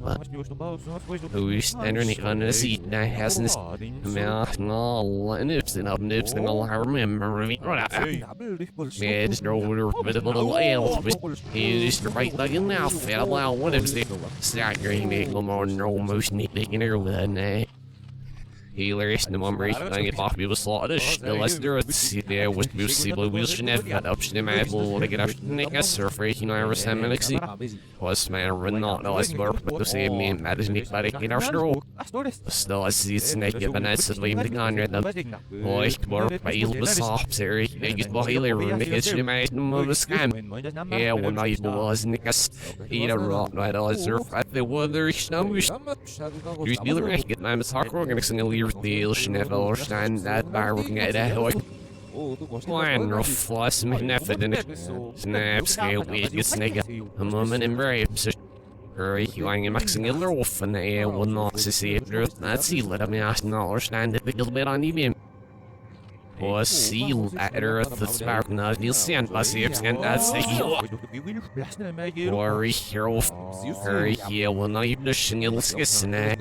Who's standing on the seat that hasn't no, nips and up nips and all I remember. Yeah, just older bit of a little ale, but he's the right leg in now. Allow one of the staggering make more almost nitpicking her with that. Hilarious, the memory, I get off people slaughtered. Still, let's do it. See, there was Busy Blue Wheels, should have got up to the map, to get up to the neck, surf rating, I was 10 minutes. Was man, run not, no, let's work, but to say me, that is me, but in our stroke. Still, I see it's naked, but that's the way the gun read them. Boy, work by the soft, Siri, they get boiler, room, the kitchen, made them of a scam. Yeah, when I was Nickas, eat a rock, right, I'll surf at the weather, snumbers. You deal the rank, get my hard organizing a leer. Deal Schnevel stand that bar looking at that like one rough floss magnificent snap scale weed gets nigga a moment in brave hurry going and maxing a little off and the air will not see if that's see let me ask not stand it a little bit on him or seal at earth the spark not you'll see and see if and that's the worry hero hurry here will not even you'll snack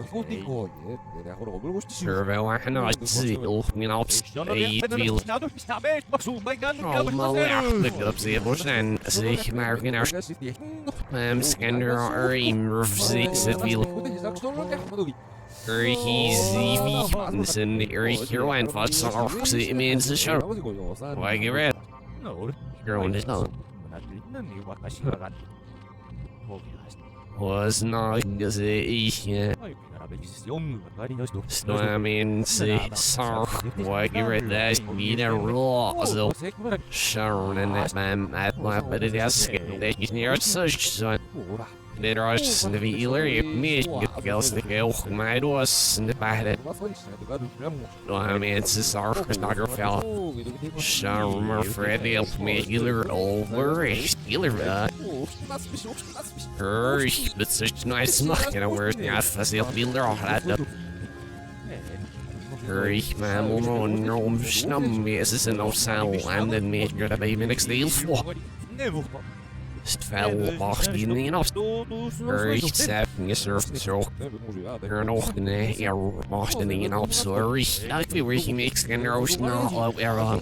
Survey I cannot see you know a feel oh my lap the up the bush and see American air scanner or aim revs it feel very easy and the area here and fought so it means the show. Why get red? Your own is not. Was not because it so I mean, see, sorry, why get rid of that? You know, raw, so Sharon and that man, but it has that you near such son. There are some of the Illyria, me, get girls the girl, my doors, and the bad. No, I mean, it's a sorry, not your fella. Sharon, Freddy, help me, Iller, over, Iller, hurry, but such nice smoke, you know, where's the Alpha Builder all that. Hurry, man, no, snum, yes, it's no sound, and then make your baby next deal for. Stel machtien op. Zo. Er nog een machtien op. Sorry. Ik wil weer niks en er is nou op er.